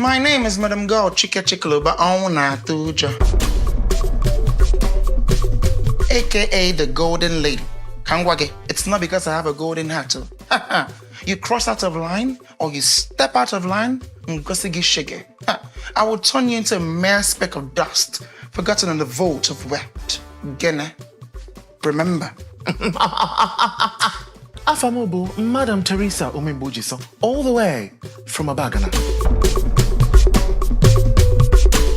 My name is Madam Girl Chike Chikluba Ona Tuja, aka the Golden Lady. Kangwage, it's not because I have a golden hat too. You cross out of line or you step out of line, I will turn you into a mere speck of dust, forgotten in the vault of wealth. Gene, remember. Afamobo, Madam Teresa Omimbujiso, all the way from Abagana.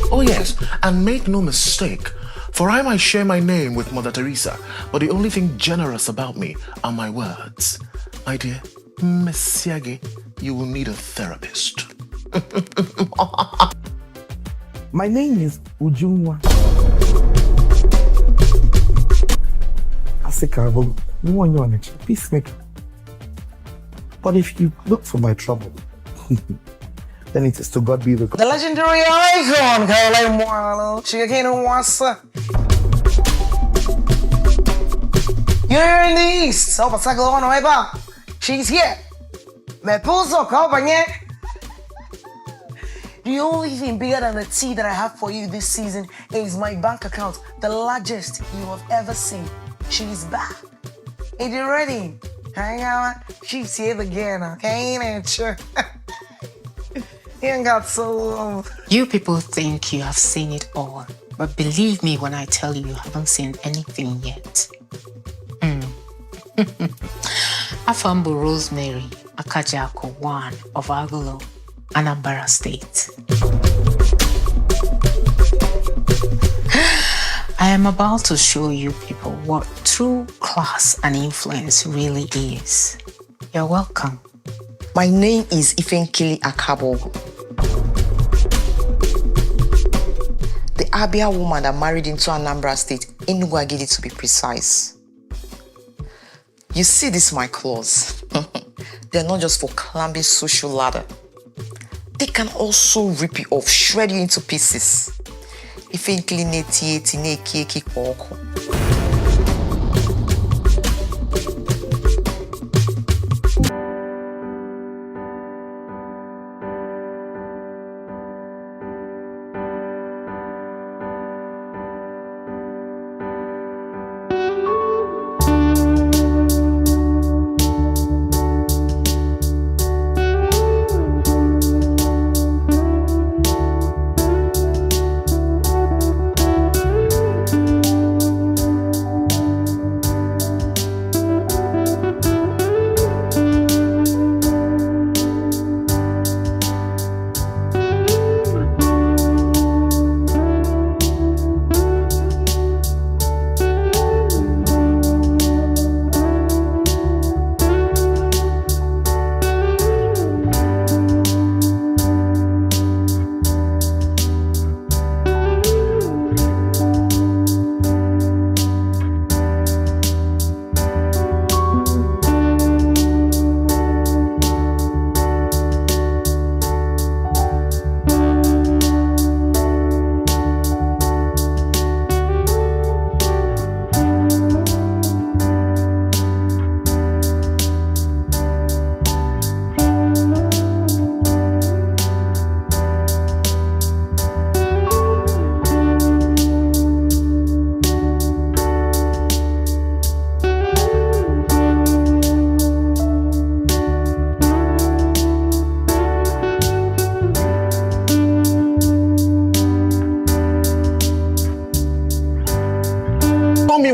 Oh yes, and make no mistake, for I might share my name with Mother Teresa, but the only thing generous about me are my words. My dear, Messiage, you will need a therapist. My name is Ujunwa. Asikabo, no one you peacemaker. But if you look for my trouble, then it is to God be the glory. The legendary icon, Caroline Moalo, Chigakino Wasa. You're in the East, so Pasako on Weba. She's here. Me puso company. The only thing bigger than the tea that I have for you this season is my bank account, the largest you have ever seen. She's back. Are you ready? Hang on. She's here again, okay? Ain't sure. You ain't got so long. You people think you have seen it all, but believe me when I tell you haven't seen anything yet. Afambu Rosemary Akajako 1 of Agulo, Anambra State. I am about to show you people what true class and influence really is. You're welcome. My name is Ifenkili Akabo. The Abia woman that married into Anambra State, Enugu to be precise. You see this my claws. They're not just for climbing social ladder. They can also rip you off, shred you into pieces. Ifenkili neti eti ne kieki koko.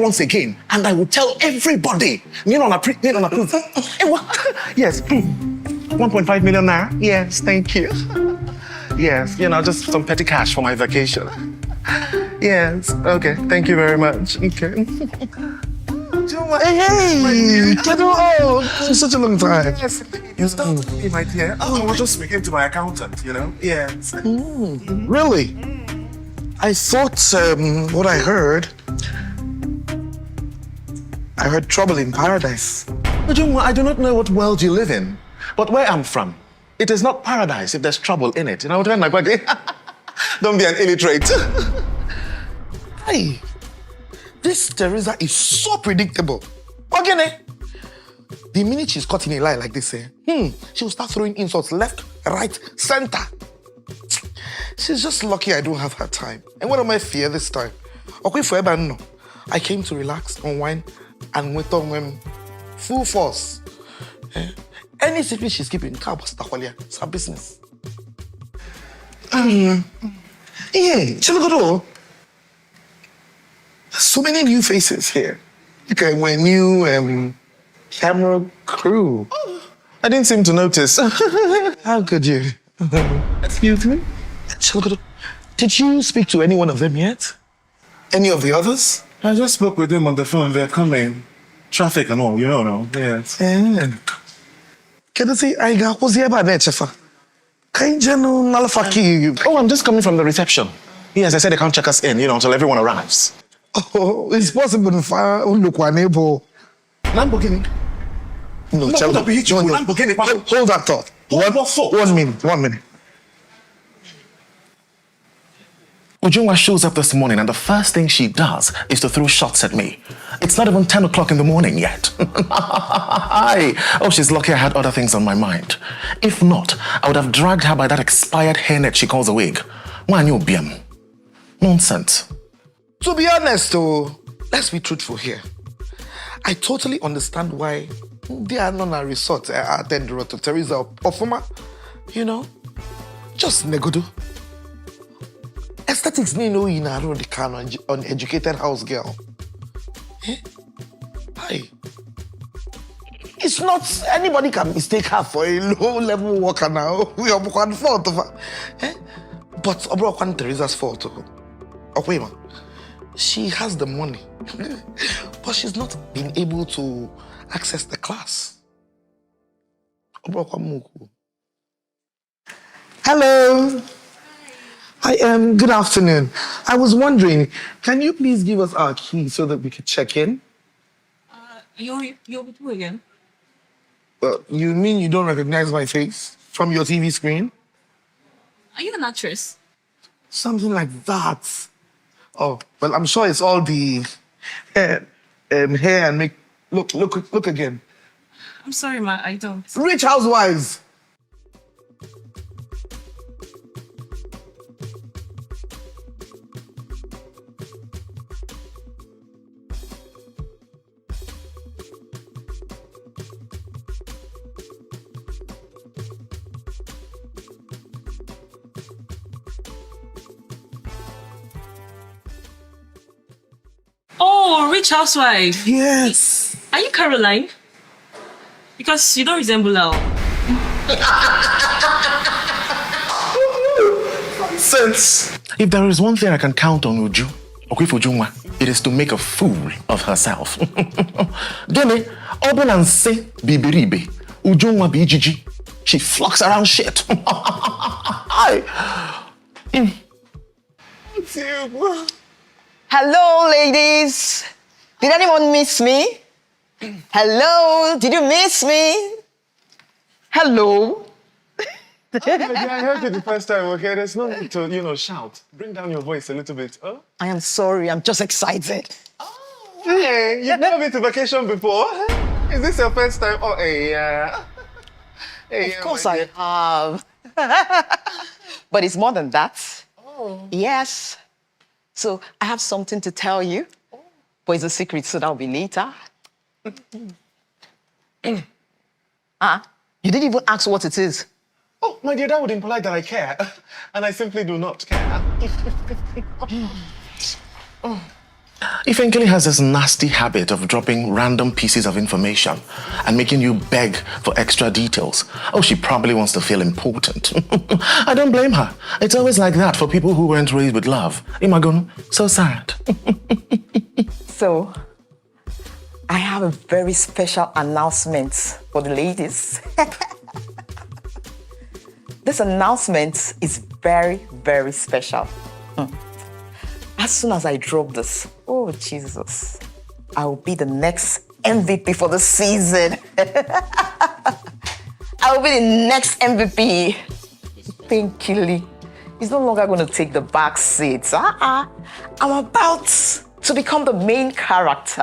Once again, and I will tell everybody. Approve. Yes, 1.5 million naira. Yes, thank you. Yes, just some petty cash for my vacation. Yes, okay, thank you very much. Okay. Hey, it's such a long time. Yes, you started to be my dear. I was just speaking to my accountant, Yes. Really? I thought what I heard trouble in paradise. Ujunwa, I do not know what world you live in, but where I'm from, it is not paradise if there's trouble in it. Don't be an illiterate. Hey, this Teresa is so predictable. Okay, the minute she's caught in a lie like this, she will start throwing insults left, right, center. She's just lucky I don't have her time. And what am I fear this time? Okay, forever no. I came to relax, unwind, and went on full force. Any secret she's keeping, it's her business. Yeah, Chilagodo. So many new faces here. Okay, we're new camera crew. I didn't seem to notice. How could you? Excuse me? Chilagodo, did you speak to any one of them yet? Any of the others? I just spoke with them on the phone. They're coming. Traffic and all, you know. Yes. Can I say, I got who's here by Chefa? Oh, I'm just coming from the reception. Yes, I said they can't check us in, until everyone arrives. Oh, it's possible to find look one neighbor. Lamborghini. No, No, child. hold up, Lamborghini. Hold that thought. One minute. Ujungwa shows up this morning and the first thing she does is to throw shots at me. It's not even 10 o'clock in the morning yet. Oh, she's lucky I had other things on my mind. If not, I would have dragged her by that expired hairnet she calls a wig. Why you BM? Nonsense. To be honest, though, let's be truthful here. I totally understand why they are not a resort at Dendro to Teresa or Fuma. Just negodo. Aesthetics need no in a the kind of uneducated house girl. Hi. It's not anybody can mistake her for a low-level worker now. We are one fault of her. But Obro Teresa's fault. Okay, man. She has the money, but she's not been able to access the class. Hello. I am. Good afternoon. I was wondering, can you please give us our key so that we can check in? You're with who again? You mean you don't recognize my face from your TV screen? Are you an actress? Something like that. Oh, well, I'm sure it's all the hair and make. Look again. I'm sorry, ma, I don't. Rich Housewives. Oh, Rich Housewife. Yes. Are you Caroline? Because you don't resemble her. Nonsense. If there is one thing I can count on Uju, Ujungwa, it is to make a fool of herself. Gene, Oben and say Bibiribe, Ujungwa BGG. She flocks around shit. Hello, ladies. Did anyone miss me? Hello, did you miss me? Hello. I heard you the first time, okay? There's no need to, shout. Bring down your voice a little bit. Huh? I am sorry, I'm just excited. Hey, you've never been to vacation before? Is this your first time? Oh, hey, Of course I have. But it's more than that. Oh. Yes. So I have something to tell you. But it's a secret, so that'll be later. You didn't even ask what it is. Oh, my dear, that would imply that I care. And I simply do not care. Ifenkele has this nasty habit of dropping random pieces of information and making you beg for extra details. Oh, she probably wants to feel important. I don't blame her. It's always like that for people who weren't raised with love. Imagun, so sad. So, I have a very special announcement for the ladies. This announcement is very, very special. As soon as I drop this, oh Jesus, I will be the next MVP for the season. I will be the next MVP. Pinkily. He's no longer going to take the back seat. I'm about to become the main character.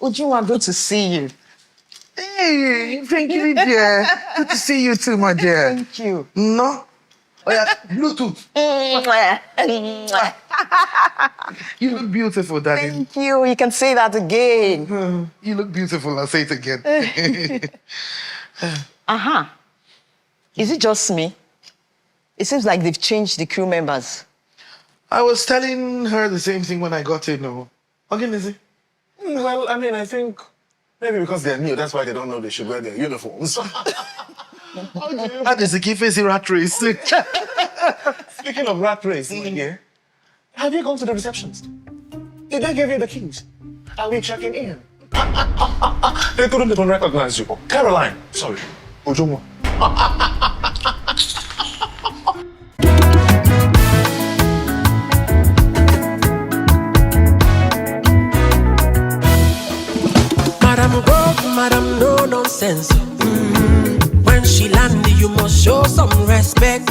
Ujunwa, good to see you. Hey, thank you, dear. Good to see you too, my dear. Thank you. No? Oh, yeah, Bluetooth. You look beautiful, darling. Thank you. You can say that again. You look beautiful. I'll say it again. Is it just me? It seems like they've changed the crew members. I was telling her the same thing when I got in. No. Again, is it? Well, I mean, I think maybe because they're new, that's why they don't know they should wear their uniforms. That is the key face rat race. Speaking of rat race, my dear, have you gone to the receptionist? Did they give you the keys? Are we checking in? They couldn't even recognize you. Caroline, sorry. Ujunwa. Madam Road, Madam No Nonsense. When she landed, you must show some respect.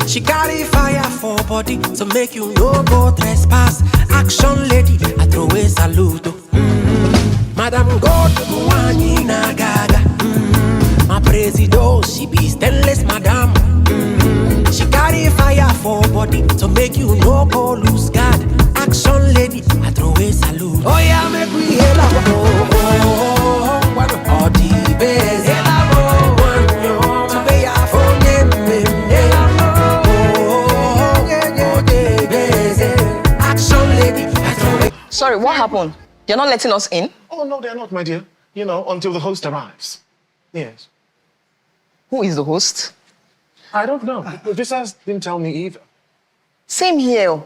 She carry fire for body to make you no go trespass. Action lady, I throw a salute. Madam God, Mwani Nagaga. My presido, she be stainless, madam. She carry fire for body to make you no go lose guard. Action lady, I throw a salute. Oh yeah, make we hail up. Oh, the best. Sorry, what happened? You're not letting us in? Oh, no, they're not, my dear. You know, until the host arrives. Yes. Who is the host? I don't know. The producers didn't tell me either. Same here.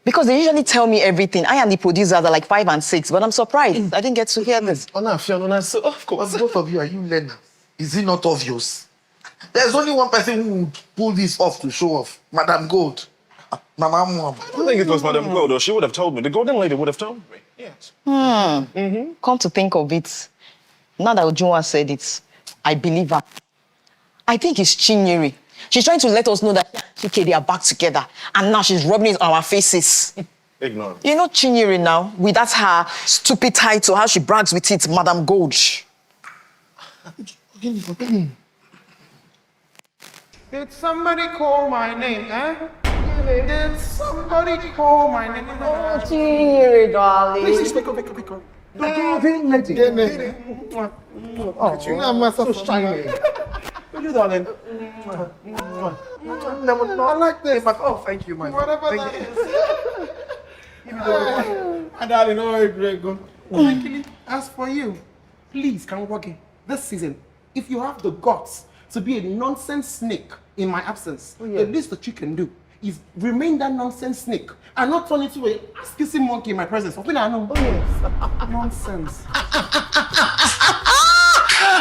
Because they usually tell me everything. I and the producers are like 5 and 6, but I'm surprised. I didn't get to hear this. Oh, no, Fiona, so of course. But both of you, are you learners? Is it not obvious? There's only one person who would pull this off to show off. Madam Gold. Mama Mom. I don't think it was Madame Gold, or she would have told me. The golden lady would have told me. Yes. Come to think of it, now that Ujunwa said it, I believe her. I think it's Chinyere. She's trying to let us know that okay, they are back together, and now she's rubbing it on our faces. Ignorant. You know Chinyere now, with that her stupid title, how she brags with it, Madam Gold. Did somebody call my name, huh? Did somebody call my name? Oh, Chinyere, darling. Please, pick up. The golden lady. Oh, I'm so shiny. You darling. I like this. Oh, thank you, man. Whatever that is. Give me the darling, oh, great. Actually, as for you, please, can we work in this season? If you have the guts to be a nonsense snake in my absence, the least that you can do is remain that nonsense snake and not turn into a ass-kissing monkey in my presence. Open I know. Oh, yes. Nonsense.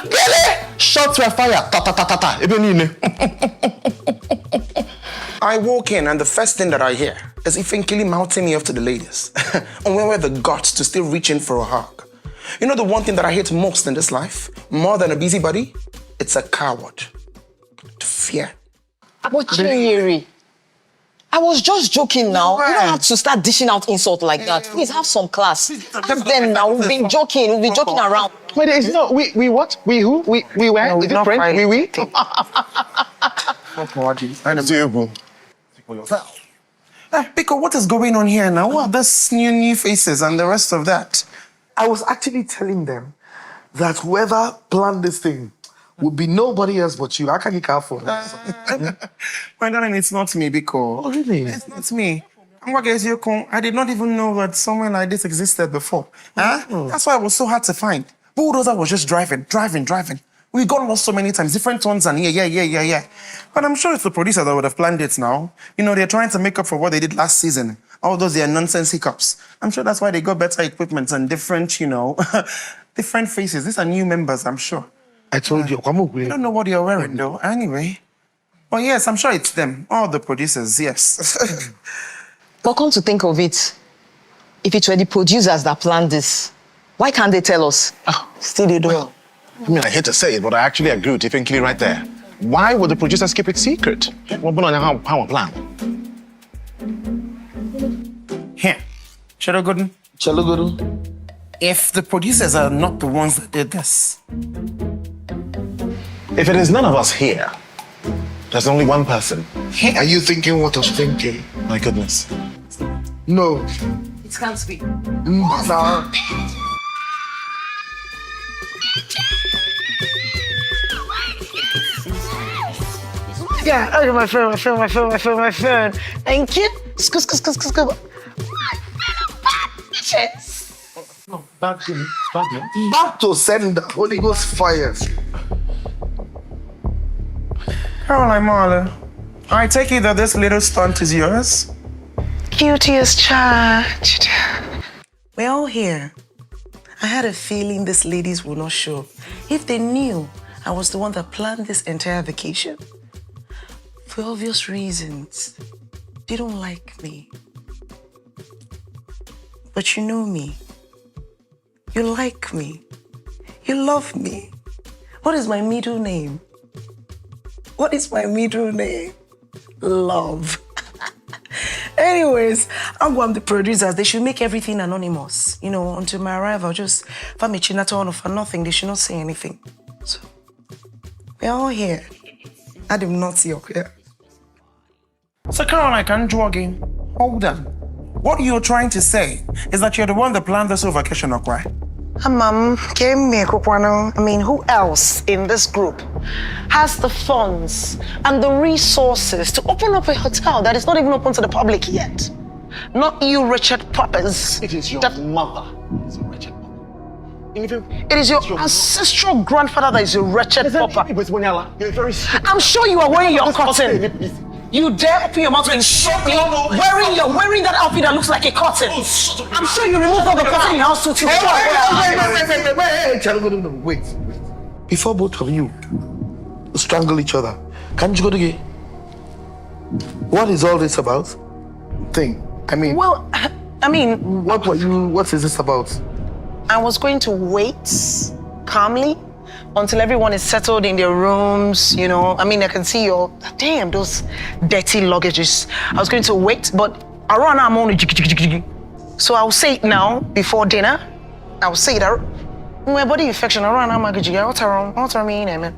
Really? Shots were fired. Ta ta ta ta ta. I walk in and the first thing that I hear is Ifinkili mouthing me off to the ladies. And where were the guts to still reach in for a hug? You know the one thing that I hate most in this life, more than a busybody? It's a coward. To fear. But Chinyere, I was just joking now. You don't have to start dishing out insult like that. Please have some class. Have them now. We've been joking around. Wait, it's not. We what? We who? We where? No, Is not it friend? quite. We? Pico, what is going on here now? What are these new faces and the rest of that? I was actually telling them that whoever planned this thing would be nobody else but you. I can't get for My darling, it's not me, Pico. Oh, really? It's not me. I did not even know that somewhere like this existed before. Huh? That's why it was so hard to find. Bulldozer was just driving. We got lost so many times, different ones, and yeah. But I'm sure it's the producer that would have planned it now. You know, they're trying to make up for what they did last season. All those their nonsense hiccups. I'm sure that's why they got better equipment and different, different faces. These are new members, I'm sure. I told you. I don't know what you're wearing, though. Anyway. But yes, I'm sure it's them. All the producers, yes. But come to think of it, if it were the producers that planned this, why can't they tell us? Still they don't. I mean, I hate to say it, but I actually agree with Ifinkili right there. Why would the producers keep it secret? How plan? Cherogodun, Chaluguru. if the producers are not the ones that did this, If it is none of us here, there's only one person. Are you thinking what I was thinking? My goodness. No. It can't be. No. Yeah, oh, my phone. Thank you. Scoop. Back to sender. Holy Ghost fires. Caroline Marlowe, I take it that this little stunt is yours? Guilty as charged. We're all here. I had a feeling these ladies would not show. If they knew I was the one that planned this entire vacation. For obvious reasons. They don't like me. But you know me. You like me. You love me. What is my middle name? What is my middle name? Love. Anyways, I'm the producers. They should make everything anonymous. You know, until my arrival, just family chinata for nothing. They should not say anything. So, we're all here. I am not here. So Caroline, can you again? Hold on. What you're trying to say is that you're the one that planned this whole vacation, okay? Mom, I mean, who else in this group has the funds and the resources to open up a hotel that is not even open to the public yet? Not you, Richard Poppers. It is your mother. It's a wretched mother. It is your ancestral grandfather that is a wretched pauper. You're very sick. I'm sure you are wearing your cotton. You dare open your mouth and show me wearing that outfit that looks like a cotton. I'm sure you removed all the cotton in your house too. Wait. Before both of you strangle each other, can't you go to gay? What is all this about? Well, I mean, what is this about? I was going to wait calmly until everyone is settled in their rooms, you know. I mean, I can see those dirty luggages. I was going to wait, but around I'm only so I'll say it now before dinner. I'll say it out. My body infection around I'm what I mean.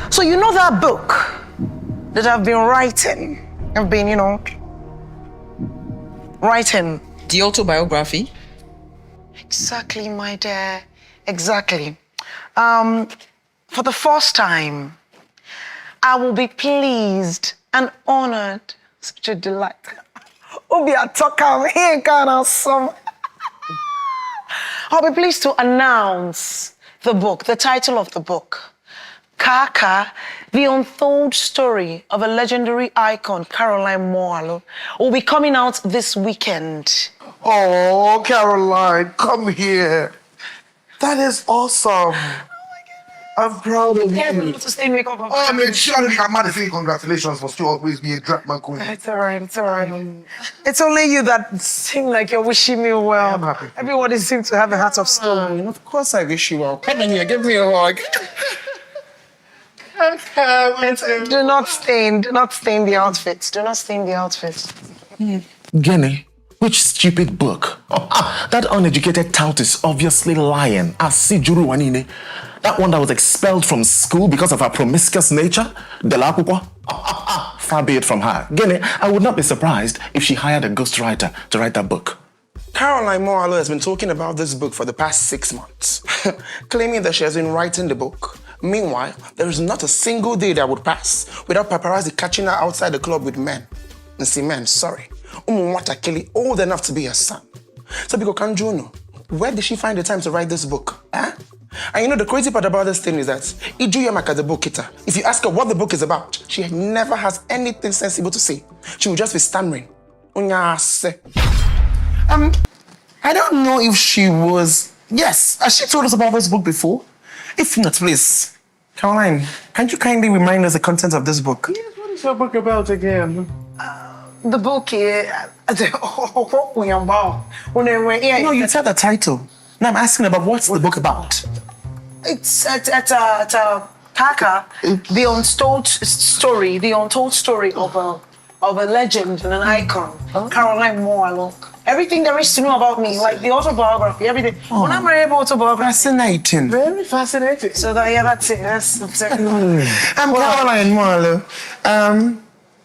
So you know that book that I've been writing? I've been, writing. The autobiography? Exactly, my dear. Exactly. For the first time, I will be pleased and honored. Such a delight. Obi Atokam, he ain't got awesome. I'll be pleased to announce the title of the book. Kaka, the untold story of a legendary icon, Caroline Moalo, will be coming out this weekend. Oh, Caroline, come here. That is awesome. I'm proud of you. Oh, I mean, surely I'm not saying congratulations for still always be a drama queen. It's all right. It's only you that seem like you're wishing me well. I'm happy. Everybody seems to have a heart of stone. Of course I wish you well. Come in here, give me a hug. Do not stain the outfits. Do not stain the outfits. Guinea, which stupid book? That uneducated tout is obviously lying. Asijuru Wanine. That one that was expelled from school because of her promiscuous nature. Delakukwa. Far be it from her. Guinea, I would not be surprised if she hired a ghostwriter to write that book. Caroline Moalo has been talking about this book for the past 6 months, claiming that she has been writing the book. Meanwhile, there is not a single day that would pass without paparazzi catching her outside the club with men. And see, men, sorry. Umumwata Kelly, old enough to be her son. So, because Kanjuno, where did she find the time to write this book? Huh? And you know, the crazy part about this thing is that Ijuyamaka, the book hitter, if you ask her what the book is about, she never has anything sensible to say. She will just be stammering. I don't know if she was... Yes, has she told us about this book before? If not, please. Caroline, can't you kindly remind us the content of this book? Yes, what is your book about again? The book is... No, you said the title. Now I'm asking about what's the book about. It's Kaka, the untold story of a legend and an icon, Caroline Moalo. Everything there is to know about me, like the autobiography, everything. When I'm able autobiography. Fascinating. Very fascinating. So that, yeah, that's it. That's exactly what it is. I'm Caroline Marlo.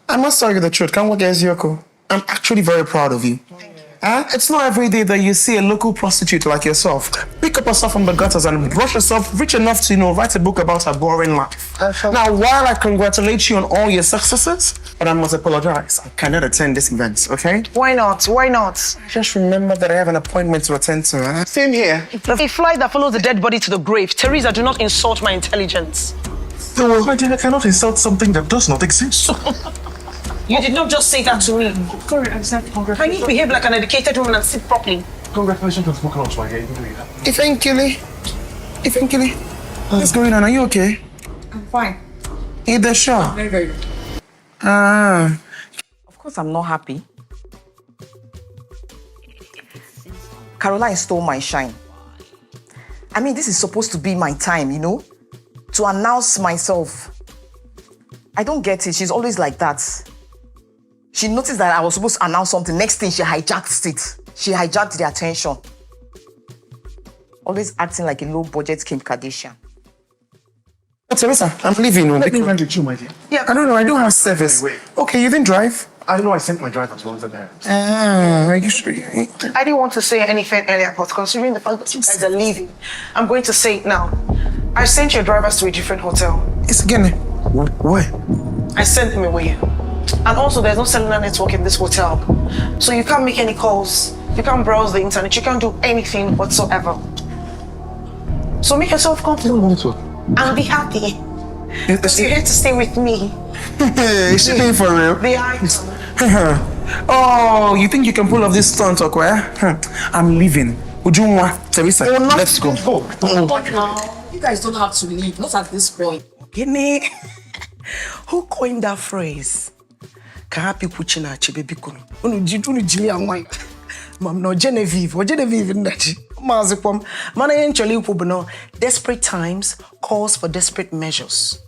I must tell you the truth. Can we get Yoko? I'm actually very proud of you. It's not every day that you see a local prostitute like yourself pick up herself from the gutters and brush herself rich enough to, write a book about her boring life. Now, while I congratulate you on all your successes, but I must apologize. I cannot attend this event, okay? Why not? Why not? Just remember that I have an appointment to attend to. Same here. A fly that follows the dead body to the grave. Teresa, do not insult my intelligence. No, my dear, I cannot insult something that does not exist. You did not just say that to me. Sorry, I said congratulations. Can you behave like an educated woman and sit properly? Congratulations on smoking on my head. Ifenkili. What's going on? Are you okay? I'm fine. You the sure? Very, very good. Of course, I'm not happy. Caroline stole my shine. I mean, this is supposed to be my time, to announce myself. I don't get it. She's always like that. She noticed that I was supposed to announce something. Next thing, she hijacked it. She hijacked the attention. Always acting like a low-budget Kim Kardashian. Teresa, I'm leaving. Let me run with you, my dear. Yeah, I don't know. I don't have service. Wait. Okay, you didn't drive? I know I sent my driver to answer that. Are you sure? I didn't want to say anything earlier, but considering the fact that you guys are leaving, I'm going to say it now. I sent your drivers to a different hotel. It's again. What? I sent them away. And also, there's no cellular network in this hotel. So you can't make any calls. You can't browse the internet. You can't do anything whatsoever. So make yourself comfortable. And be happy. Because you're here to stay with me. Is she being for real? The icon. Oh, you think you can pull off this stunt, okay? I'm leaving. Ujunwa, Teresa, let's go. But now, you guys don't have to leave. Not at this point. Gini. Who coined that phrase? Kahapi kuchina chibebi kunu. Unu jimi amwai. Mam no Genevieve ndachi. Mazikwam. Mana yencholi upubuno. Desperate times calls for desperate measures.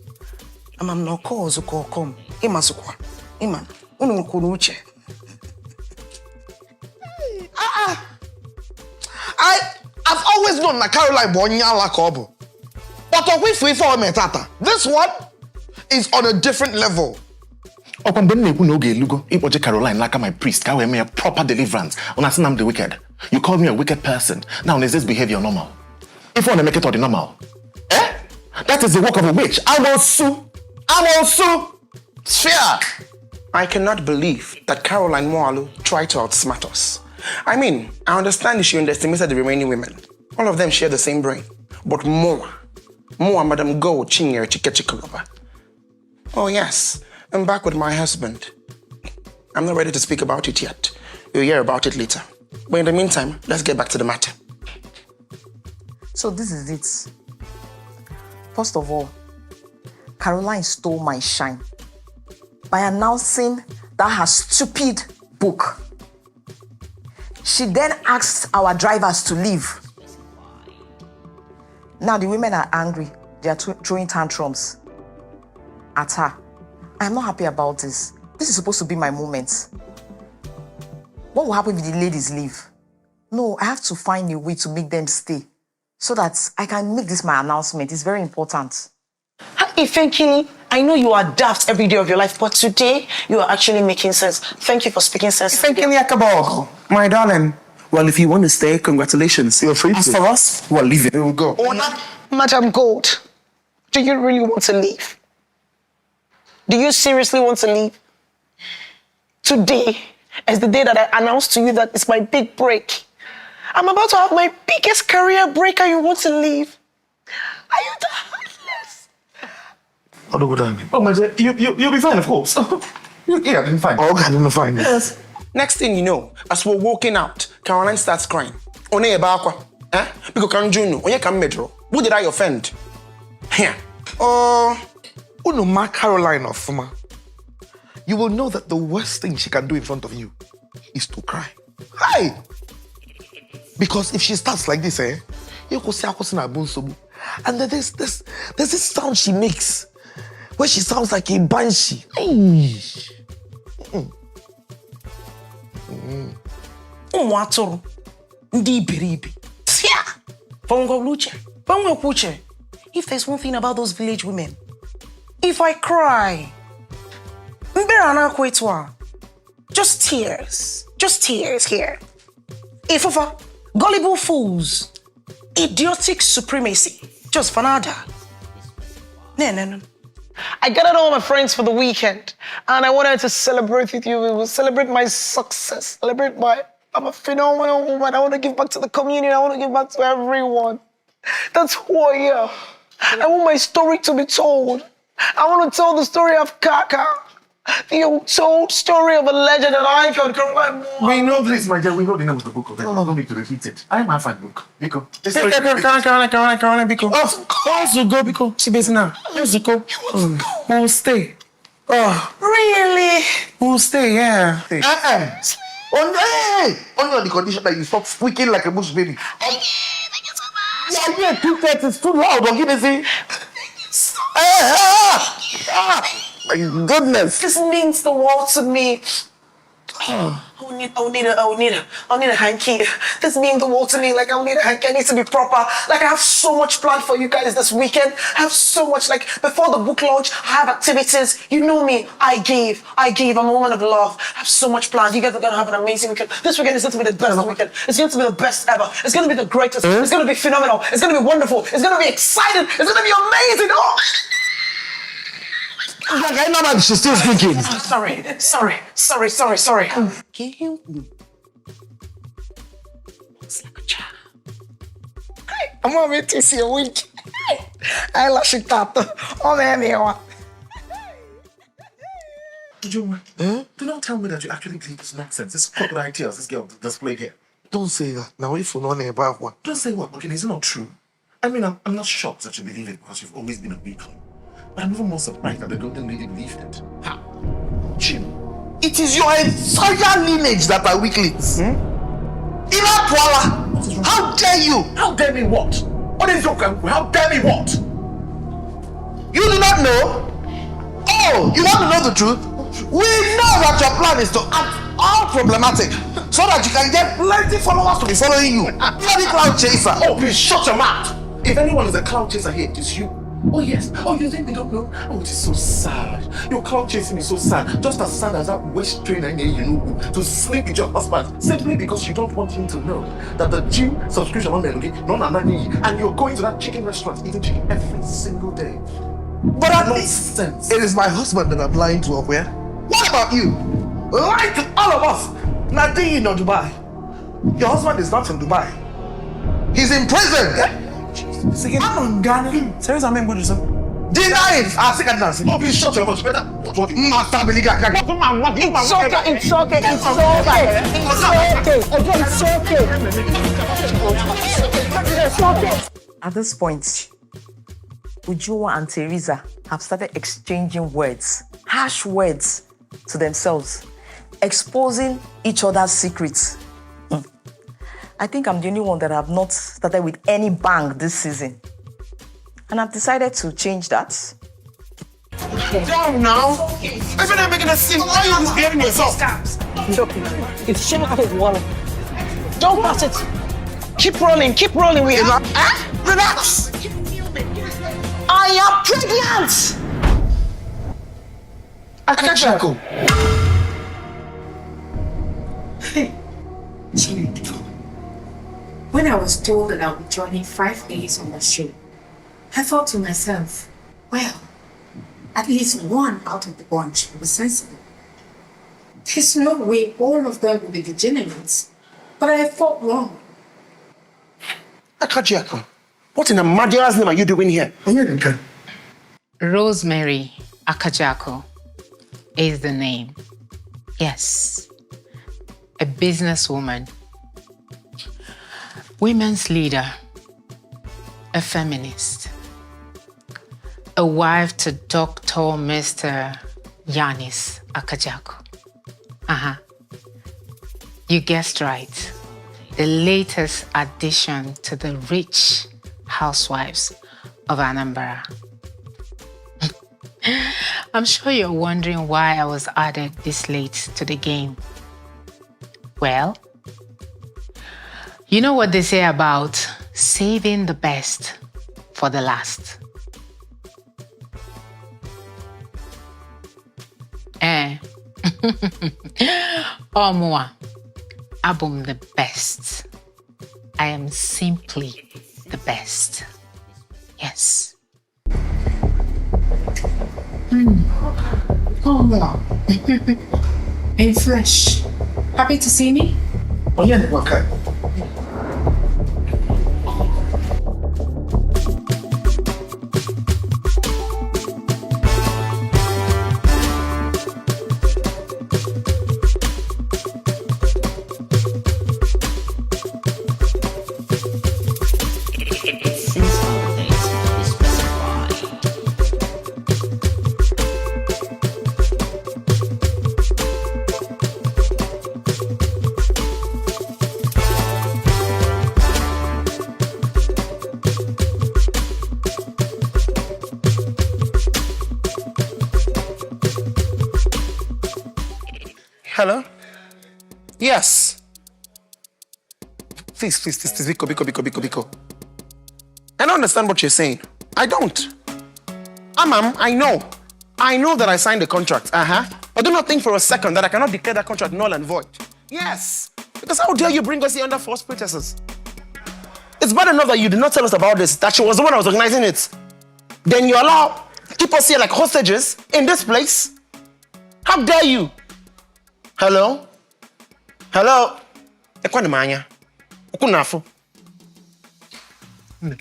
Amam no calls uko kom. Imasukwa. Iman. Unu kunu uche. I've always known that Caroline Bonyala Kobo. But we free for metata. This one is on a different level. Upon Ben Nebunoge Lugo, Ipoje Caroline like my priest, can we make a proper deliverance? On I I'm the wicked. You call me a wicked person. Now is this behavior normal? If you want to make it all the normal, that is the work of a witch. I will sue. Sphere. I cannot believe that Caroline Moalu tried to outsmart us. I mean, I understand she underestimated the remaining women. All of them share the same brain. But more, Madam Go, Chinyer, Chikaloba. Oh yes, I'm back with my husband. I'm not ready to speak about it yet. You'll hear about it later. But in the meantime, let's get back to the matter. So this is it. First of all, Caroline stole my shine by announcing that her stupid book. She then asked our drivers to leave. Now the women are angry. They are throwing tantrums at her. I'm not happy about this. This is supposed to be my moment. What will happen if the ladies leave? No, I have to find a way to make them stay so that I can make this my announcement. It's very important. Ifenkili, I know you are daft every day of your life, but today you are actually making sense. Thank you for speaking sense. Ifenkili Akaboko, my darling. Well, if you want to stay, congratulations. You're free to. As for us, we'll leave it. We'll go. Madam Gold, do you really want to leave? Do you seriously want to leave? Today is the day that I announced to you that it's my big break. I'm about to have my biggest career break and you want to leave? Are you that heartless? Oh, no, oh, my dear, you'll be fine, of course. Yeah, I'm fine. Oh, God, I'm fine. Yes. Next thing you know, as we're walking out, Caroline starts crying. One ebakwa, because Kanjunu, onye kam medro. Who did I offend? Here. Unuma Caroline of Fuma. You will know that the worst thing she can do in front of you is to cry. Hi! Because if she starts like this, you go see and there's this sound she makes where she sounds like a banshee. ụmụ atụrụ ndị iberibe tia Bongoluche. If there's one thing about those village women, if I cry, just tears here. Ifufa, gullible fools, idiotic supremacy, just fanada. No. I gathered all my friends for the weekend, and I wanted to celebrate with you. We will celebrate my success, I'm a phenomenal woman. I want to give back to the community. I want to give back to everyone. That's who I am. I want my story to be told. I want to tell the story of Kaka. The untold story of a legend that I can come. We know this, my dear. We know the name of the book. Don't need to repeat it. I am a fan book. Biko. Biko. Also go, Biko. See, busy now. Let's go. We'll stay. Oh, Really? we'll stay, yeah. Only on the condition that you stop squeaking like a bush baby. Yeah, 2:30 is too loud. Don't give me my goodness. This means the world to me. I'll need a hanky. This means the world to me. Like, I'll need a hanky. I need to be proper. Like, I have so much planned for you guys this weekend. I have so much. Like, before the book launch, I have activities. You know me. I gave. I'm a woman of love. I have so much planned. You guys are going to have an amazing weekend. This weekend is going to be the best weekend. It's going to be the best ever. It's going to be the greatest. It's going to be phenomenal. It's going to be wonderful. It's going to be exciting. It's going to be amazing. Oh! I know that she's still speaking. Sorry. It's like a child. I'm on it to see a week. I lost it tato. Oh, man, Chioma, do not tell me that you actually believe this nonsense. This crocodile tears this girl displayed here. Don't say that. Now, if you know about what? Don't say what, okay? It's not true. I mean, I'm not shocked that you believe it because you've always been a weakling. But I'm even more surprised that the golden lady believed it. How? Chioma. It is your entire lineage that are weaklings. Inapwala, how dare you? How dare me what? What is your uncle? How dare me what? You do not know? Oh, you want to know the truth? We know that your plan is to act all problematic so that you can get plenty followers to be following you. Bloody cloud chaser. Oh, please shut your mouth. If anyone is a cloud chaser here, it is you. Oh, yes. Oh, you think they don't know? Oh, it is so sad. Your cloud chasing is so sad. Just as sad as that waste trainer to sleep with your husband simply because you don't want him to know that the gym subscription on and you're going to that chicken restaurant eating chicken every single day. But at least it is my husband that I'm lying to, where? What about you? Lie to all of us. Nothing in Dubai. Your husband is not in Dubai. He's in prison. I'm on Ghana. Serious, I'm going to do Deny it. I'll take it now. Oh, please shut your mouth. Better. It's okay. At this point, Ujua and Teresa have started exchanging words, harsh words to themselves, exposing each other's secrets. I think I'm the only one that have not started with any bang this season. And I've decided to change that. Down now. I've been making a scene. Why are you misbehaving yourself? It's okay. It's shameful, Wally. Don't pass it. Keep rolling. We have... Relax. I am pregnant. Akachako. When I was told that I would be joining 5 days on the show, I thought to myself, well, at least one out of the bunch was sensible. There's no way all of them will be degenerates, but I thought wrong. Akachako. What in the Madia's name are you doing here? Rosemary Akajako is the name. Yes, a businesswoman, women's leader, a feminist, a wife to Dr. Mr. Yanis Akajako. You guessed right. The latest addition to the rich Housewives of Anambra. I'm sure you're wondering why I was added this late to the game. Well, You know what they say about saving the best for the last? Oh, moi, I'm the best. I am simply the best. Yes. Oh, wow. In flesh. Happy to see me? Oh, yeah, okay. Hello? Yes. Please, Biko. I don't understand what you're saying. I don't. I know. I know that I signed the contract. But do not think for a second that I cannot declare that contract null and void. Yes. Because how dare you bring us here under false pretenses? It's bad enough that you did not tell us about this, that she was the one that was organizing it. Then you keep us here like hostages in this place? How dare you? Hello? Hello? Ekwanimanya. Okunafu. Is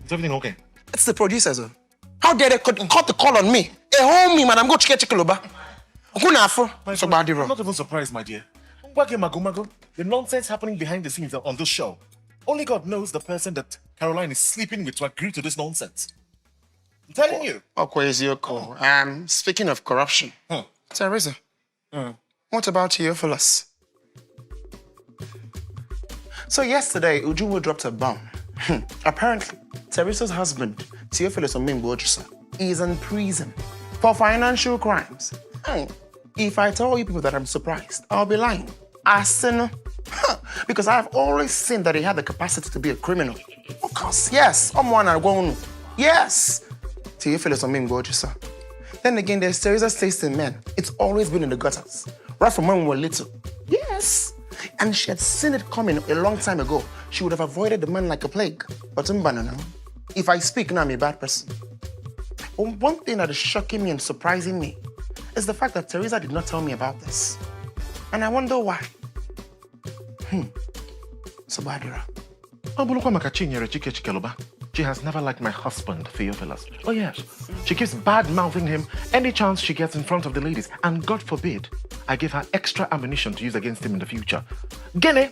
everything okay? It's the producers. How dare they cut the call on me? A homie, man, I'm going to Chikaloba. Okunafu. I'm not even surprised, my dear. The nonsense happening behind the scenes on this show. Only God knows the person that Caroline is sleeping with to agree to this nonsense. I'm telling you. Speaking of corruption. Teresa. What about Theophilus? So yesterday, Ujunwa dropped a bomb. Apparently, Teresa's husband, Theophilus Omimbojusa, is in prison for financial crimes. If I tell you people that I'm surprised, I'll be lying. Because I've always seen that he had the capacity to be a criminal. Of course, yes. Yes. Theophilus Omimbojusa. Then again, there's Teresa's taste in men. It's always been in the gutters. Right from when we were little. Yes. And she had seen it coming a long time ago. She would have avoided the man like a plague. But if I speak now, I'm a bad person. But one thing that is shocking me and surprising me is the fact that Teresa did not tell me about this. And I wonder why. Sobadira. She has never liked my husband, Theophilus. Oh yes, she keeps bad-mouthing him any chance she gets in front of the ladies. And God forbid, I give her extra ammunition to use against him in the future. Gene,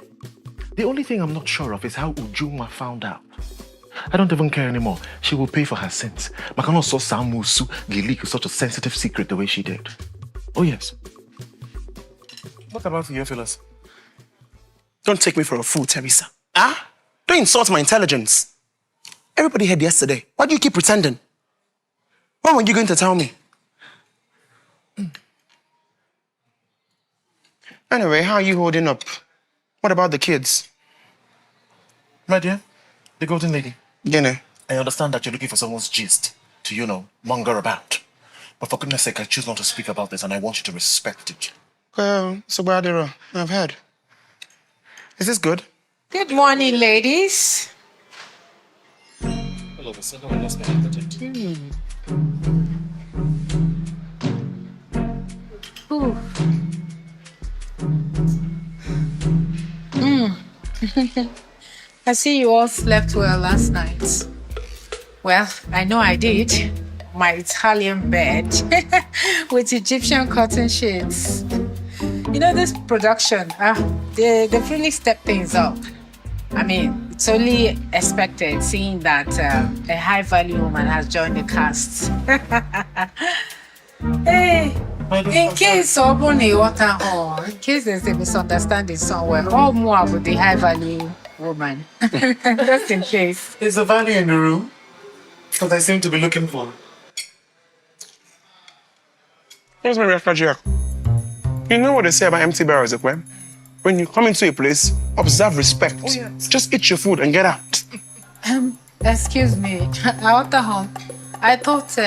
the only thing I'm not sure of is how Ujunwa found out. I don't even care anymore. She will pay for her sins. Makano saw Samusu leak such a sensitive secret the way she did. Oh yes. What about Theophilus? Don't take me for a fool, Teresa. Don't insult my intelligence. Everybody heard yesterday. Why do you keep pretending? When were you going to tell me? Anyway, how are you holding up? What about the kids? My dear, the golden lady. Gene. I understand that you're looking for someone's gist to, monger about. But for goodness sake, I choose not to speak about this and I want you to respect it. Well, Sobadira, I've heard. Is this good? Good morning, ladies. All of a sudden, let's get it. I see you all slept well last night. Well, I know I did. My Italian bed with Egyptian cotton sheets. This production, they've really stepped things up. I mean, it's only expected seeing that a high-value woman has joined the cast. Hey, in case there's a misunderstanding somewhere, all more with the high-value woman. Just in case. There's a value in the room that I seem to be looking for. Where's my refrigerator? You know what they say about empty barrels, Ekwem? when you come into a place, observe respect. Oh, yes. Just eat your food and get out. Excuse me. I thought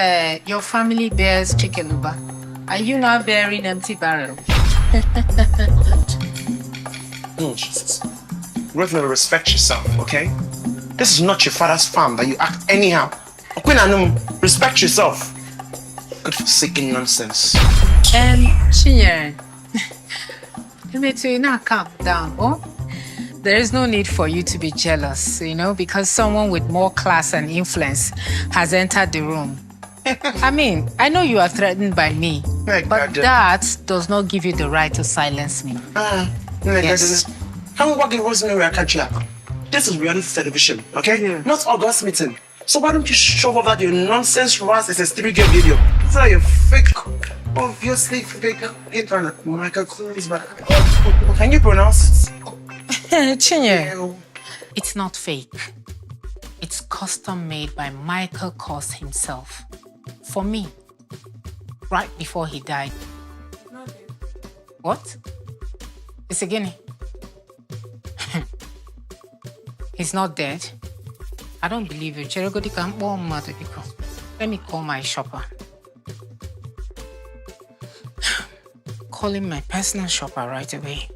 your family bears chicken uba. Are you now bearing empty barrel? Oh, Jesus. Reverend, respect yourself, okay? This is not your father's farm that you act anyhow. Respect yourself. Good forsaken nonsense. Chinyere, you now calm down, oh? There is no need for you to be jealous, because someone with more class and influence has entered the room. I mean, I know you are threatened by me, but that does not give you the right to silence me. Yes. This is reality television, okay? Yeah. Not August meeting. So why don't you show off that your nonsense Ras is a stupid video? It's like your fake, obviously fake internet. Michael, please, but can you pronounce it? Chinyere, it's not fake. It's custom made by Michael Kors himself. For me, right before he died. What? It's a guinea. He's not dead. I don't believe you. Let me call my shopper. Calling my personal shopper right away.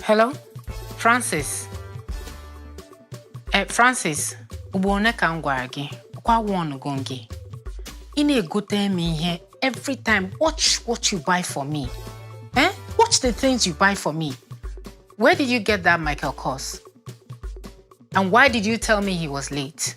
Hello? Francis? Francis, ubone kangwagi. Kwa wonu gongi. Ine gote me here every time. Watch what you buy for me. Watch the things you buy for me. Where did you get that Michael Kors? And why did you tell me he was late?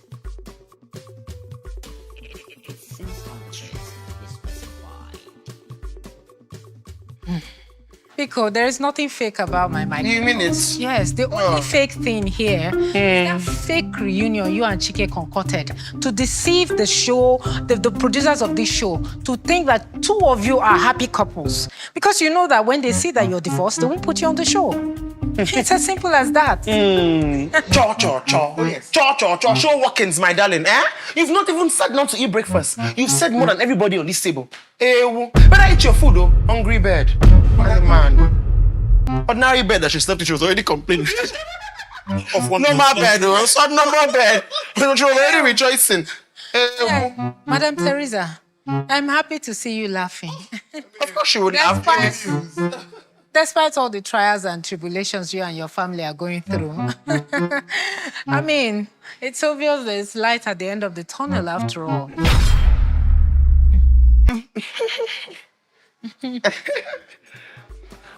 Pico, there is nothing fake about my Michael Kors. You mean it? Yes, the only fake thing here is that fake reunion you and Chike concocted to deceive the show, the producers of this show, to think that two of you are happy couples. Because you know that when they see that you're divorced, they won't put you on the show. It's as simple as that. Cho. Show workings, my darling. You've not even sat down to eat breakfast. You've said more than everybody on this table. Better eat your food, though. Hungry bird. Man. Ordinary bed that she slept in, she was already complaining. Of one normal bed, though. So normal bed. She was already rejoicing. Madam Teresa, I'm happy to see you laughing. Of course she would laugh. Despite all the trials and tribulations you and your family are going through. I mean, it's obvious there's light at the end of the tunnel after all.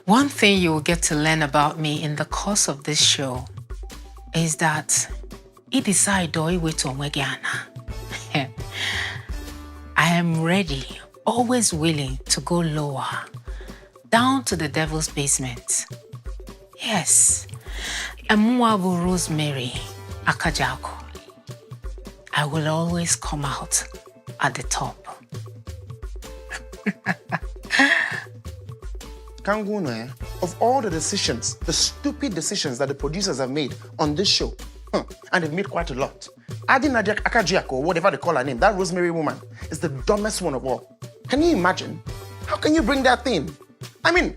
One thing you will get to learn about me in the course of this show is that I am ready, always willing to go lower, down to the devil's basement. Yes, Emuabu Rosemary Akajako. I will always come out at the top. Kanguna, of all the decisions, the stupid decisions that the producers have made on this show, and they've made quite a lot. Adding Nadia Akajiako, or whatever they call her name, that Rosemary woman, is the dumbest one of all. Can you imagine? How can you bring that thing? I mean,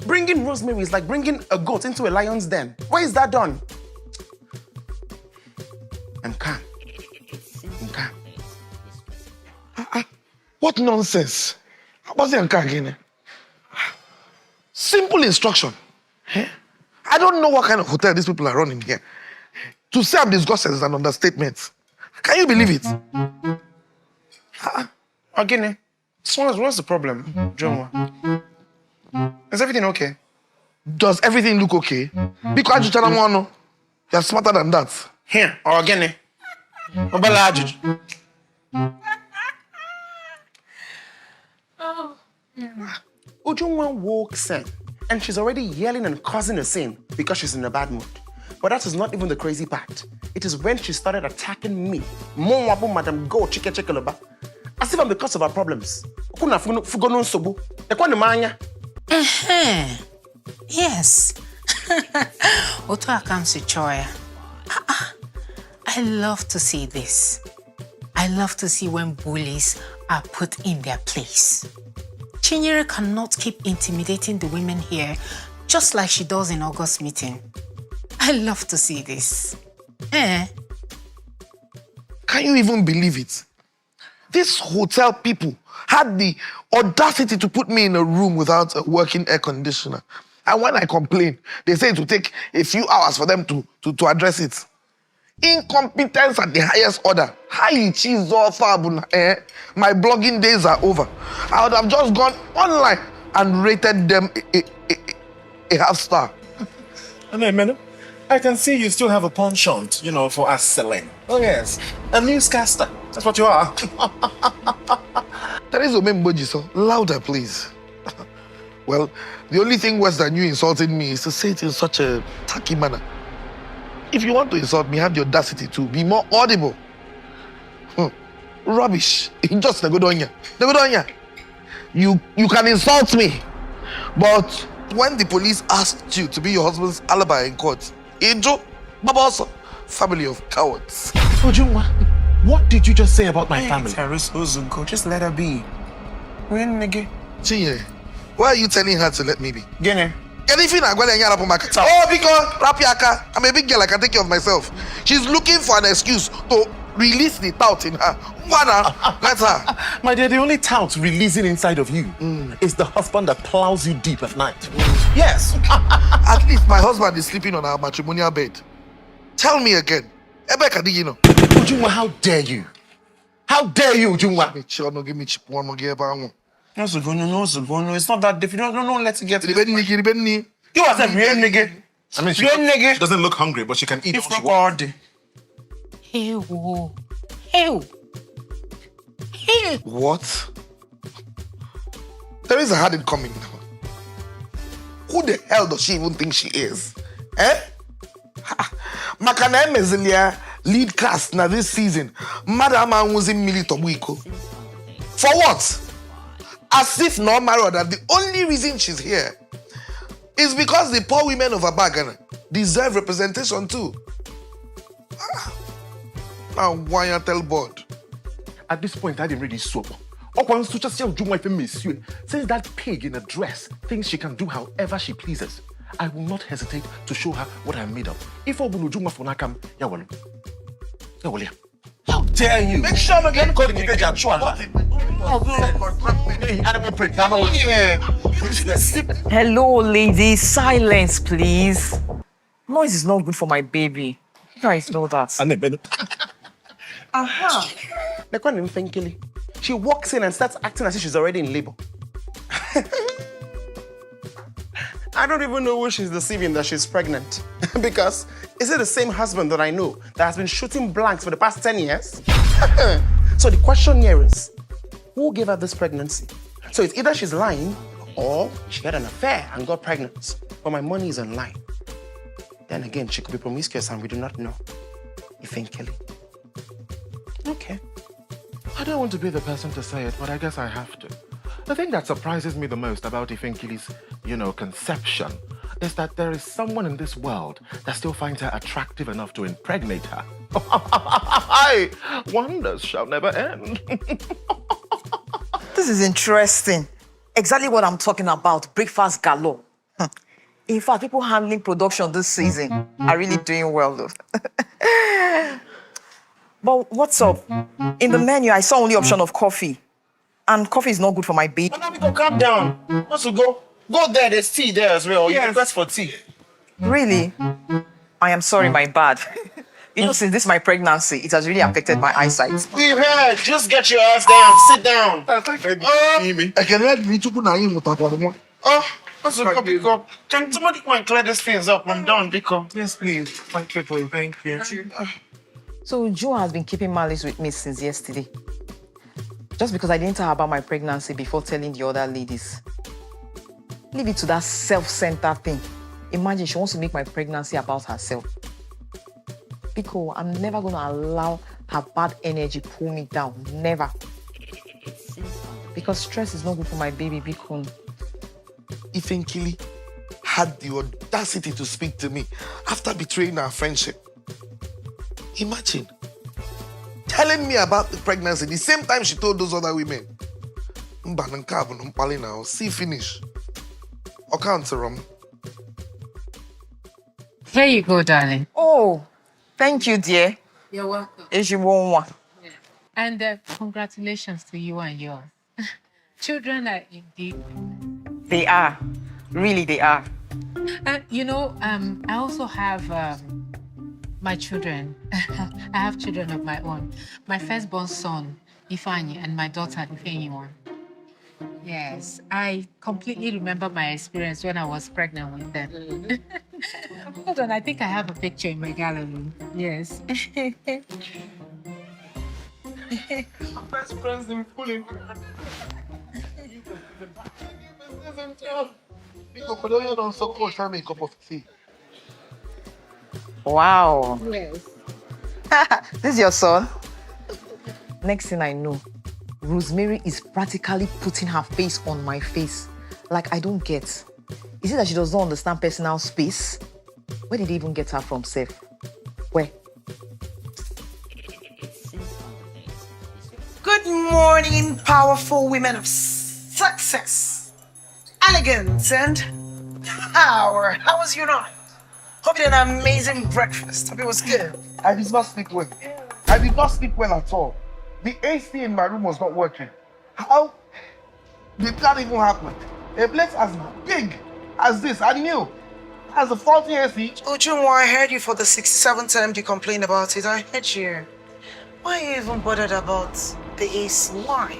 bringing Rosemary is like bringing a goat into a lion's den. Why is that done? I'm calm. What nonsense? What's the anka again? Simple instruction. I don't know what kind of hotel these people are running here. To say I'm disgusted is an understatement. Can you believe it? Again, what's the problem, John? Is everything okay? Does everything look okay? Because you're smarter than that. Here, or again. Ujungwa walks in, and she's already yelling and causing a scene because she's in a bad mood. But that is not even the crazy part. It is when she started attacking me. Madam, go chike as if I'm the cause of our problems. Yes. Oto Akamsi Choya. I love to see this. I love to see when bullies are put in their place. Chinyere cannot keep intimidating the women here just like she does in August meeting. I love to see this. Eh? Can you even believe it? These hotel people had the audacity to put me in a room without a working air conditioner. And when I complain, they say it will take a few hours for them to address it. Incompetence at the highest order. Hi, cheese or fabula. My blogging days are over. I would have just gone online and rated them a half star. And then, madam, I can see you still have a penchant, for us selling. Oh, yes. A newscaster. That's what you are. Teresa Memboji, so louder, please. Well, the only thing worse than you insulting me is to say it in such a tacky manner. If you want to insult me, have the audacity to be more audible. Rubbish. Just the good on you. The good on you. You can insult me, but when the police asked you to be your husband's alibi in court, Angel, Babasa, family of cowards. Ujungwa, what did you just say about my family? Teresa Ozugo, just let her be. When nigga? Chinye, why are you telling her to let me be? Gene. Anything I go and yara market. Oh, because Rapiaka, I'm a big girl, I can take care of myself. She's looking for an excuse to release the tout in her. Let her. My dear, the only tout releasing inside of you is the husband that plows you deep at night. Yes. At least my husband is sleeping on our matrimonial bed. Tell me again. Ebeka, you know. Ujungwa, how dare you? How dare you, Ujungwa? Give me chip one, give her No, it's not that difficult. No, let's get it. You are a real nigga. I mean, she doesn't look hungry, but she can eat If all she not all wants. day. Ew. What? Teresa had it coming. Who the hell does she even think she is? Makana Mezilia lead cast now this season. Madam was in Militobuiko. For what? As if no married that the only reason she's here is because the poor women of Abagana deserve representation too. Now why you tell board? At this point, I didn't really soap. Since that pig in a dress thinks she can do however she pleases, I will not hesitate to show her what I'm made of. If I will do my phone, how dare you? Make sure no get caught in the Hello, ladies. Silence, please. Noise is not good for my baby. You guys know that. They call him Fenkili. She walks in and starts acting as if she's already in labor. I don't even know who she's deceiving that she's pregnant. Because is it the same husband that I know that has been shooting blanks for the past 10 years? So the question here is, who gave her this pregnancy? So it's either she's lying or she had an affair and got pregnant. But my money is online. Then again, she could be promiscuous and we do not know. Eventually. Okay. I don't want to be the person to say it, but I guess I have to. The thing that surprises me the most about Ifenkili's, conception is that there is someone in this world that still finds her attractive enough to impregnate her. Wonders shall never end. This is interesting. Exactly what I'm talking about. Breakfast galore. In fact, people handling production this season are really doing well, though. But what's up? In the menu, I saw only option of coffee. And coffee is not good for my baby. Go calm down. Wants to go there. There's tea there as well. You request for tea. Really? I am sorry, my bad. Since this is my pregnancy, it has really affected my eyesight. We've heard. Just get your ass down. Sit down. I can let me to put on That's a copy cup. Can somebody come and clear these things up? I'm done, Biko. Yes, please. Thank you. So Joe has been keeping malice with me since yesterday. Just because I didn't tell her about my pregnancy before telling the other ladies. Leave it to that self-centered thing. Imagine she wants to make my pregnancy about herself. Because I'm never going to allow her bad energy pull me down. Never. Because stress is not good for my baby, Bikun. Ifenkili had the audacity to speak to me after betraying our friendship. Imagine telling me about the pregnancy the same time she told those other women. See finish. Okanterum. Here you go, darling. Oh, thank you, dear. You're welcome. Is you want one? And congratulations to you and yours. Children are indeed. They are. Really, they are. I also have my children. I have children of my own. My firstborn son, Ifeanyi, and my daughter, Ifeanyiwan. Yes, I completely remember my experience when I was pregnant with them. Hold on, I think I have a picture in my gallery. Yes. Best friends in pulling. Wow. Yes. This is your son? Next thing I know, Rosemary is practically putting her face on my face. Like, I don't get. Is it that she does not understand personal space? Where did they even get her from, Seth? Where? Good morning, powerful women of success, elegance, and power. How was your night? Hope you had an amazing breakfast. Hope it was good. I did not sleep well. I did not sleep well at all. The AC in my room was not working. How did that even happen? A place as big as this, I knew. As a faulty AC. Ujunwa, I heard you for the 67th time you complained about it. I heard you. Why are you even bothered about the AC? Why?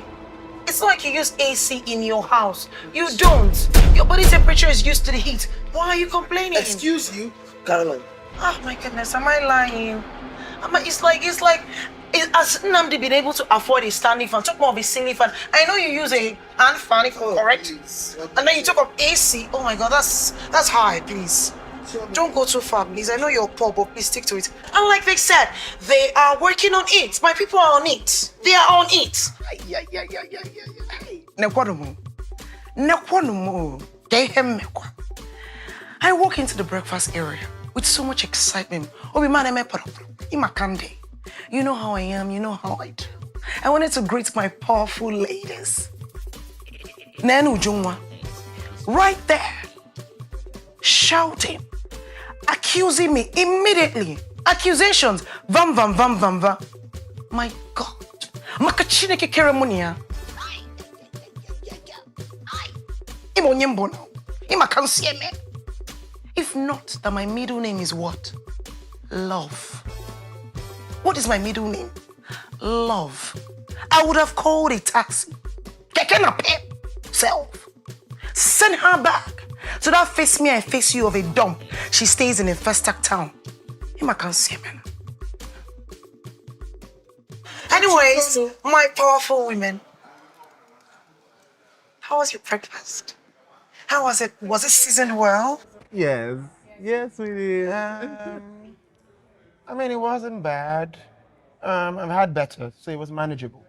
It's not like you use AC in your house. You don't. Your body temperature is used to the heat. Why are you complaining? Excuse you, Caroline. Oh my goodness, am I lying? It's like, has Nnamdi been able to afford a standing fan? Talk more of a ceiling fan. I know you use a hand fan, if I'm correct. Please. And then you talk of AC. Oh my God, that's high, please. Don't go too far, please. I know you're poor, but please stick to it. And like they said, they are working on it. My people are on it. They are on it. I walk into the breakfast area with so much excitement. You know how I am, you know how I do. I wanted to greet my powerful ladies. Nenu Jungwa, right there, shouting, accusing me immediately. Accusations, vam, vam, vam, vam, vam. My God. Makachineke keremonia. If not, that my middle name is what? Love. What is my middle name? Love. I would have called a taxi. Self. Send her back. So that face me, I face you of a dump. She stays in a Festac town. Anyways, my powerful women. How was your breakfast? How was it? Was it seasoned well? Yes. Yes, we did. I mean, it wasn't bad. I've had better, so it was manageable.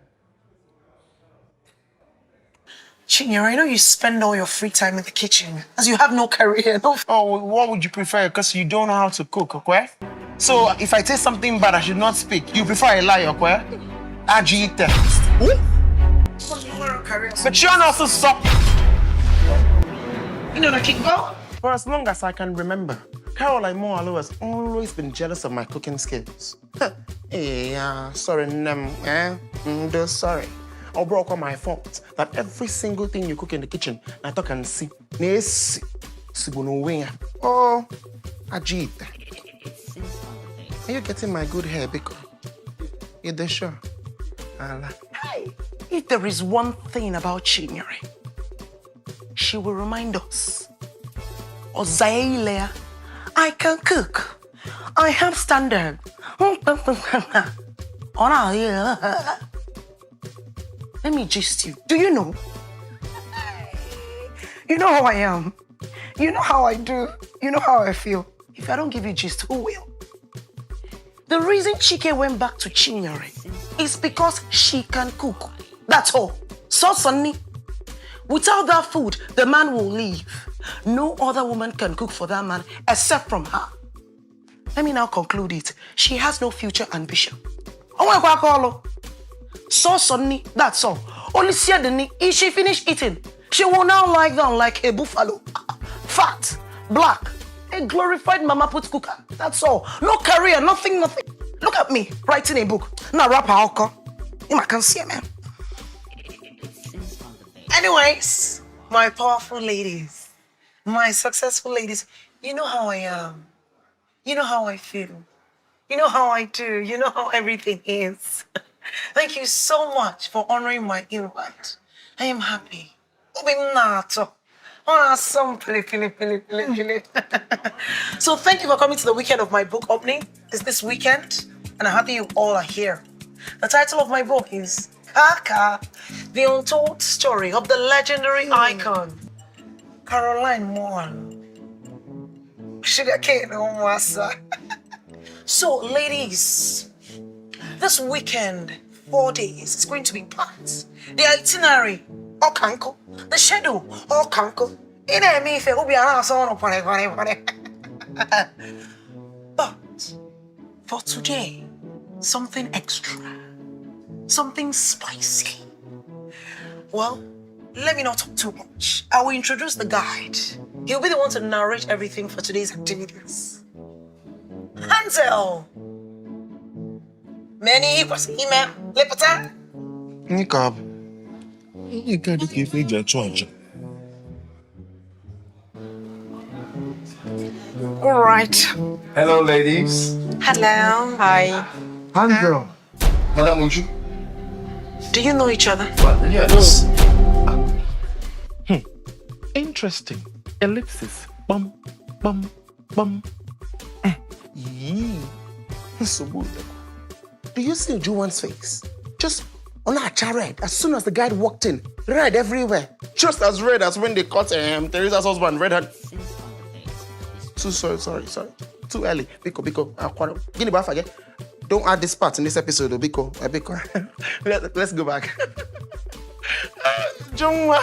Chinyere, I know you spend all your free time in the kitchen, as you have no career. No. Oh, what would you prefer? Because you don't know how to cook, okay? So if I taste something bad, I should not speak. You prefer a lie, okay? Aji text. But you're not so soft. You know the kick go? For as long as I can remember, Caroline Moalo has always been jealous of my cooking skills. Hey, sorry, sorry. I'll broke on my fault that every single thing you cook in the kitchen, I talk and see. Oh, Ajit. Are you getting my good hair, Biko? You there sure? Hey, if there is one thing about Chinyere, she will remind us. Ozailea, I can cook. I have standard. Let me gist you. Do you know? You know how I am. You know how I do. You know how I feel. If I don't give you gist, who will? The reason Chike went back to Chinyere is because she can cook. That's all. So Sunny. Without that food, the man will leave. No other woman can cook for that man except from her. Let me now conclude it. She has no future ambition. Oh my God, so Sunny, that's all. Only Siadini, if she finished eating, she will now lie down like a buffalo. Fat, black, A glorified mama put cooker. That's all. No career, nothing. Look at me, writing a book. Now rapper, I can see it, man. Anyways, my powerful ladies, my successful ladies, you know how I am. You know how I feel. You know how I do. You know how everything is. Thank you so much for honoring my invite. I am happy. So thank you for coming to the weekend of my book opening. It's this weekend, and I'm happy you all are here. The title of my book is Kaka, the untold story of the legendary icon, Caroline Moore. Sugarcane Omwasa. So, ladies, this weekend, 4 days, it's going to be packed. The itinerary, all kanko. The schedule, all kanko. But for today, something extra, something spicy. Well, let me not talk too much. I will introduce the guide. He'll be the one to narrate everything for today's activities. Hansel! Many was email, Lepata. Nicob. You can't give me your charge. All right. Hello, ladies. Hello. Hi. Hansel. Madam Uju. Do you know each other? Yes. Interesting. Ellipsis. Bum, bum, bum. Yee. So good. Do you see Juwan's face? Just on a red. As soon as the guy walked in, red everywhere. Just as red as when they caught Teresa's husband, red hand. Sorry. Too early. Biko. Guinea Baff again. Don't add this part in this episode, Biko. Let's go back. Jungwa.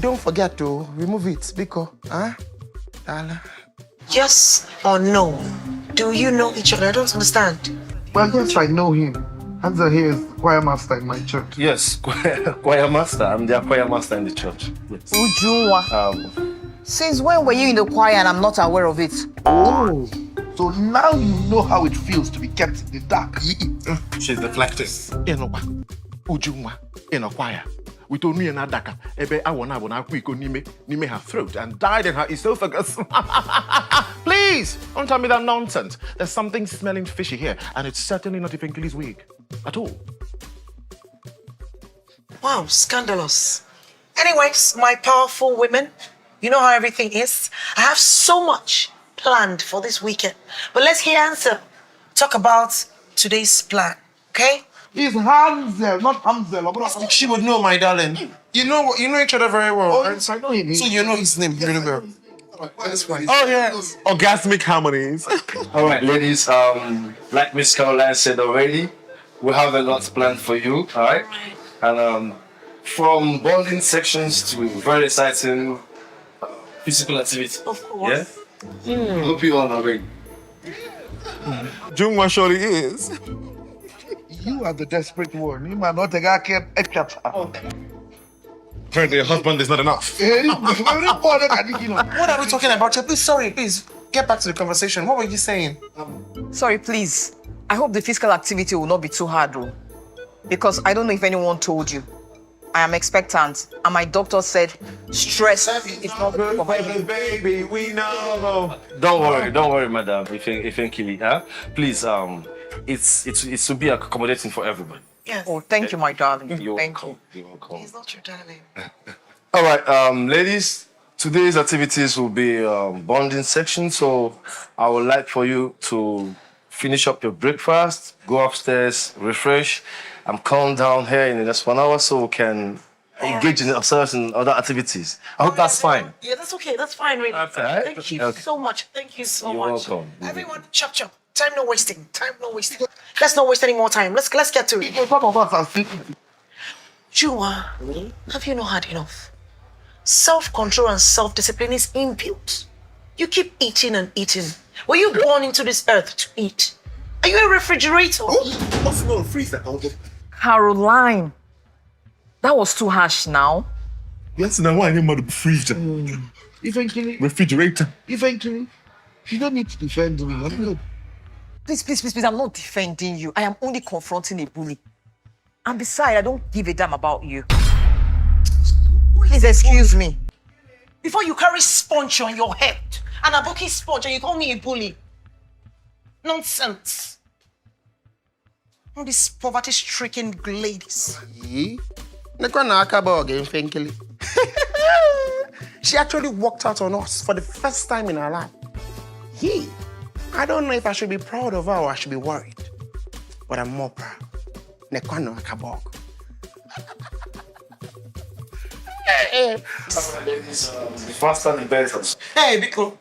Don't forget to remove it, Biko. Huh? Yes or no? Do you know each other? I don't understand. Well, yes, I know him. Hansel here is choir master in my church. Yes, choir master. I'm the choir master in the church. Yes. Ujunwa. Since when were you in the choir and I'm not aware of it? Oh, so now you know how it feels to be kept in the dark. She's deflecting. Ujunwa in a choir. We told me and Adaka, Ebe Awana Quico Nime her throat and died in her esophagus. Please, don't tell me that nonsense. There's something smelling fishy here, and it's certainly not Ifenkili's wig. At all. Wow, scandalous. Anyways, my powerful women, you know how everything is. I have so much planned for this weekend. But let's hear Ansel talk about today's plan, okay? It's Hansel, not Hansel. She would know, my darling. You know each other very well. Oh, right? yes, I know him. So you know his name really well. That's fine. Oh, yes. Orgasmic harmonies. All right, ladies. Like Miss Caroline said already, we have a lot planned for you. All right. And from bonding sections to very exciting physical activity. Of course. Yeah. Hope you all are ready. Jungwa surely is. You are the desperate one. You might not take a care. Apparently, your husband is not enough. What are we talking about? Please, get back to the conversation. What were you saying? Sorry, please. I hope the physical activity will not be too hard, though. Because I don't know if anyone told you. I am expectant, and my doctor said stress is not good for my Baby, we know. Don't worry, madam. If you kill it, huh? Please, it should be accommodating for everybody. Yes. Oh, thank you, my darling. You're Thank welcome. you. You're welcome. He's not your darling. All right, ladies. Today's activities will be bonding section. So I would like for you to finish up your breakfast, go upstairs, refresh, and calm down here in the next 1 hour so we can engage in ourselves in other activities. I hope that's fine. Yeah, that's okay. That's fine, really. That's all right. Thank you Okay. so much. Thank you so You're much. welcome. Everyone, chop. Time no wasting. Let's not waste any more time. Let's get to it. Juma, have you not had enough? Self-control and self-discipline is inbuilt. You keep eating and eating. Were you born into this earth to eat? Are you a refrigerator? What's wrong? Freeze that. Caroline, that was too harsh now. Yes, now why am I the freezer? Eventually, Refrigerator. You don't need to defend me. Please, I'm not defending you. I am only confronting a bully. And besides, I don't give a damn about you. Please excuse me. Before you carry sponge on your head, and a bookie sponge, and you call me a bully. Nonsense. All these poverty-stricken ladies. She actually walked out on us for the first time in her life. I don't know if I should be proud of her or I should be worried. But I'm more proud. Nekwano akabog. The faster the better. Hey, Biko,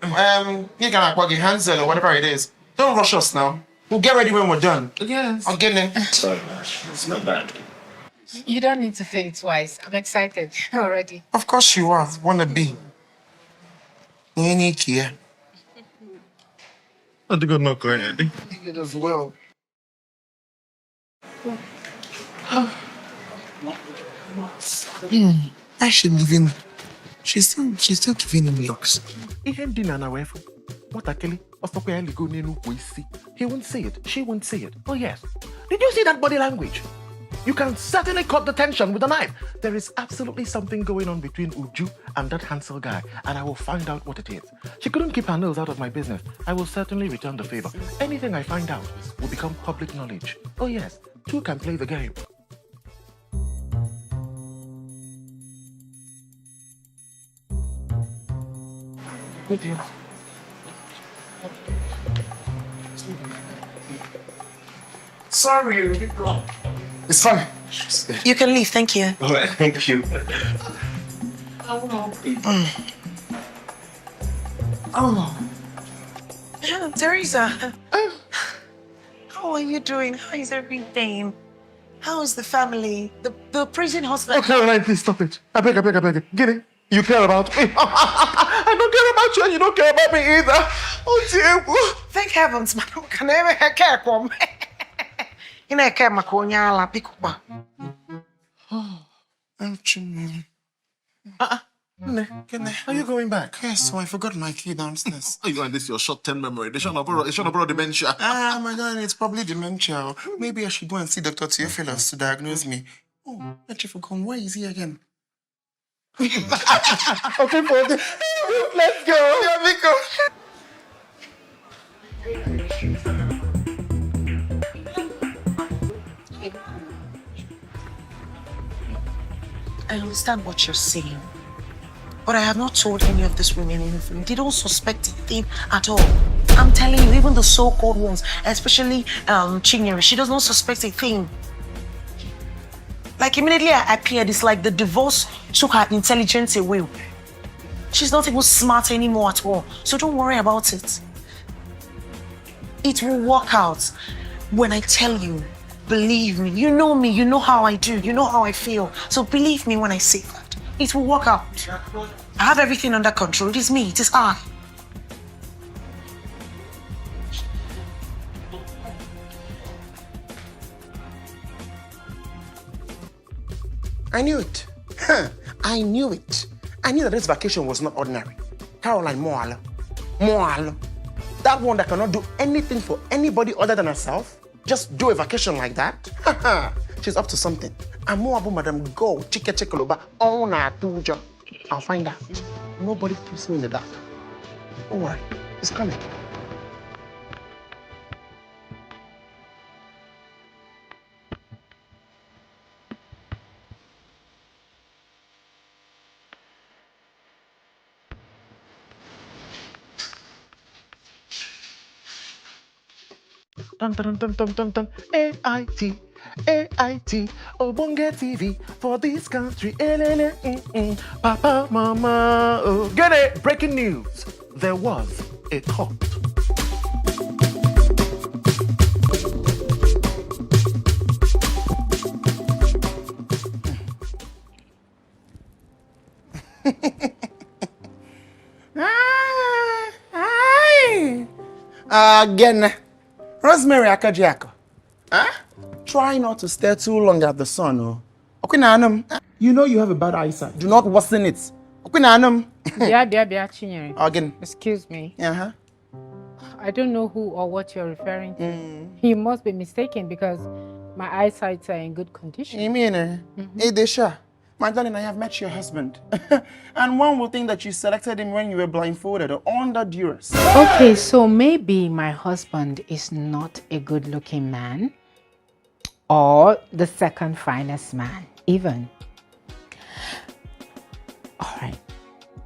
you can akbog your hands or whatever it is. Don't rush us now. We'll get ready when we're done. Yes. I'll get in. Sorry, it's not bad. You don't need to say it twice. I'm excited already. Of course you are. Wanna be. You need here. I think I'm not going, Eddie. It as well. I should leave him. She's still giving him looks. He won't say it. She won't say it. Oh, yes. Did you see that body language? You can certainly cut the tension with a knife. There is absolutely something going on between Uju and that Hansel guy, and I will find out what it is. She couldn't keep her nose out of my business. I will certainly return the favor. Anything I find out will become public knowledge. Oh, yes. Two can play the game. Good deal. Sorry. It's fine. You can leave, thank you. All right, thank you. Yeah, Teresa. How are you doing? How is everything? How is the family? The prison hospital? Oh, Caroline, please stop it. I beg. Get it? You care about me. I don't care about you and you don't care about me either. Oh, dear. Thank heavens, man. Can I ever care for me? You know, care my conyala, pick up. Are you going back? Yes, so I forgot my key downstairs. Oh, you and this your short-term memory. They should have brought dementia. Ah, my God, it's probably dementia. Maybe I should go and see Dr. Theophilus to diagnose me. Oh, Chifukom, where is he again? Okay, let's go. Yeah, Vico. I understand what you're saying, but I have not told any of these women anything. They don't suspect a thing at all. I'm telling you, even the so-called ones, especially Chinyere, she does not suspect a thing. Like immediately I appeared, it's like the divorce took her intelligence away. She's not even smart anymore at all. So don't worry about it. It will work out. When I tell you, believe me, you know how I do, you know how I feel. So believe me when I say that. It will work out. I have everything under control. It is me, it is I. I knew it. I knew it. I knew that this vacation was not ordinary. Caroline Moalo. That one that cannot do anything for anybody other than herself, just do a vacation like that. She's up to something. I'm more about Madam Go, Chike Chekoloba, on our tuja. I'll find out. Nobody keeps me in the dark. Don't worry, it's coming. Dun, AIT, Obonge TV for this country. Papa, mama, oh. Get it! Breaking news. There was a court. Again. Rosemary Akajiako. Huh? Try not to stare too long at the sun, oh. You know you have a bad eyesight. Do not worsen it. Bia, Chinyere. Again. Excuse me. Uh-huh. I don't know who or what you're referring to. You must be mistaken because my eyesight are in good condition. You mean, hey, Desha, my darling, I have met your husband. And one would think that you selected him when you were blindfolded or under duress. Okay, so maybe my husband is not a good-looking man or the second finest man, even. All right,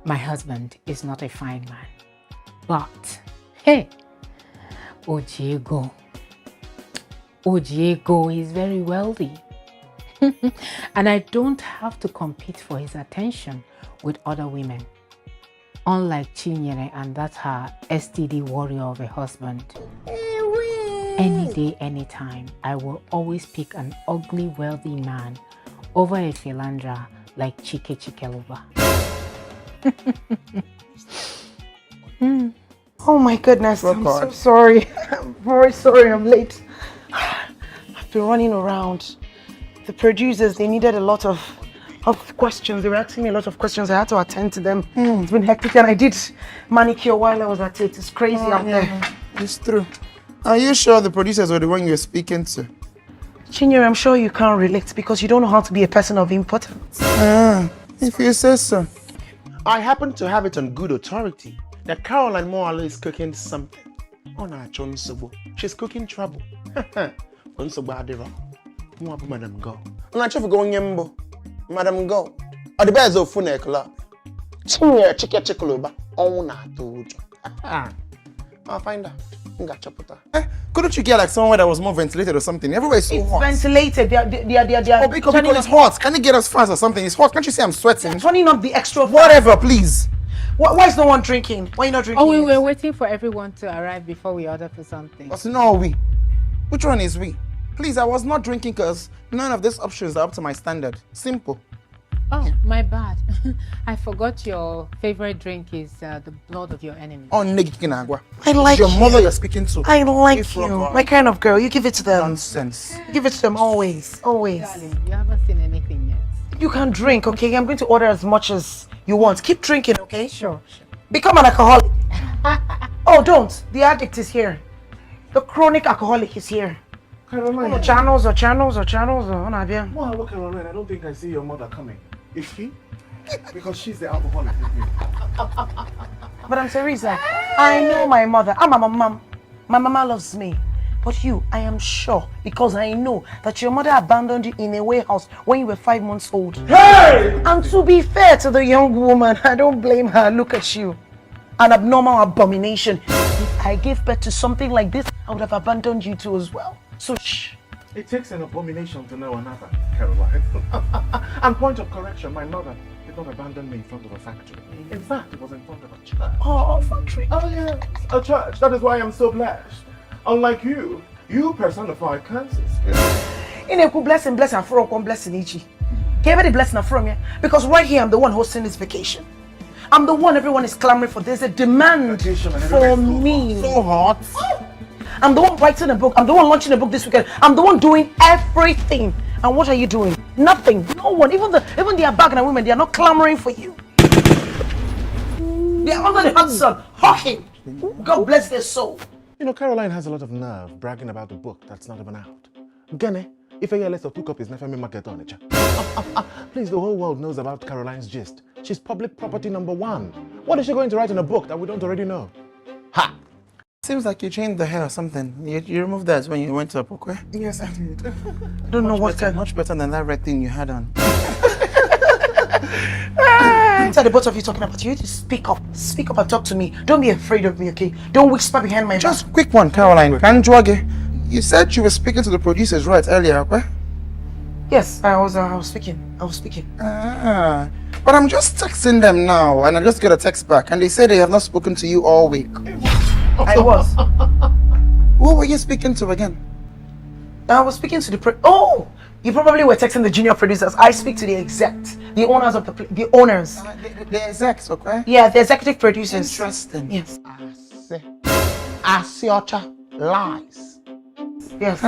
my husband is not a fine man, but hey, Ojiego is very wealthy. And I don't have to compete for his attention with other women. Unlike Chinyere and that's her STD warrior of a husband. Any day, anytime, I will always pick an ugly, wealthy man over a philandra like Chike Chikeluba. Oh my goodness, I'm so sorry. I'm very sorry I'm late. I've been running around. The producers, they needed a lot of questions. They were asking me a lot of questions. I had to attend to them. It's been hectic and I did manicure while I was at it. It's crazy out there. It's true. Are you sure the producers were the one you were speaking to? Chinyere, I'm sure you can't relate because you don't know how to be a person of importance. If you say so. I happen to have it on good authority that Caroline Moala is cooking something. Oh, no, she's cooking trouble. Madam Go. I'm not going yembo. Madam Go. Or the bears of Funekula. Somewhere, chicken chicoloba. Oh, not to. I'll find out. Couldn't you get like somewhere that was more ventilated or something? Everywhere is so hot. Ventilated. They are. Oh, because it's hot. Can you get us fast or something? It's hot. Can't you see I'm sweating? Turning up the extra. Whatever, please. Why is no one drinking? Why are you not drinking? Oh, we were waiting for everyone to arrive before we order for something. But no, we. Which one is we? Please, I was not drinking because none of these options are up to my standard. Simple. Oh, my bad. I forgot your favorite drink is the blood of your enemy. Oh, Negikinagwa. I like your mother you're speaking to. I like you. My kind of girl. You give it to them. Nonsense. Give it to them always. Always. Darling, you haven't seen anything yet. You can drink, okay? I'm going to order as much as you want. Keep drinking, okay? Sure. Become an alcoholic. Oh, don't. The addict is here. The chronic alcoholic is here. Caroline. Oh, channels. Oh, Nabia. Well, look, Caroline, I don't think I see your mother coming. Is she? Because she's the alcoholic. But I'm Teresa. I know my mother. I'm a mom. My mama loves me. But you, I am sure, because I know that your mother abandoned you in a warehouse when you were 5 months old. Hey! And to be fair to the young woman, I don't blame her. Look at you. An abnormal abomination. If I gave birth to something like this, I would have abandoned you too as well. So shh. It takes an abomination to know another, Caroline. And point of correction, my mother did not abandon me in front of a factory. In fact, it was in front of a church. Oh, factory. Oh, yes, a church. That is why I'm so blessed. Unlike you personify curses. Blessing, from blessing Ichi. Give me the blessing from you. Because right here, I'm the one hosting this vacation. I'm the one everyone is clamoring for. There's a demand for me. So hot. I'm the one writing a book. I'm the one launching a book this weekend. I'm the one doing everything. And what are you doing? Nothing. No one. Even the Abagana women, they are not clamoring for you. They are under the hot sun, hawking. God bless their soul. You know, Caroline has a lot of nerve bragging about the book that's not even out. Gane, if I let's hook up his nephew market on it. Please, the whole world knows about Caroline's gist. She's public property #1. What is she going to write in a book that we don't already know? Ha! Seems like you changed the hair or something. You removed that when you went to Apokwe? Yes, I did. I don't know what kind. Much better than that red thing you had on. What are the both of you talking about? You need to speak up. Speak up and talk to me. Don't be afraid of me, okay? Don't whisper behind my back. Just quick one, Caroline. You said you were speaking to the producers right earlier, okay? Yes, I was speaking. But I'm just texting them now, and I just get a text back, and they say they have not spoken to you all week. I was. Who were you speaking to again? I was speaking to the you probably were texting the junior producers. I speak to the execs, the owners of the owners. The execs, okay? Yeah, the executive producers. Interesting. Yes. Asiocha lies. Yes.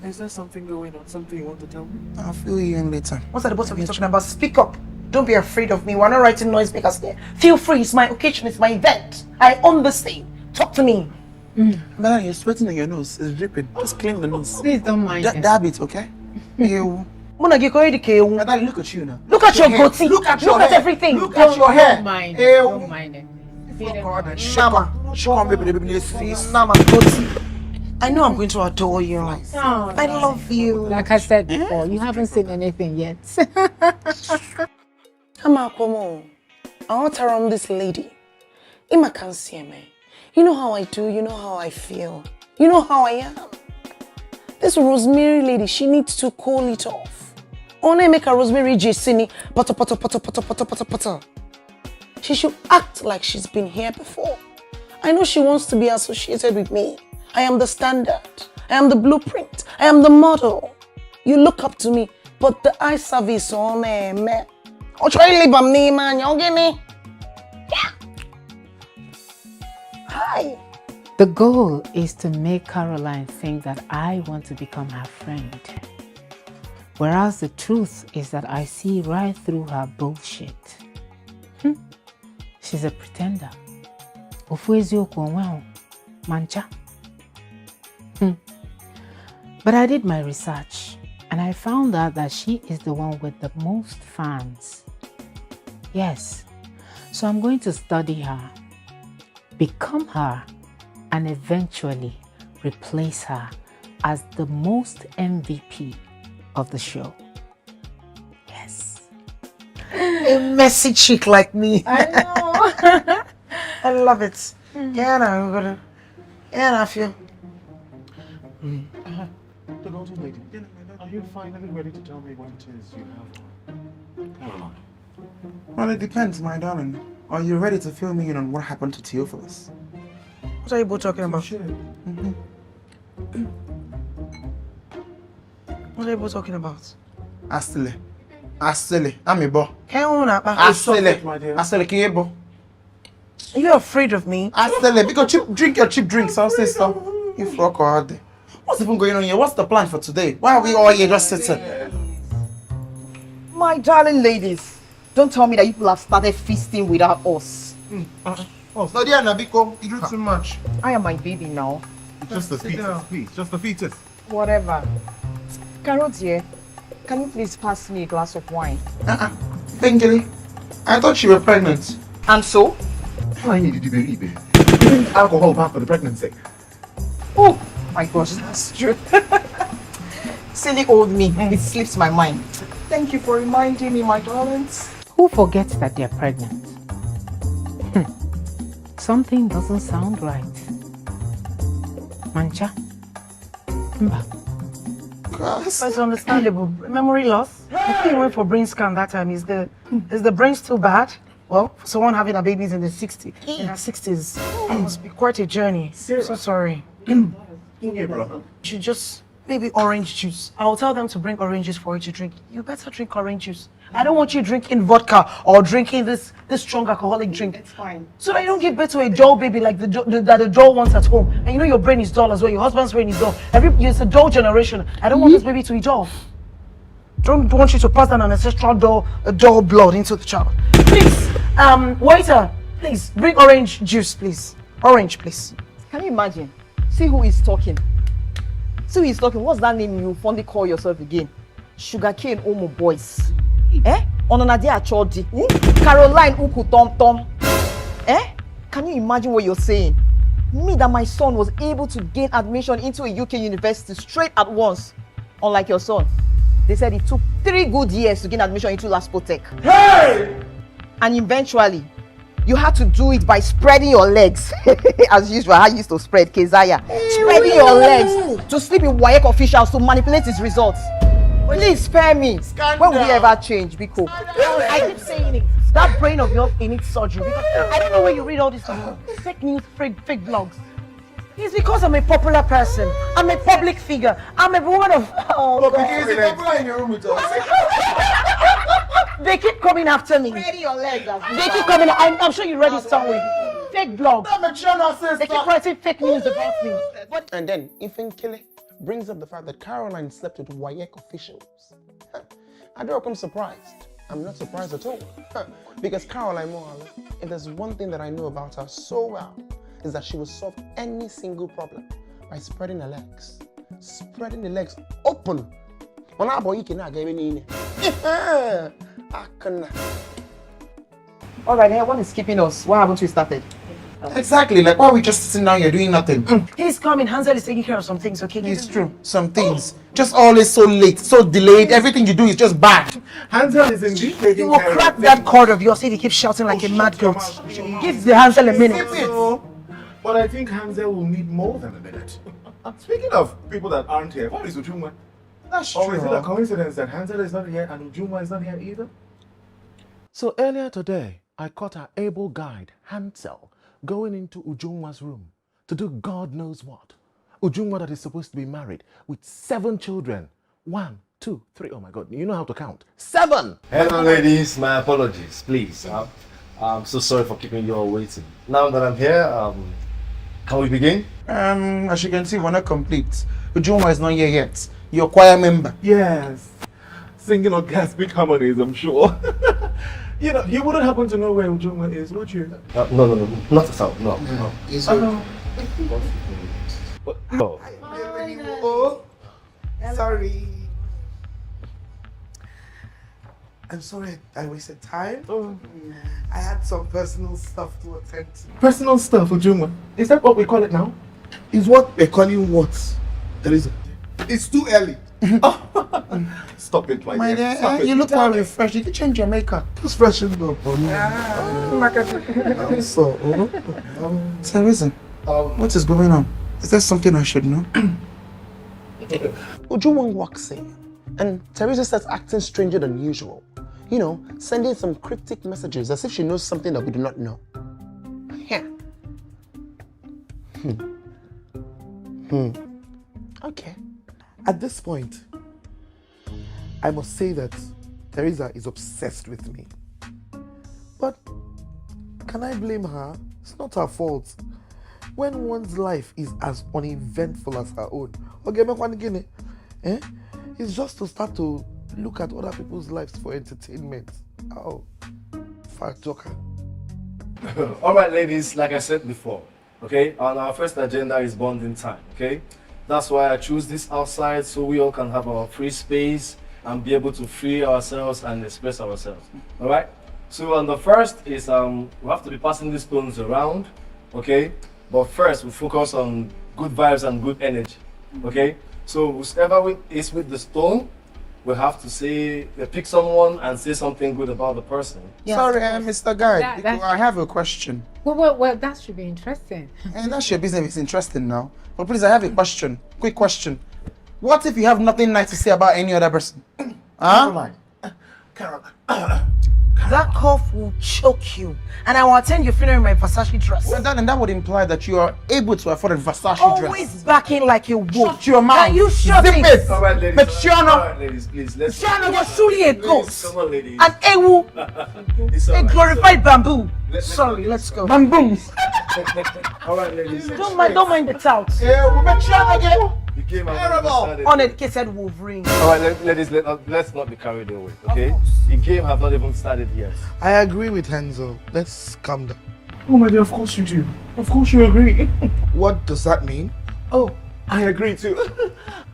Is there something going on? Something you want to tell me? I'll fill you in later. What are the both of you talking about? Speak up. Don't be afraid of me. We're not writing noisemakers here. Feel free. It's my occasion. It's my event. I own this thing. Talk to me. But you're sweating on your nose. It's dripping. Just clean the nose. Please don't mind it. Dab it, okay? Ew. Mona, you go to Madam, look at you now. Look at your goatee. Look at your hair. everything. Look at your hair. Don't mind it. Ew. Don't mind it. Shama, baby, face. Nama, goatee. I know I'm going to adore you. I love you. Like I said before, you haven't seen anything yet. Come on. I want to run this lady. Ima can see me. You know how I do. You know how I feel. You know how I am. This Rosemary lady, she needs to call it off. I want to make a Rosemary Jesini. Potter. She should act like she's been here before. I know she wants to be associated with me. I am the standard. I am the blueprint. I am the model. You look up to me, but the eye service on me. I'll try to leave a name, man. You get me? Yeah. Hi. The goal is to make Caroline think that I want to become her friend. Whereas the truth is that I see right through her bullshit. She's a pretender. Mancha. But I did my research and I found out that she is the one with the most fans. Yes. So I'm going to study her, become her, and eventually replace her as the most MVP of the show. Yes. A messy chick like me. I know. I love it. Yeah, I feel. The golden lady. Are you finally ready to tell me what it is you have? Caroline. Well, it depends, my darling. Are you ready to fill me in on what happened to Theophilus? What are you both talking about? What are you both talking about? Astele. I'm a boy. Astele. Astele, Kiebo. Are you afraid of me? Astele, because drink your cheap drinks, I'll say so. You fuck hard. What's even going on here? What's the plan for today? Why are we all here just sitting? My darling ladies, don't tell me that you people have started feasting without us. Oh, so dear Nabiko, you do too much. I am my baby now. Just the fetus, please. Just the fetus. Whatever. Carrot here. Can you please pass me a glass of wine? Bengeli, I thought you were pregnant. And so? I needed to believe it. You drink alcohol back for the pregnancy. Oh my gosh, that's true. Silly old me. It slips my mind. Thank you for reminding me, my darlings. Who forgets that they're pregnant? Something doesn't sound right. Mancha? It's understandable. Memory loss. I think we went for brain scan that time. Is the brain still bad? Well, for someone having a baby in her 60s, it must be quite a journey. So sorry. You should just maybe orange juice. I will tell them to bring oranges for you to drink. You better drink orange juice. I don't want you drinking vodka or drinking this strong alcoholic drink. It's fine. So that you don't give birth to a dull baby like that the doll wants at home. And you know your brain is dull as well. Your husband's brain is dull. It's a dull generation. I don't want this baby to be dull. Don't want you to pass down an ancestral dull blood into the child. Please, waiter, please bring orange juice, please. Orange, please. Can you imagine? See who is talking. See who is talking. What's that name you fondly call yourself again? Sugarcane Omo Boys. Ononadia Chodi. Caroline Uku Tom Tom. Can you imagine what you're saying? Me that my son was able to gain admission into a UK university straight at once. Unlike your son. They said it took 3 good years to gain admission into Laspotech. Hey! And eventually, you had to do it by spreading your legs. As usual, I used to spread Keziah. Spreading your legs to sleep in WAEC officials to manipulate his results. Please spare me. When will you ever change, Biko? I keep saying it. That brain of yours, it needs surgery. Because I don't know where you read all these fake news, fake blogs. It's because I'm a popular person. I'm a public figure. I'm a woman of... Is it popular in your room with us? They keep coming after me. Spreading your legs. They keep coming. I'm sure you read it somewhere. Fake blogs. They keep writing fake news about me. And then, Ifinkele brings up the fact that Caroline slept with WAEC officials. I don't come surprised. I'm not surprised at all. Because Caroline Moala, if there's one thing that I know about her so well, is that she will solve any single problem by spreading her legs. Spreading the legs open. All right, what is keeping us? Why haven't we started? Exactly, like why are we just sitting down here doing nothing? He's coming. Hansel is taking care of some things, okay? It's true. Some things. Just always so late, so delayed. Everything you do is just bad. Hansel is indeed You taking will care crack of that cord of yours if he keeps shouting like a mad goat. Give the Hansel a minute. But I think Hansel will need more than a minute. Speaking of people that aren't here, what is Ujuma? That's Or is it a coincidence that Hansel is not here and Ujuma is not here either? So earlier today, I caught our able guide, Hansel, going into Ujungwa's room to do God knows what. Ujungwa that is supposed to be married with 7 children. 1, 2, 3. Oh my God, you know how to count. 7! Hello, ladies. My apologies, please. I'm so sorry for keeping you all waiting. Now that I'm here, can we begin? As you can see, we're not complete. Ujoma is not here yet. Your choir member. Yes. Singing orgasmic harmonies, I'm sure. You know, you wouldn't happen to know where Ujuma is, would you? No, not at all. No. Oh, sorry. I'm sorry I wasted time. I had some personal stuff to attend to. Personal stuff, Ujuma? Is that what we call it now? Is what we're calling what? Teresa. It's too early. Stop it, my My dear. dear, Stop it. you look well refreshed. Did you change your makeup? Just freshen up. Teresa, what is going on? Is there something I should know? Ujuma walks in, and Teresa starts acting stranger than usual. You know, sending some cryptic messages as if she knows something that we do not know. Yeah. Okay. At this point, I must say that Teresa is obsessed with me. But can I blame her? It's not her fault. When one's life is as uneventful as her own, it's just to start to look at other people's lives for entertainment. Oh, fat joker. All right, ladies, like I said before, okay, on our first agenda is bonding time, okay? That's why I choose this outside so we all can have our free space and be able to free ourselves and express ourselves, all right? So on the first is we have to be passing these stones around, okay? But first, we focus on good vibes and good energy, okay? So whoever is with the stone, we have to say, pick someone and say something good about the person. Yes. Sorry, Mr. Guy, That- I have a question. Well, that should be interesting. And that's your business, it's interesting now. But please, I have a question. Quick question. What if you have nothing nice to say about any other person? Huh? Caroline. That cough will choke you. And I will attend your funeral in my Versace dress. Well, and that would imply that you are able to afford a Versace Always dress. backing like a wolf. Shut your mouth. Can you shut Zip it? it? All right, ladies. But all Chioma, right, ladies, please. Let's. Chioma, you're truly a Please, ghost. come on, ladies. An ewu. It's all A right, glorified bamboo. Sorry, Let's go. bamboo. All right, ladies. Don't mind the touts. Yeah, we'll make Chioma again. The game has already started. Uneducated Wolverine. All right, ladies, let's not be carried away, okay? The game has not even started yet. I agree with Hansel. Let's calm down. Oh my dear, of course you do. Of course you agree. What does that mean? Oh, I agree too.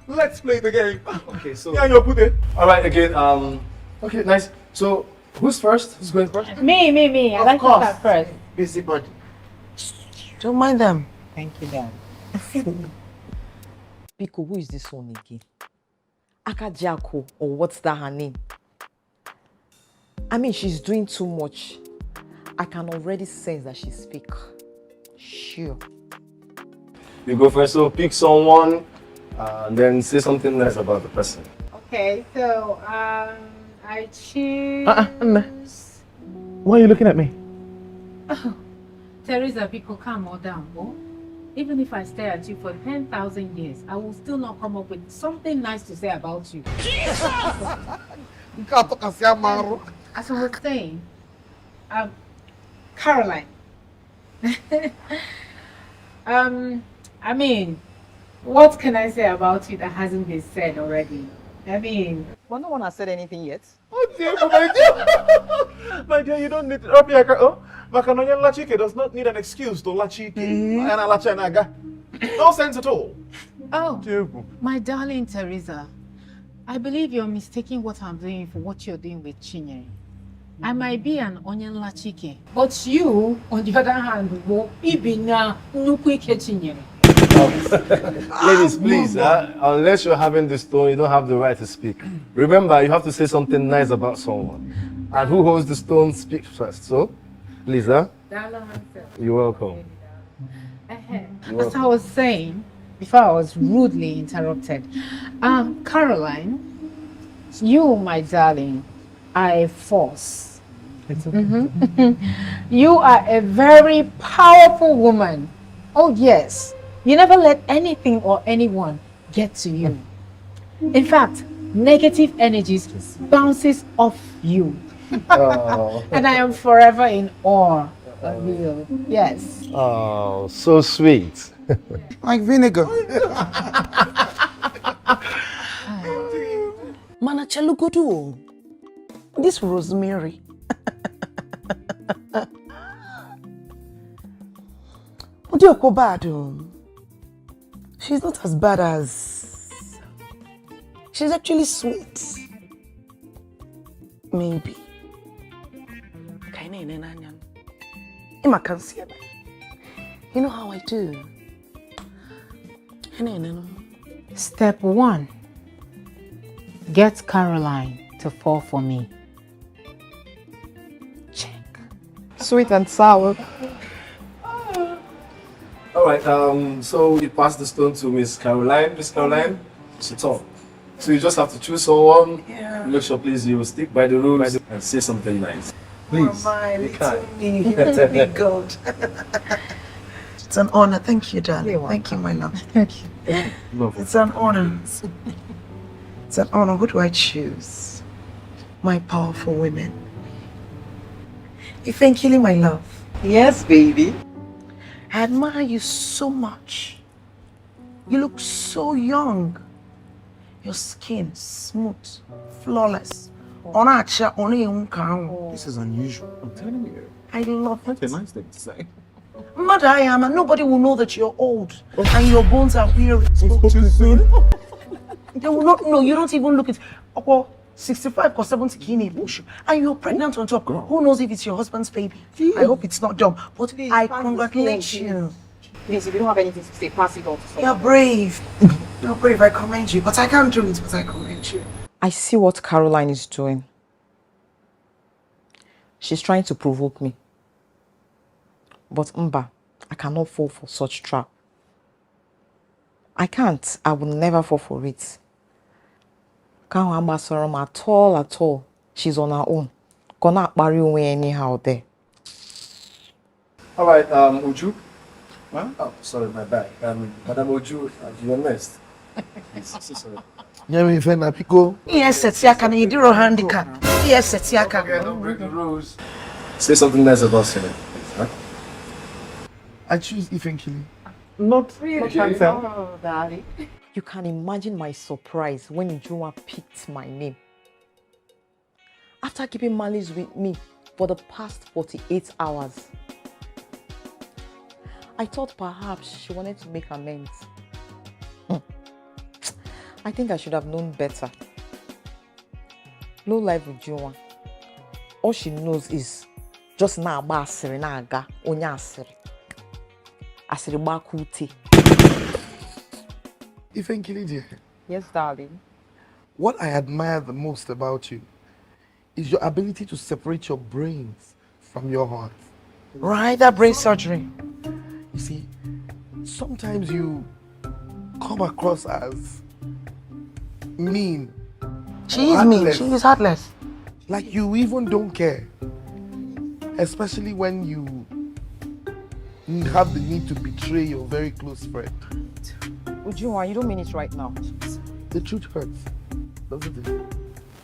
Let's play the game. Okay, so. Yeah, you're put it. All right, again. Okay, nice. So, who's first? Who's going first? Me. I like to start first. Busybody. Don't mind them. Thank you, Dan. Biko, who is this one again? Akajako, or what's that her name? I mean, she's doing too much. I can already sense that she's fake. Sure. You go first. So, pick someone, and then say something nice about the person. Okay, so I choose. Why are you looking at me? Teresa, Biko, calm or down, oh? Even if I stare at you for 10,000 years, I will still not come up with something nice to say about you. As I was saying, Caroline. I mean, what can I say about you that hasn't been said already? I mean, But no one has said anything yet. Oh dear, my dear. My dear, you don't need to. Oh, Makanonya Lachike does not need an excuse to Lachike. And Lachanaga. No sense at all. Oh, Dear. my darling Teresa, I believe you're mistaking what I'm doing for what you're doing with Chinyere. I might be an onion lachike, but you, on the other hand, will be now nukwike Chinyere. Ladies, please, unless you're having this stone, you don't have the right to speak. Remember, you have to say something nice about someone. And who holds the stone speaks first. So, please, you're welcome. As I was saying, before I was rudely interrupted, Caroline, you, my darling, are a force. You are a very powerful woman. Oh yes, you never let anything or anyone get to you. In fact, negative energies bounces off you. And I am forever in awe of you. Yes. Oh, so sweet. Like vinegar. Mana chelugodu. This Rosemary. Udioko bad. She's not as bad as. She's actually sweet. Maybe. Ima can see it. You know how I do. Step 1. Get Caroline to fall for me. Check. Sweet and sour. All right, so we pass the stone to Miss Caroline. Miss Caroline, sit on. So you just have to choose someone. Yeah. Make sure, please, you stick by the rules and say something nice. Please. You can. God. It's an honor. Thank you, darling. Thank you, my love. Thank you. It's an honor. It's an honor. Who do I choose? My powerful women. Eventually, my love. Yes, baby. I admire you so much. You look so young. Your skin smooth, flawless. This is unusual. I'm telling you. I love it. That's a nice thing to say. Mother, I am, and nobody will know that you're old and your bones are weary. Too soon? They will not know. You don't even look at 65 or 70 kidney push, and you're pregnant on top. Who knows if it's your husband's baby? I hope it's not dumb, but I congratulate you. Please, if you don't have anything to say, pass it on to someone. You're brave. You're brave. I commend you, but I can't do it. But I commend you. I see what Caroline is doing. She's trying to provoke me. But Mba, I cannot fall for such trap. I can't. I will never fall for it. Can't Ambasaram at all. She's on her own. Gonna marry away anyhow there. All right, Uju. Huh? Oh, sorry, my bad. Madam Uju, you're next. Sorry. Yeah, friend, Apiko. Yes, Setiaka, you do a handicap. Yes, Setiaka. Okay, don't break the rules. Say something nice about Sene. Huh? I choose eventually. Not really. Oh, Daddy. You can imagine my surprise when Chioma picked my name. After keeping malice with me for the past 48 hours. I thought perhaps she wanted to make amends. I think I should have known better. Low life with Chioma. All she knows is just na agba asiri na aga onye asiri. Asiri gba kuti. Eventually, dear. Yes, darling. What I admire the most about you is your ability to separate your brains from your heart. Right, that brain surgery. You see, sometimes you come across as mean. She is mean. She is heartless. Like you even don't care. Especially when you have the need to betray your very close friend. Ujunwa, you don't mean it right now. The truth hurts, doesn't it?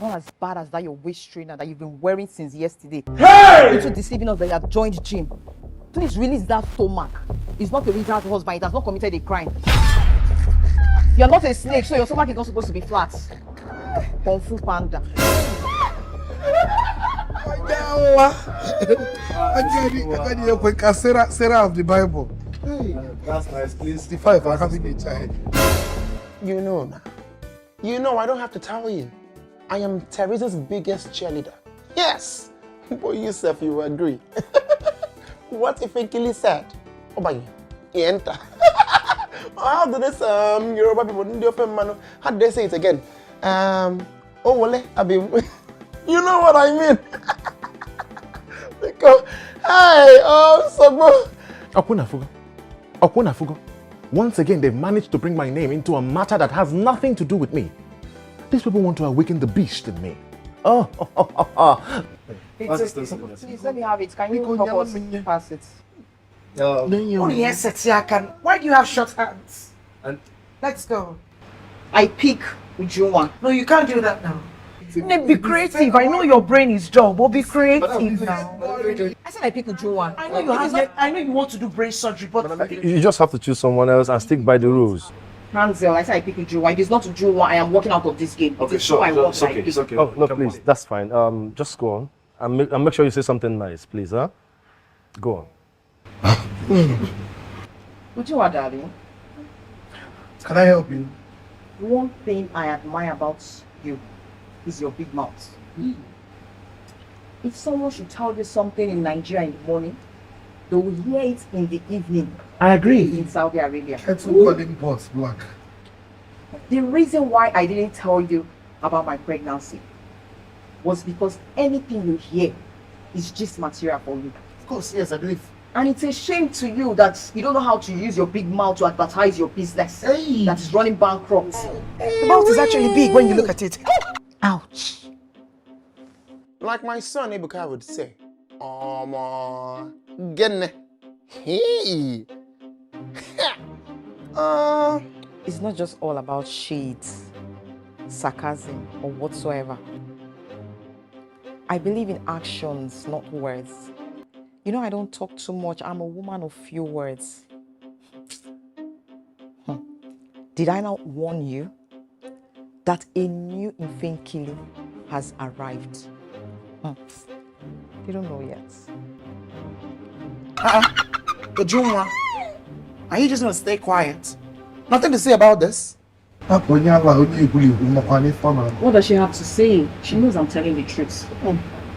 Not as bad as that your waist trainer that you've been wearing since yesterday. Hey! Into deceiving us that you have joined gym. Please release that stomach. It's not a real husband. It has not committed a crime. You're not a snake, so your stomach is not supposed to be flat. Kung Fu Panda. Sarah of the Bible. That's nice, please. 65, I'm having a child. You know now. You know, I don't have to tell you. I am Teresa's biggest cheerleader. Yes. But you, Seth, you agree. What if Ekili said? Oh, by you enter. How do this Yoruba people in the open man? How do they say it again? Oh, wale, I mean, you know what I mean? Because, hey, so Okunafugo. Once again, they've managed to bring my name into a matter that has nothing to do with me. These people want to awaken the beast in me. Oh. Please let me have it. Can you help us pass it? Oh, yes, Setiakan. Why do you have short hands? Let's go. I pick Ujunwa. No, you can't do that now. Be creative. I know your brain is dull, but be creative now. I said I pick Ujunwa. I know you want to do brain surgery, but You just have to choose someone else and stick by the rules. Hansel, I said I pick Ujunwa. It is not Ujunwa. I am walking out of this game. Okay, it's okay. It's okay. Oh, no, please, that's fine. Just go on. And make sure you say something nice, please, huh? Go on. Ujunwa, darling. Can I help you? One thing I admire about you is your big mouth. If someone should tell you something in Nigeria in the morning, they will hear it in the evening. I agree. In Saudi Arabia. Let's call him Boss Black. The reason why I didn't tell you about my pregnancy was because anything you hear is just material for you. Of course, yes, I believe. And it's a shame to you that you don't know how to use your big mouth to advertise your business that is running bankrupt. the mouth is actually big when you look at it. Ouch. like my son Ebuka would say, genne. Hey. It's not just all about shades, sarcasm, or whatsoever. I believe in actions, not words. You know, I don't talk too much. I'm a woman of few words. Did I not warn you that a new infant killing has arrived? You don't know yet. Ujunwa, are you just gonna stay quiet? Nothing to say about this? What does she have to say? She knows I'm telling the truth.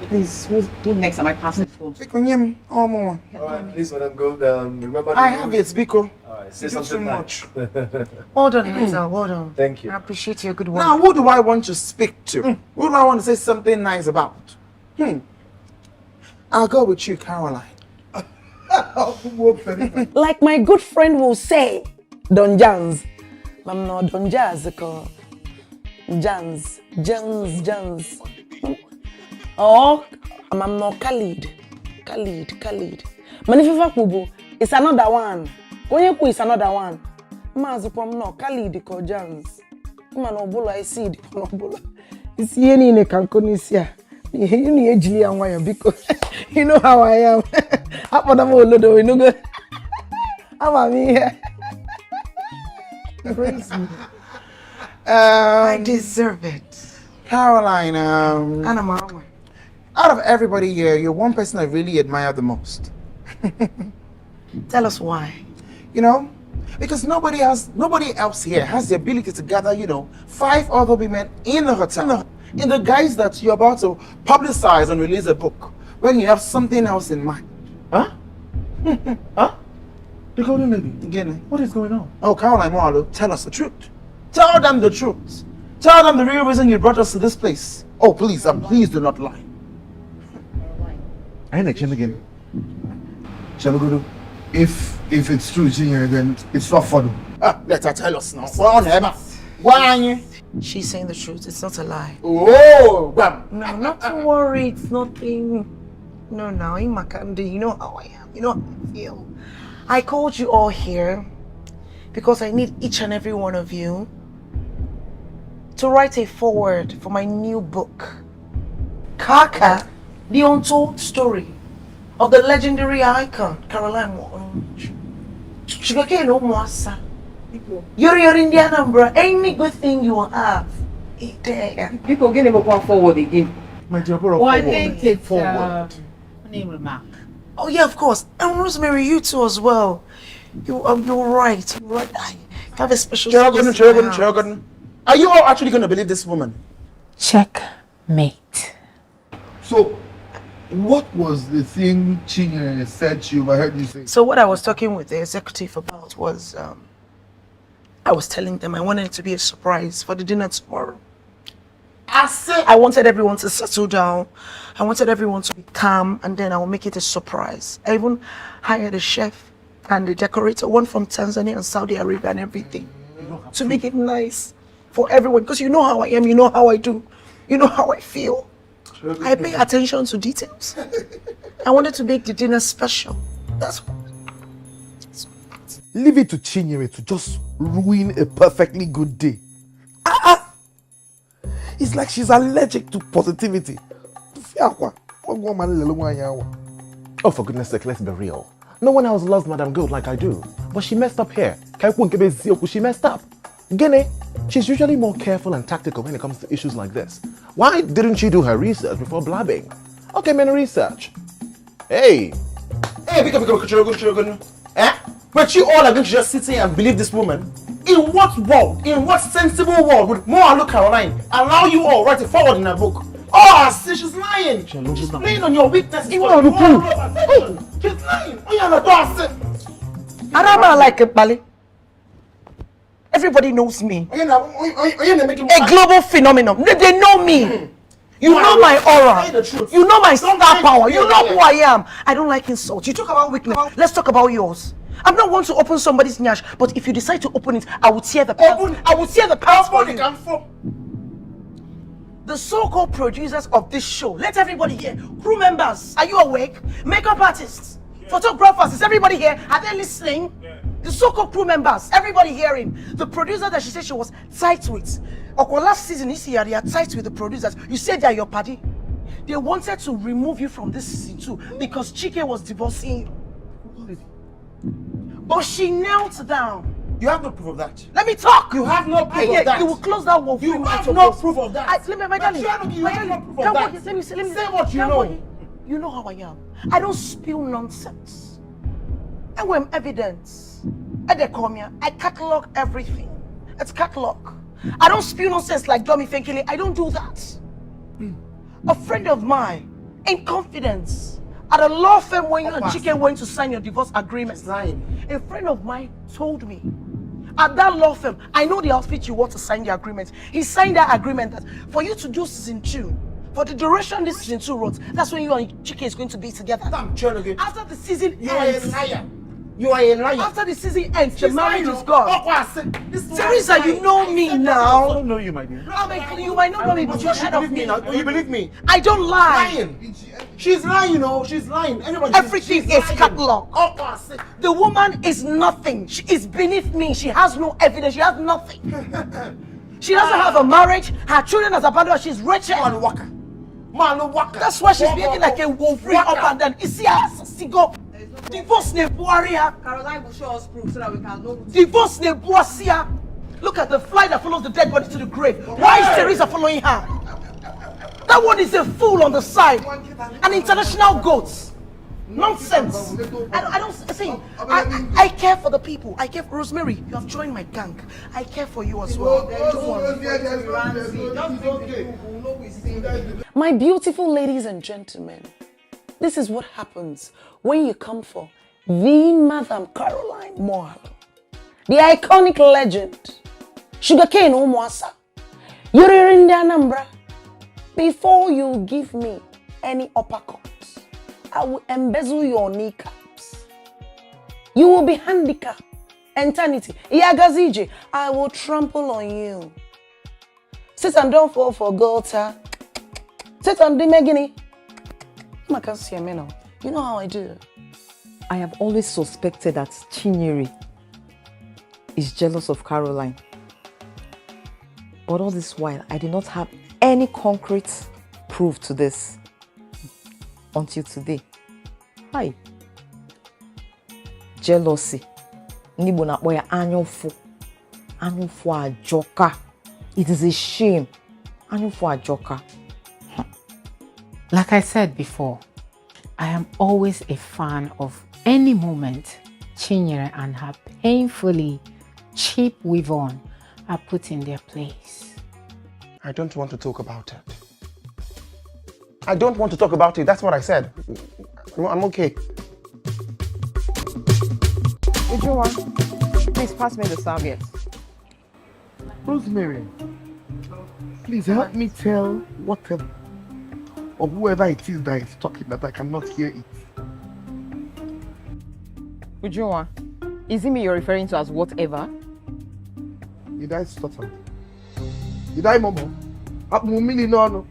Please, who next? Am I passing the phone? Alright, please let them go. Remember I have it, Biko. Alright, say something much. Well done, Lisa. Well done. Thank you. I appreciate your good work. Now, who do I want to speak to? Who do I want to say something nice about? I'll go with you, Caroline. Like my good friend will say, Don Jans. I'm not Don Jazz, Jans. Oh, I'm not Khalid. Manififa Kubu is another one. Konyeku is another one. Mazupom no Khalid ko Jans. Man obola I see the obola. It's yeni ne kankonisia. You ejili anwaya because you know how I am. Apada mo lodo we no go. I'm here. Praise me. I deserve it. Caroline, Anambra. out of everybody here, you're one person I really admire the most. Tell us why. You know, because nobody else here has the ability to gather, 5 other women in a hotel, in the guise that you're about to publicize and release a book, when you have something else in mind. Huh? The golden lady. Again, What is going on? oh, Caroline Moalo, tell us the truth. Tell them the truth. Tell them the real reason you brought us to this place. Oh, please, please do not lie. I ain't again. Shall we go to? If it's true, Junior, then it's not funny. Let her tell us now. Why? She's saying the truth. It's not a lie. Oh, bam. No, not to worry. It's nothing. No, Imakandi, you know how I am. You know how I feel. I called you all here because I need each and every one of you to write a foreword for my new book, Kaka, the untold story of the legendary icon, Caroline Moonch. Sugarcane no Mwasa. You're in the Anambra. Any good thing you will have, People get never go forward again. My dear, borrow Oh, I forward. think it's Forward. name remark. Oh yeah, of course. And Rosemary, you too as well. You're right. You're right. I have a special space in my heart. Are you all actually going to believe this woman? Checkmate. So, what was the thing Chinye said to you? I heard you say. So what I was talking with the executive about was, I was telling them I wanted it to be a surprise for the dinner tomorrow. I wanted everyone to settle down. I wanted everyone to be calm, and then I will make it a surprise. I even hired a chef and a decorator, one from Tanzania and Saudi Arabia and everything, to make it nice for everyone. Because you know how I am, you know how I do, you know how I feel. I pay attention to details. I wanted to make the dinner special. That's what. Leave it to Chinyere to just ruin a perfectly good day. It's like she's allergic to positivity. Oh, for goodness sake, let's be real. No one else loves Madam Good like I do. But she messed up here. She messed up. Guinea, she's usually more careful and tactical when it comes to issues like this. Why didn't she do her research before blabbing? Okay, man, research. Hey, But you all are going to just sit here and believe this woman? In what world, in what sensible world would Moalu Caroline allow you all write it forward in her book? Oh, see, she's lying. She's playing on your weaknesses. She's lying. Oh, you're not Anambra like it, Bali. Everybody knows me. A global phenomenon. They know me. You know my aura. You know my star power. You know who I am. I don't like insults. You talk about weakness. Let's talk about yours. I'm not one to open somebody's nyash, but if you decide to open it, I will tear the pants. I will tear the pants for you. The so-called producers of this show, let everybody hear. Crew members, are you awake? Makeup artists, photographers, is everybody here? Are they listening? The so-called crew members, everybody hearing. The producer that she said she was tight with. Okay, last season, this year, they are tight with the producers. You said they are your party. They wanted to remove you from this season too because Chike was divorcing you. But she knelt down. You have no proof of that. Let me talk. You have no proof of that. You will close that one. You have no proof of that. My darling. You have no proof of that. Let me say what you know. You know how I am. I don't spill nonsense. And when evidence, I catalog everything. It's catalog. I don't spill nonsense like Domi Fenkele. I don't do that. A friend of mine, in confidence, at a law firm when you and Chike went to sign your divorce agreement, a friend of mine told me, at that law firm, I know the outfit you want to sign the agreement. He signed that agreement that for you to do season 2, for the duration this season 2 runs, that's when you and Chike is going to be together. After the season ends, you are a liar. After the season ends, the marriage is gone. Teresa, you know me now. I don't know you, my dear. You might not know me, but you should believe me now. You believe me? I don't lie. Lying. She's lying, you know. She's lying. Everything is catalog. The woman is nothing. She is beneath me. She has no evidence. She has nothing. She doesn't have a marriage. Her children has abandoned her. She's rich. That's why she's behaving like a wolf up and down. You see her go. Divorce ne Buaria. Caroline will show us proof so that we can know. Divorce ne Buasia. Look at the fly that follows the dead body to the grave. Why is Teresa following her? That one is a fool on the side. An international goat. Nonsense. I don't see. I care for the people. I care for Rosemary. You have joined my gang. I care for you as well. Don't worry. My beautiful ladies and gentlemen, this is what happens when you come for the Madam Caroline Moal, the iconic legend, Sugarcane Umwasa. You're in the Anambra. Before you give me any uppercut, I will embezzle your kneecaps. You will be handicapped. Eternity. Iyagazije, I will trample on you. Sit and don't fall for Gota. Sit and do Megini. You know how I do. I have always suspected that Chinyere is jealous of Caroline. But all this while, I did not have any concrete proof to this until today. Hi. Jealousy. Nibo na boya anyofu. Anyofu ajoka. It is a shame. And you for a joker. Like I said before, I am always a fan of any moment Chinyere and her painfully cheap weave on are put in their place. I don't want to talk about it. I don't want to talk about it. That's what I said. I'm okay. Ujunwa, please pass me the serviette. Rosemary, please help me tell whatever or whoever it is that is talking that I cannot hear it. Ujunwa, is it me you're referring to as whatever? Did I stutter? Did I mumble? No.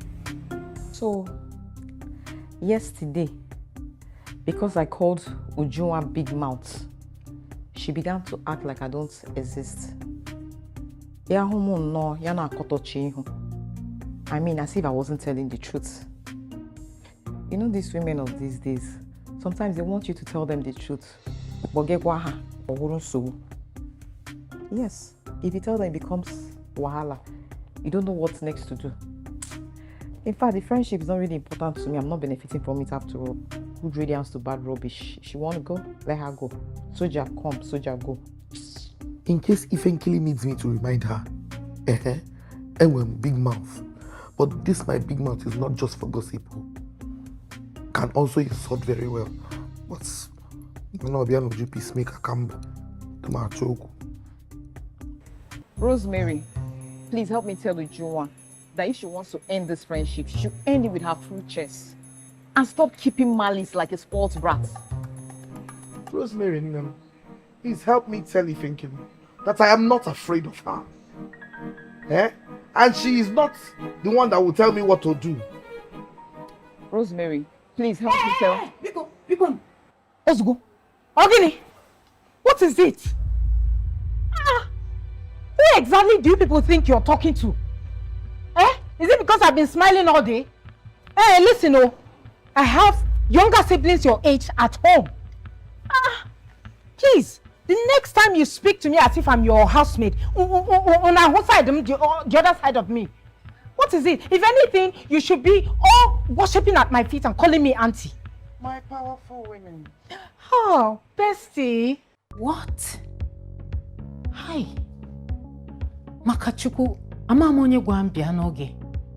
So, yesterday, because I called Ujunwa big mouth, she began to act like I don't exist. I mean, as if I wasn't telling the truth. You know these women of these days, sometimes they want you to tell them the truth. Yes, if you tell them it becomes wahala. You don't know what's next to do. In fact, the friendship is not really important to me. I'm not benefiting from it after all. Good radiance to bad rubbish. She want to go, let her go. Soldier come, soldier go. In case Ifenkili needs me to remind her, and big mouth. But this my big mouth is not just for gossip. Can also insult very well. But you know, be an peacemaker come to my choke. Rosemary, please help me tell Ujunwa that if she wants to end this friendship, she should end it with her full chest. And stop keeping malice like a spoiled brat. Rosemary, please help me tell Ifenkili that I am not afraid of her. And she is not the one that will tell me what to do. Rosemary, please help me tell. Biko, let's go. Ogini, what is it? Who exactly do you people think you're talking to? Is it because I've been smiling all day? Hey, listen, I have younger siblings your age at home. Please, the next time you speak to me as if I'm your housemate, on our side, the other side of me. What is it? If anything, you should be all worshipping at my feet and calling me auntie. My powerful women. Oh, bestie. What? Hi. Makachuku, amamonye gwambia noge.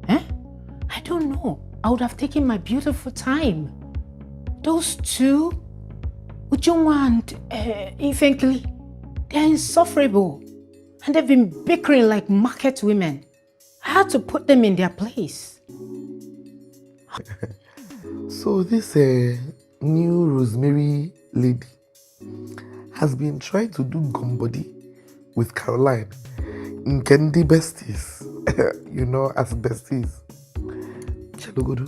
I don't know. I would have taken my beautiful time. Those two, Ujunwa and Ifenkili, they're insufferable. And they've been bickering like market women. I had to put them in their place. So this new Rosemary lady has been trying to do gumbody with Caroline in Candy besties. You know, as besties. Chalogodu,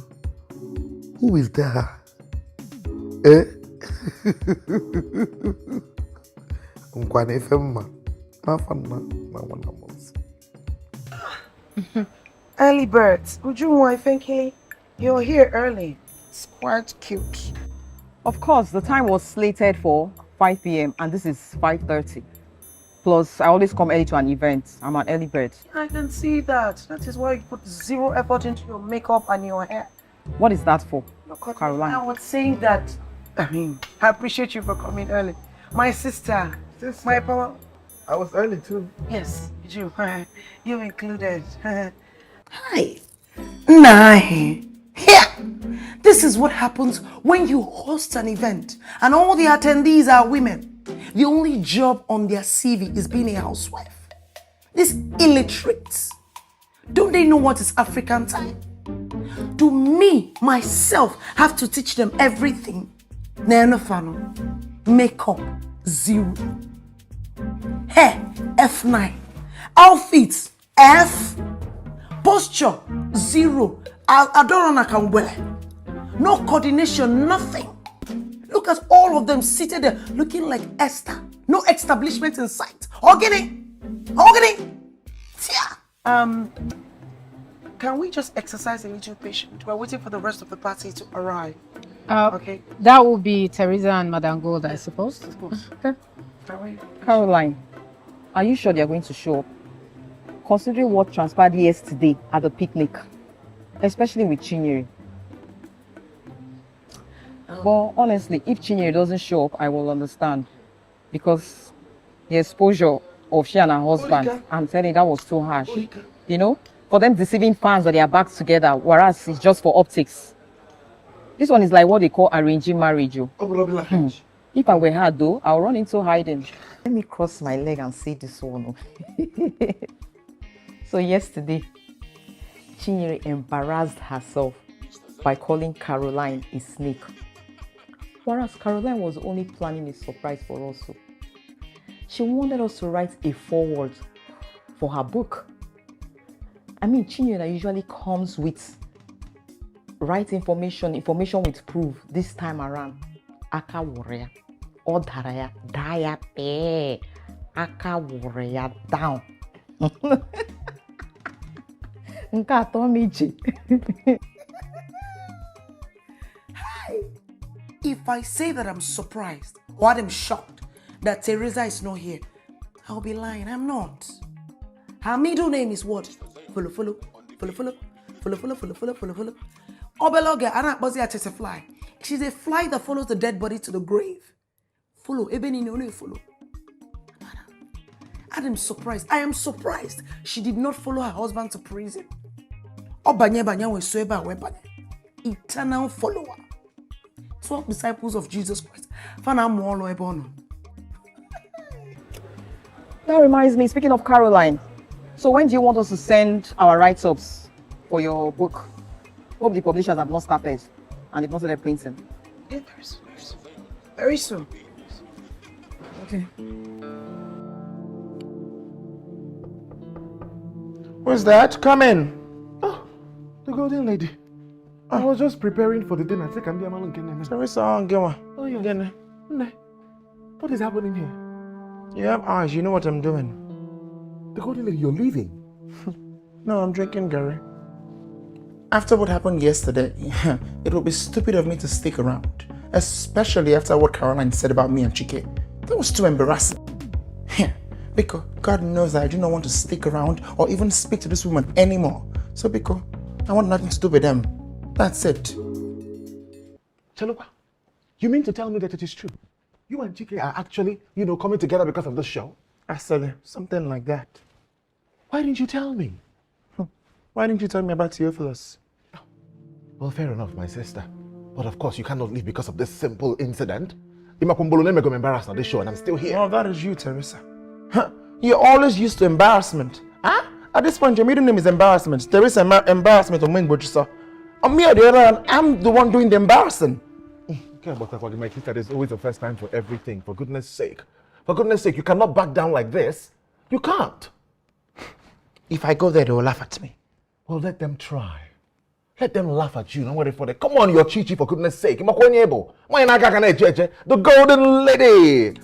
who is there? Early birds. Ujunwa, I think, hey, you're here early. It's quite cute. Of course, the time was slated for 5 p.m. and this is 5:30. Plus, I always come early to an event. I'm an early bird. I can see that. That is why you put zero effort into your makeup and your hair. What is that for, Caroline? I was saying that, I appreciate you for coming early. My sister, my power. I was early too. Yes, you included. Hi. Nah. Here. This is what happens when you host an event and all the attendees are women. The only job on their CV is being a housewife. These illiterates. Don't they know what is African time? Do me, myself, have to teach them everything? Nenofano. Makeup, 0. Hair, F9. Outfits, F. Posture, 0. I don't know I can wear. No coordination, nothing. Look at all of them seated there looking like Esther. No establishment in sight. Organic. Can we just exercise a little patience? We're waiting for the rest of the party to arrive. Okay. That will be Teresa and Madame Gold, I suppose. Of course. Okay. Caroline, are you sure they're going to show up? considering what transpired yesterday at the picnic, especially with Chinyere. But honestly, if Chinyere doesn't show up, I will understand. Because the exposure of she and her husband, I'm telling you, that was too harsh. You know, for them deceiving fans when they are back together, whereas it's just for optics. This one is like what they call arranging marriage. If I were her though, I'll run into hiding. Let me cross my leg and say this one. So yesterday, Chinyere embarrassed herself by calling Caroline a snake. Whereas Caroline was only planning a surprise for us. She wanted us to write a foreword for her book. I mean, Chinyere usually comes with right information with proof. This time around, Aka warrior, or Daraya, Daya Pe, Aka warrior down. Nka Tomichi. If I say that I'm surprised or I'm shocked that Teresa is not here, I'll be lying. I'm not. Her middle name is what? Follow. Obeloge, Anambra is a fly. She's a fly that follows the dead body to the grave. Follow. I'm surprised. I am surprised she did not follow her husband to prison. Eternal follower. 12 disciples of Jesus Christ. That reminds me, speaking of Caroline, so when do you want us to send our write-ups for your book? Hope the publishers have not started and they've not started printing. Yeah, very soon. Okay. Who's that? Come in. Oh, the golden lady. I was just preparing for the dinner. Teresa, Oh, you're getting it. What is happening here? You have eyes, you know what I'm doing. The golden lady, you're leaving. No, I'm drinking Gary. After what happened yesterday, it would be stupid of me to stick around. Especially after what Caroline said about me and Chike. That was too embarrassing. Because God knows that I do not want to stick around or even speak to this woman anymore. So because I want nothing to do with them. That's it. Chalupa, you mean to tell me that it is true? You and Chike are actually, coming together because of this show? Actually, something like that. Why didn't you tell me? Why didn't you tell me about Theophilus? Well, fair enough, my sister. But of course, you cannot leave because of this simple incident. I'm embarrassed on this show and I'm still here. Oh, that is you, Teresa. You're always used to embarrassment. Huh? At this point, your middle name is embarrassment. Teresa embarrassment on Mingbochisa. On me, on the other hand, I'm the one doing the embarrassing. Okay, but my sister, there's always a first time for everything. For goodness sake. For goodness sake, you cannot back down like this. You can't. If I go there, they will laugh at me. Well, let them try. Let them laugh at you. Don't worry for that. Come on, you're Chichi, for goodness sake. The golden lady.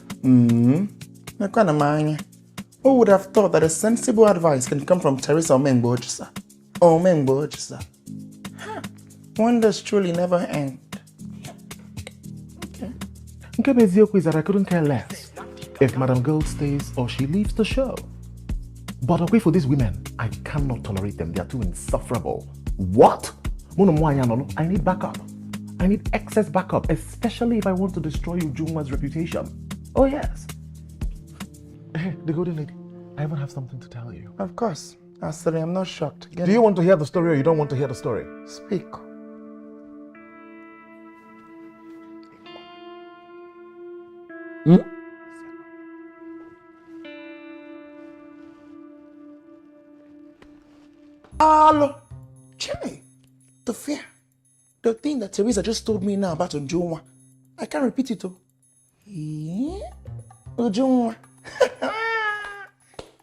Who would have thought that a sensible advice can come from Teresa Omengbochisa? Wonders truly never end. Okay, is that I couldn't care less if Madam Gold stays or she leaves the show. But okay, for these women, I cannot tolerate them. They are too insufferable. What? I need backup. I need excess backup, especially if I want to destroy Ujuma's reputation. Oh yes. Hey, the golden lady, I even have something to tell you. Of course. Actually, I'm not shocked. Do you want to hear the story or you don't want to hear the story? Speak. Hello. Jimmy. The fear. The thing that Teresa just told me now about Ujunwa. I can't repeat it though. Ujunwa.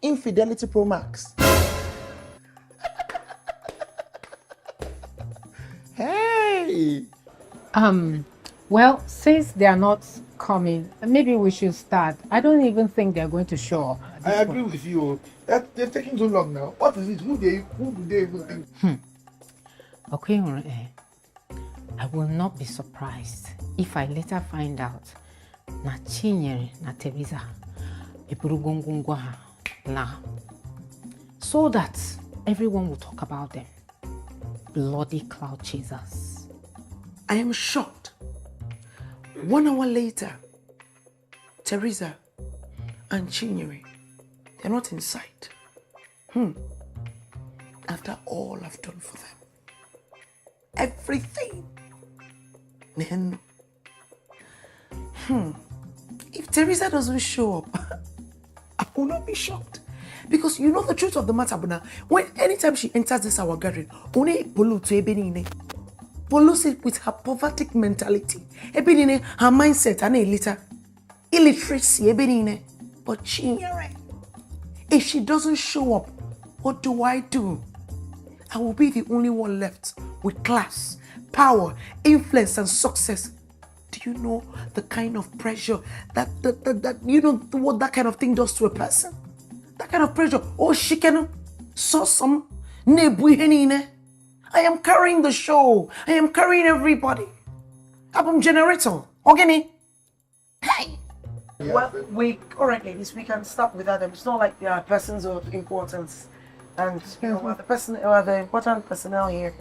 Infidelity Pro Max. Hey. Well, since they are not coming, maybe we should start. I don't even think they're going to show up. I agree with you. They're taking too long now. What is it? Who do they even think? Okay, I will not be surprised if I later find out na Chinyere na Teresa epurugungungwa na so that everyone will talk about them. Bloody cloud chasers. I am shocked. 1 hour later, Teresa and Chinyere, they're not in sight. After all I've done for them. Everything. Then, if Teresa doesn't show up, I will not be shocked. Because you know the truth of the matter, Buna. Anytime she enters this our gathering, only pollute it with her poverty mentality. Ebenine, her mindset, and a little illiteracy, Ebenine. But Chinyere, if she doesn't show up, what do? I will be the only one left with class, power, influence, and success. Do you know the kind of pressure that you know what that kind of thing does to a person? That kind of pressure. Oh, she can saw some. I am carrying the show. I am carrying everybody. Album generator. Okay. Hey. Well, alright, ladies, we can stop without them. It's not like they are persons of importance. And the important personnel here.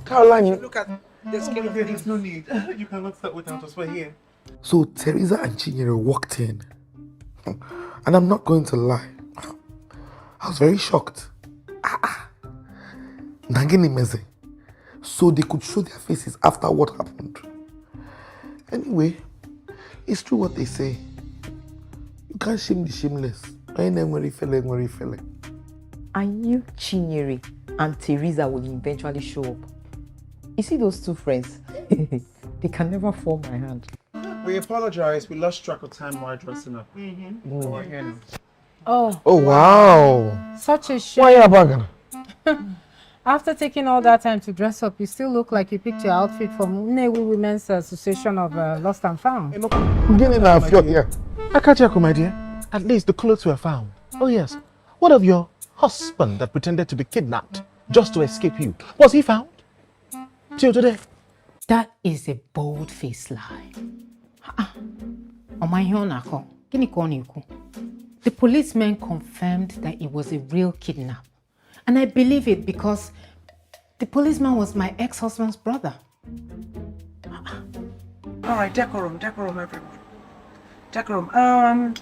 Caroline, you Look at this kind of there's no need. You cannot start without us. We're here. So Teresa and Chinyere walked in. And I'm not going to lie. I was very shocked. Nangini meze. So they could show their faces after what happened. Anyway, it's true what they say. You can't shame the shameless. I ain't worry feeling. I knew Chinyere and Teresa would eventually show up. You see those two friends? They can never fall my hand. We apologize. We lost track of time while dressing up. Oh, wow. such a shame. Why are you bagging? After taking all that time to dress up, you still look like you picked your outfit from Nnewi Women's Association of Lost and Found. Get in our fjord here. Akajiako, my dear, at least the clothes were found. Oh yes. What of your husband that pretended to be kidnapped just to escape you? Was he found? Till today. That is a bold-faced lie. The policemen confirmed that it was a real kidnap. And I believe it because the policeman was my ex-husband's brother. All right, decorum, everyone. Decorum.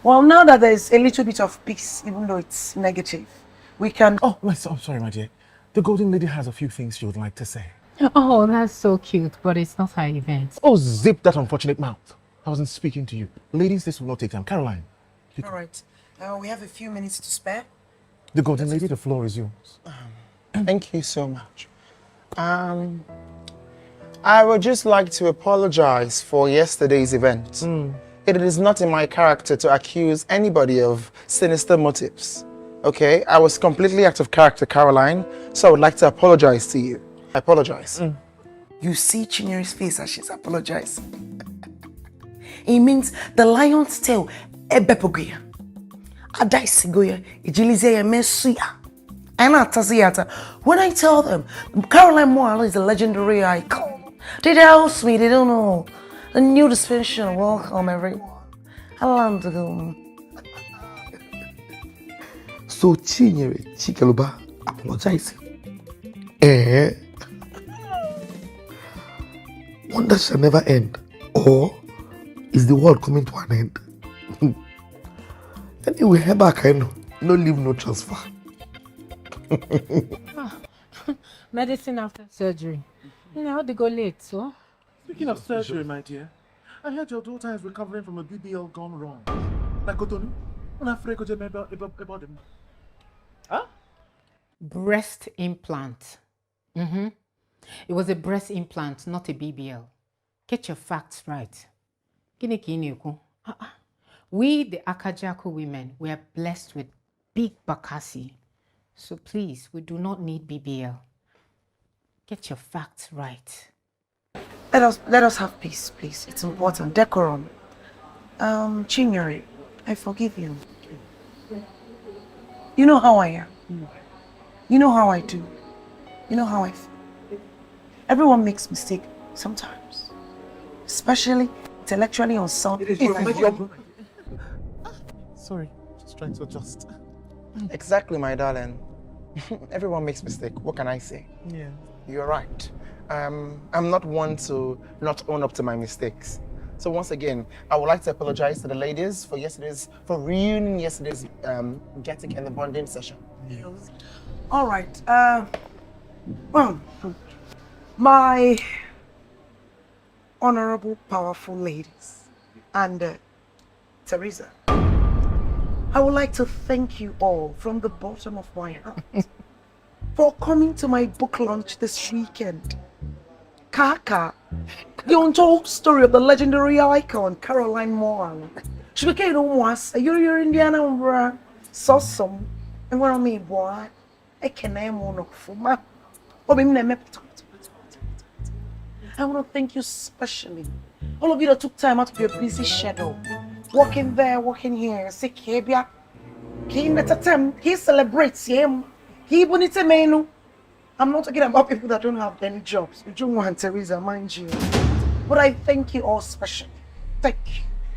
Well, now that there's a little bit of peace, even though it's negative, we can... Oh, I'm sorry, my dear. The golden lady has a few things she would like to say. Oh, that's so cute, but it's not her event. Oh, zip that unfortunate mouth. I wasn't speaking to you. Ladies, this will not take time. Caroline. All right. We have a few minutes to spare. The golden lady, the floor is yours. Thank you so much. I would just like to apologize for yesterday's event. It is not in my character to accuse anybody of sinister motives. Okay? I was completely out of character, Caroline, so I would like to apologize to you. I apologize. You see Chinyere's face as she's apologizing. It means the lion's tail, ebepogoya. Adaisigoya, ijilizeya mesuya. When I tell them, Caroline Moyle is a legendary icon. They house me, they don't know. A new dispensation, welcome everyone. I want to go. So Chinyere, Chikeluba, apologizing. Wonder shall never end. Or is the world coming to an end? Anyway, head back, I know. No leave, no transfer. Medicine after surgery. You know, they go late, so. Speaking of surgery, my dear, I heard your daughter is recovering from a BBL gone wrong. Huh? Breast implant. It was a breast implant, not a BBL. Get your facts right. We, the Akajiako women, we are blessed with big bakasi. So please, we do not need BBL. Get your facts right. Let us have peace, please. It's important. Decorum. Chinyere, I forgive you. You know how I am. You know how I do. You know how I feel. Everyone makes mistakes sometimes. Especially intellectually unsound. Sorry, just trying to adjust. Exactly, my darling. Everyone makes mistake. What can I say? Yeah. You're right. I'm not one to not own up to my mistakes. So once again, I would like to apologize to the ladies for ruining yesterday's getting and the bonding session. All right. Well, my honorable, powerful ladies, and Teresa, I would like to thank you all from the bottom of my heart for coming to my book launch this weekend. Kaka, the untold story of the legendary icon Caroline Moore. She became almost a Euro Indiana Anambra, Sosom, and what I mean, boy, I can't name one of them. I want to thank you specially. All of you that took time out of your busy schedule, walking there, walking here, sick here, he celebrates him. He bonita menu. I'm not talking about people that don't have any jobs. Ujunwa and Teresa, mind you. But I thank you all specially. Thank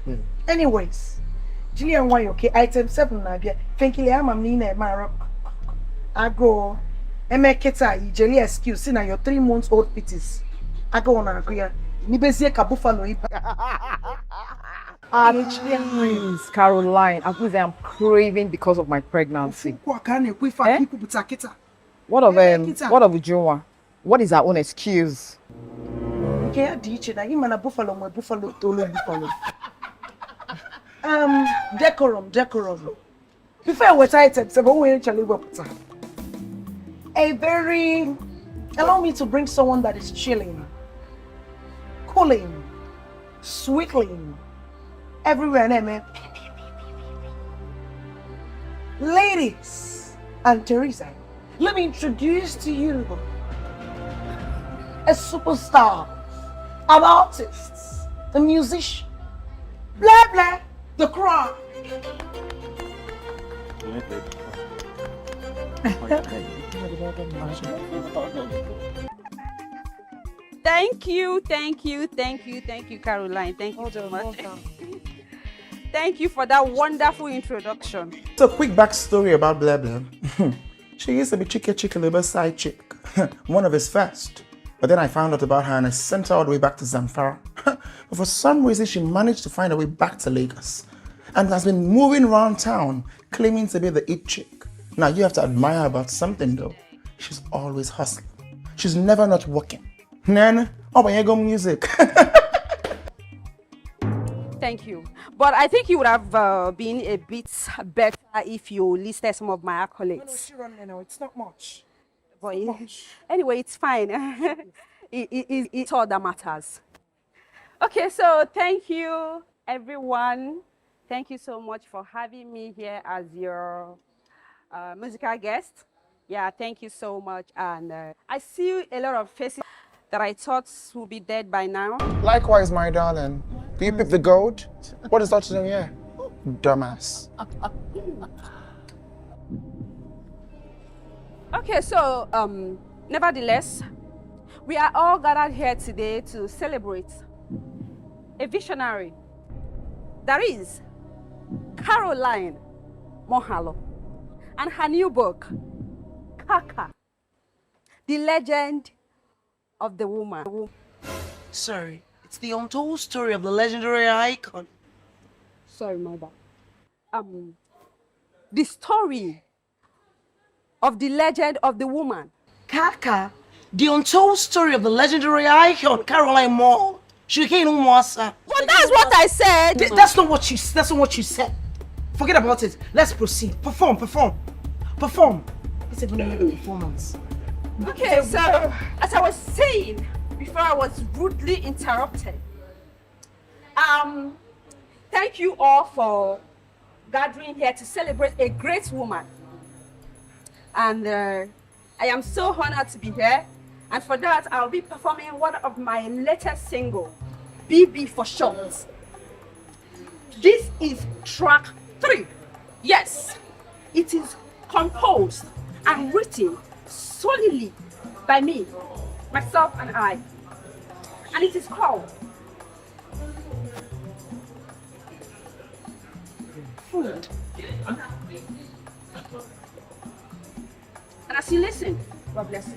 you. Anyways, Jillian, why okay? Item 7 na bia. Thank you, I'm Nina Mara. I go. Emeketa, Jelly excuse, see now your 3 months old pities. I go on agree. Nibezie ka buffalo. Please, Caroline, I'm craving because of my pregnancy. What of Ujunwa? What is our own excuse? Okay, buffalo. Decorum. Before we tighted, allow me to bring someone that is chilling, cooling, sweetling, everywhere. Ladies and Teresa, let me introduce to you a superstar, an artist, a musician, blah blah, the crowd. Thank you, Caroline. Thank you so much. Thank you for that wonderful introduction. So, quick backstory about Blah Blah. She used to be Chike side chick, one of his first. But then I found out about her and I sent her all the way back to Zamfara. But for some reason, she managed to find her way back to Lagos and has been moving around town claiming to be the it chick. Now, you have to admire her about something though. She's always hustling. She's never not working. Nana, oh, but you go music. Thank you. But I think you would have been a bit better if you listed some of my accolades. No, it's not much. But anyway, it's fine. It's all that matters. Okay, so thank you, everyone. Thank you so much for having me here as your musical guest. Yeah, thank you so much. And I see a lot of faces that I thought would be dead by now. Likewise, my darling. Do you pick the gold? What is that to do here? Dumbass. Okay, so nevertheless, we are all gathered here today to celebrate a visionary. That is Caroline Mohalo and her new book, Kaka, the legend of the woman. Sorry, it's the untold story of the legendary icon. Sorry, mother. The story of the legend of the woman. Kaka, the untold story of the legendary icon Caroline Moore. Well, that's what I said. That's not what you said. Forget about it. Let's proceed. Perform. It's even a performance. Okay, so as I was saying before I was rudely interrupted, thank you all for gathering here to celebrate a great woman. And I am so honored to be here. And for that, I'll be performing one of my latest singles, BB for short. This is track 3. Yes, it is composed and written solely by me, myself and I. And it is called Food. And as you listen. God bless you.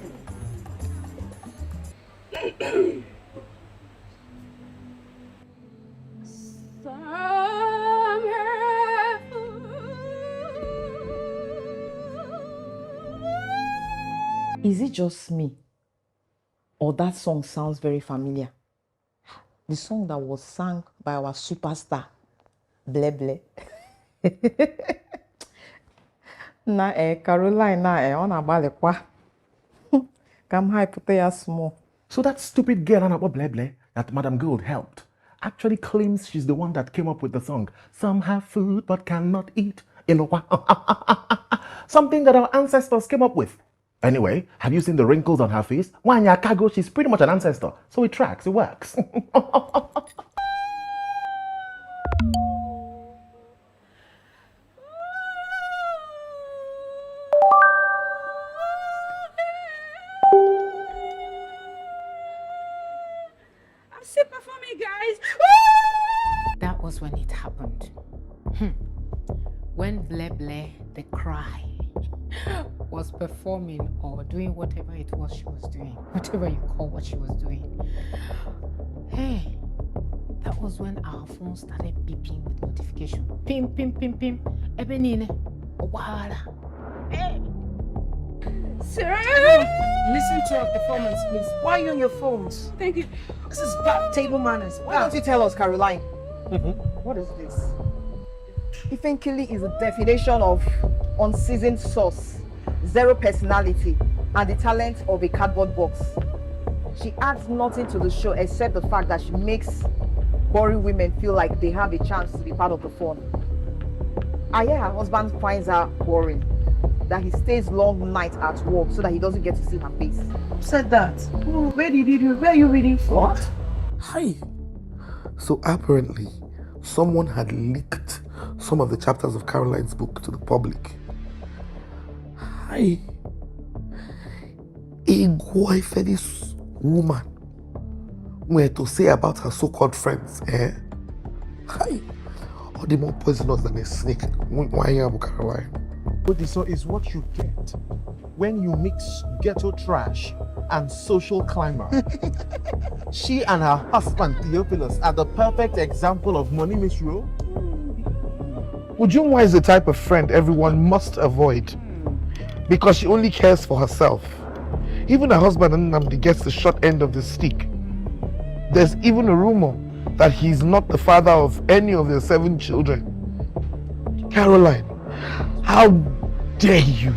Is it just me? Or that song sounds very familiar? The song that was sung by our superstar, Ble Ble. Caroline, on a balekwa. Come high, put ya small. So that stupid girl Anambra Ble Ble that Madam Gold helped actually claims she's the one that came up with the song. Some have food but cannot eat. Something that our ancestors came up with. Anyway, have you seen the wrinkles on her face? Wanya Kago, she's pretty much an ancestor. So it tracks, it works. I'm still performing, guys. That was when it happened. When Ble Ble, the cry, was performing or doing whatever it was she was doing, whatever you call what she was doing. Hey, that was when our phone started beeping with notification. Pim, pim, pim, pim. Ebenine. Wala. Hey. Sir, listen to our performance, please. Why are you on your phones? Thank you. This is bad table manners. Why don't you tell us, Caroline? What is this? Ifenkili is a definition of unseasoned sauce, zero personality, and the talent of a cardboard box. She adds nothing to the show except the fact that she makes boring women feel like they have a chance to be part of the fun. I hear her husband finds her boring, that he stays long nights at work so that he doesn't get to see her face. Who said that? Where are you reading from? What? Hi. So apparently, someone had leaked some of the chapters of Caroline's book to the public. Hi. A this woman were to say about her so-called friends, Hi. Or the more poisonous than a snake. Why are you Caroline? But this is what you get when you mix ghetto trash and social climber. She and her husband Theophilus are the perfect example of money misrule. Ujungwa is the type of friend everyone must avoid because she only cares for herself. Even her husband Anambra gets the short end of the stick. There's even a rumor that he's not the father of any of their 7 children. Caroline, how dare you?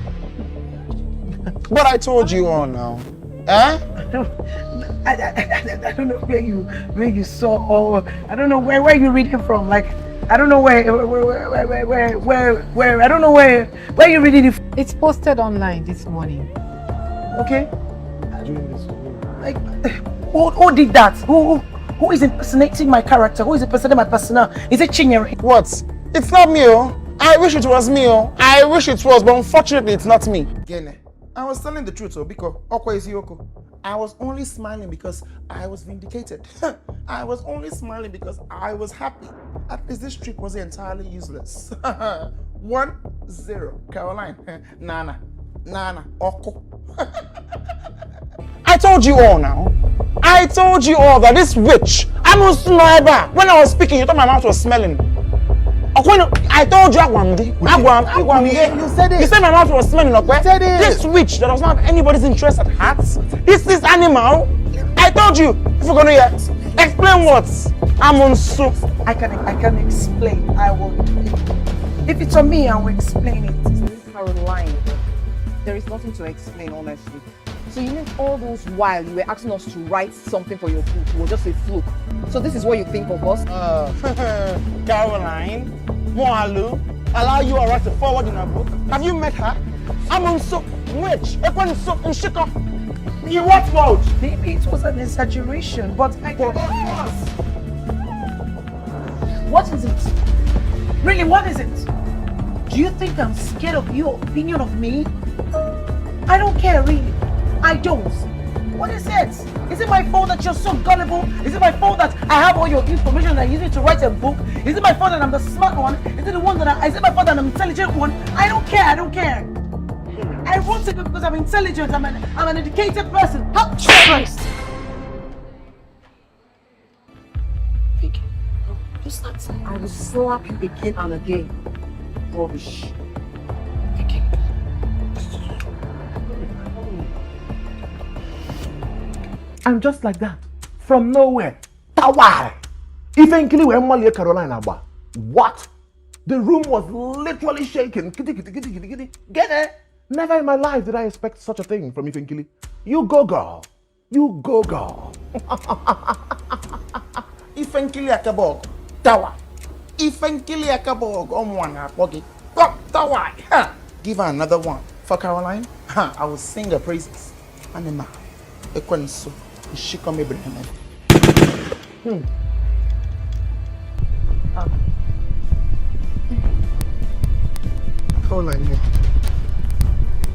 But I told you all now. I don't know where you saw or I don't know where you reading from. Like I don't know where I don't know where you reading it from. It's posted online this morning. Okay. Like who did that? Who is impersonating my character? Who is impersonating my persona? Is it Chinyere? What? It's not me, oh. I wish it was me, oh. I wish it was, but unfortunately it's not me. Gene, I was telling the truth, oh, because Okwa is Yoko. I was only smiling because I was vindicated. I was only smiling because I was happy. At least this trip was entirely useless. 1-0, Caroline. Nana, Oko. I told you all now. I told you all that this witch, I'm a sniper. When I was speaking, you thought my mouth was smelling. I told you You said it. You said my mouth was smelling, okay? Said it. This witch that does not have anybody's interest at heart. This is animal. I told you. If you're gonna hear, explain what? I'm on soup. I can explain. I will. If it's on me, I will explain it. Caroline, there is nothing to explain, honestly. So you mean all those while you were asking us to write something for your book was just a fluke? So this is what you think of us? Caroline, Moalu, allow you a right to forward in her book. Have you met her? I'm on soup. Witch. Ekwan soup in Chicago. You what mode? Maybe it was an exaggeration, but I can. What is it? Really, what is it? Do you think I'm scared of your opinion of me? I don't care, really. I don't. What is it? Is it my fault that you're so gullible? Is it my fault that I have all your information and I use it to write a book? Is it my fault that I'm the smart one? Is it my fault that I'm the intelligent one? I don't care. I want it because I'm intelligent. I'm an educated person. Help Christ. Vicky, just not saying. I will slap you again and again. Rubbish. Vicky. I'm just like that. From nowhere. Tawa! Eventually, when Malia Carolina, what? The room was literally shaking. Kitty, kitty, kitty, kitty, kitty. Get it? Never in my life did I expect such a thing from Evenkili. You go, girl. You go, girl. Evenkili akabog. Tawa. Evenkili akabog. Omwana pogi. Tawa. Give her another one. For Caroline, I will sing her praises. Anima. Ekwensu. She come Ibrahim. Caroline,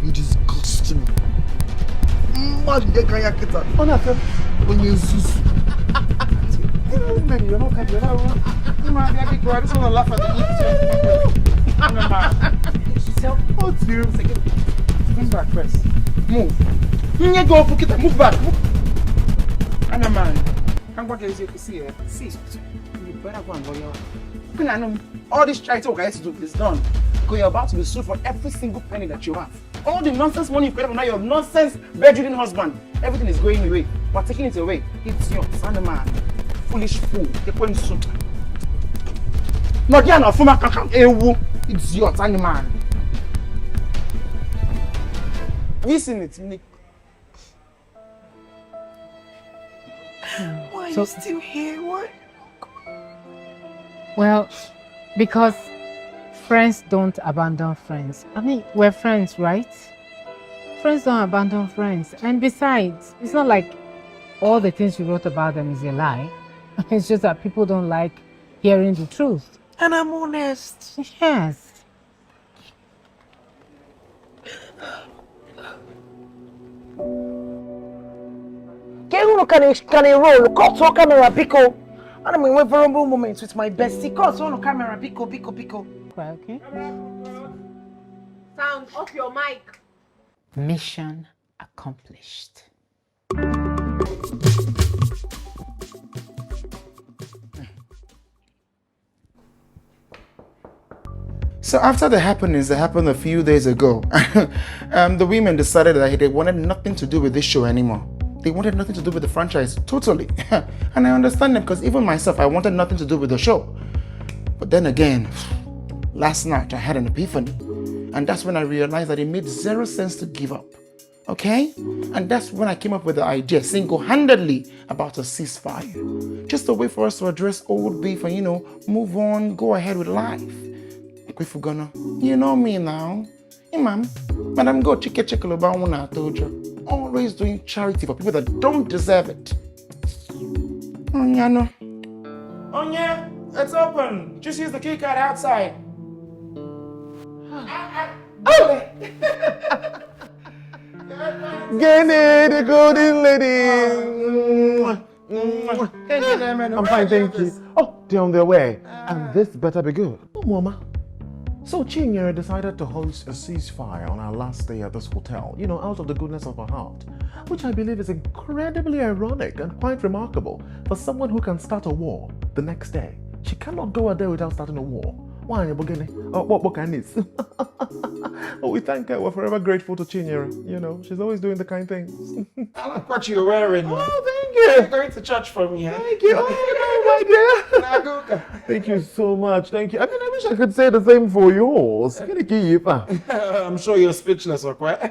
you disgust me. Mad de kaya kita. Ona fe when you sus. You're not coming. You're not. You might be able to. I just want to laugh at the what's you? Move back first. Move. You go for kita. Move back. Anna man. Come back as you can see her. See. You better go and go your. All this try to guys do is done. Because you're about to be sued for every single penny that you have. All the nonsense money you paid on your nonsense bedridden husband. Everything is going away. We're taking it away. It's yours, Anna man. Foolish fool. You're going to suit. Not yet, no, former kakam. It's yours, Anna man. Listen it, Nick. Why are you still here? What? Well, because friends don't abandon friends. I mean, we're friends, right? Friends don't abandon friends. And besides, it's not like all the things you wrote about them is a lie. It's just that people don't like hearing the truth. And I'm honest. Yes. Can you roll? Cut to camera, Pico. And I'm in a vulnerable moment with my bestie. Cut to camera, Pico. Okay. Sound off your mic. Mission accomplished. So after the happenings that happened a few days ago, the women decided that they wanted nothing to do with this show anymore. They wanted nothing to do with the franchise, totally. And I understand them because even myself, I wanted nothing to do with the show. But then again, last night I had an epiphany. And that's when I realized that it made zero sense to give up. Okay? And that's when I came up with the idea, single-handedly, about a ceasefire. Just a way for us to address old beef and, move on, go ahead with life. You know me now. Imam, Madam Go Chike Chekoloba Una Tojo. Always doing charity for people that don't deserve it. Onyano. Onya, it's open. Just use the key card outside. Get the golden lady. I'm fine, thank you. Oh, they're on their way. And this better be good. Oh, Mama. So Chinyere decided to host a ceasefire on our last day at this hotel, out of the goodness of her heart, which I believe is incredibly ironic and quite remarkable for someone who can start a war the next day. She cannot go a day without starting a war. Why, what can this? Oh, we thank her. We're forever grateful to Chinyere. She's always doing the kind things. I like what you're wearing. Oh, thank you. You're going to church for me, huh? Thank you. Oh, my dear. Thank you so much. Thank you. I mean, I wish I could say the same for yours. I'm sure you're speechless, okay?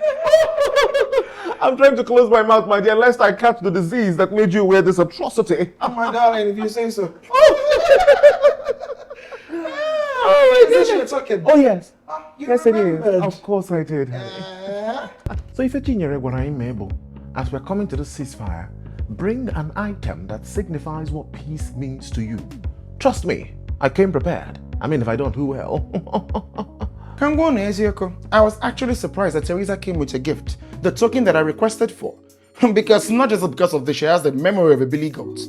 I'm trying to close my mouth, my dear, lest I catch the disease that made you wear this atrocity. Oh, my darling, if you say so. Oh, my goodness. You're talking. Oh, yes. Yes, it is. Of course I did. So if as we're coming to the ceasefire, bring an item that signifies what peace means to you. Trust me, I came prepared. I mean, if I don't, who will? I was actually surprised that Teresa came with a gift, the token that I requested for. Because not just because of this, she has the memory of a billy goat,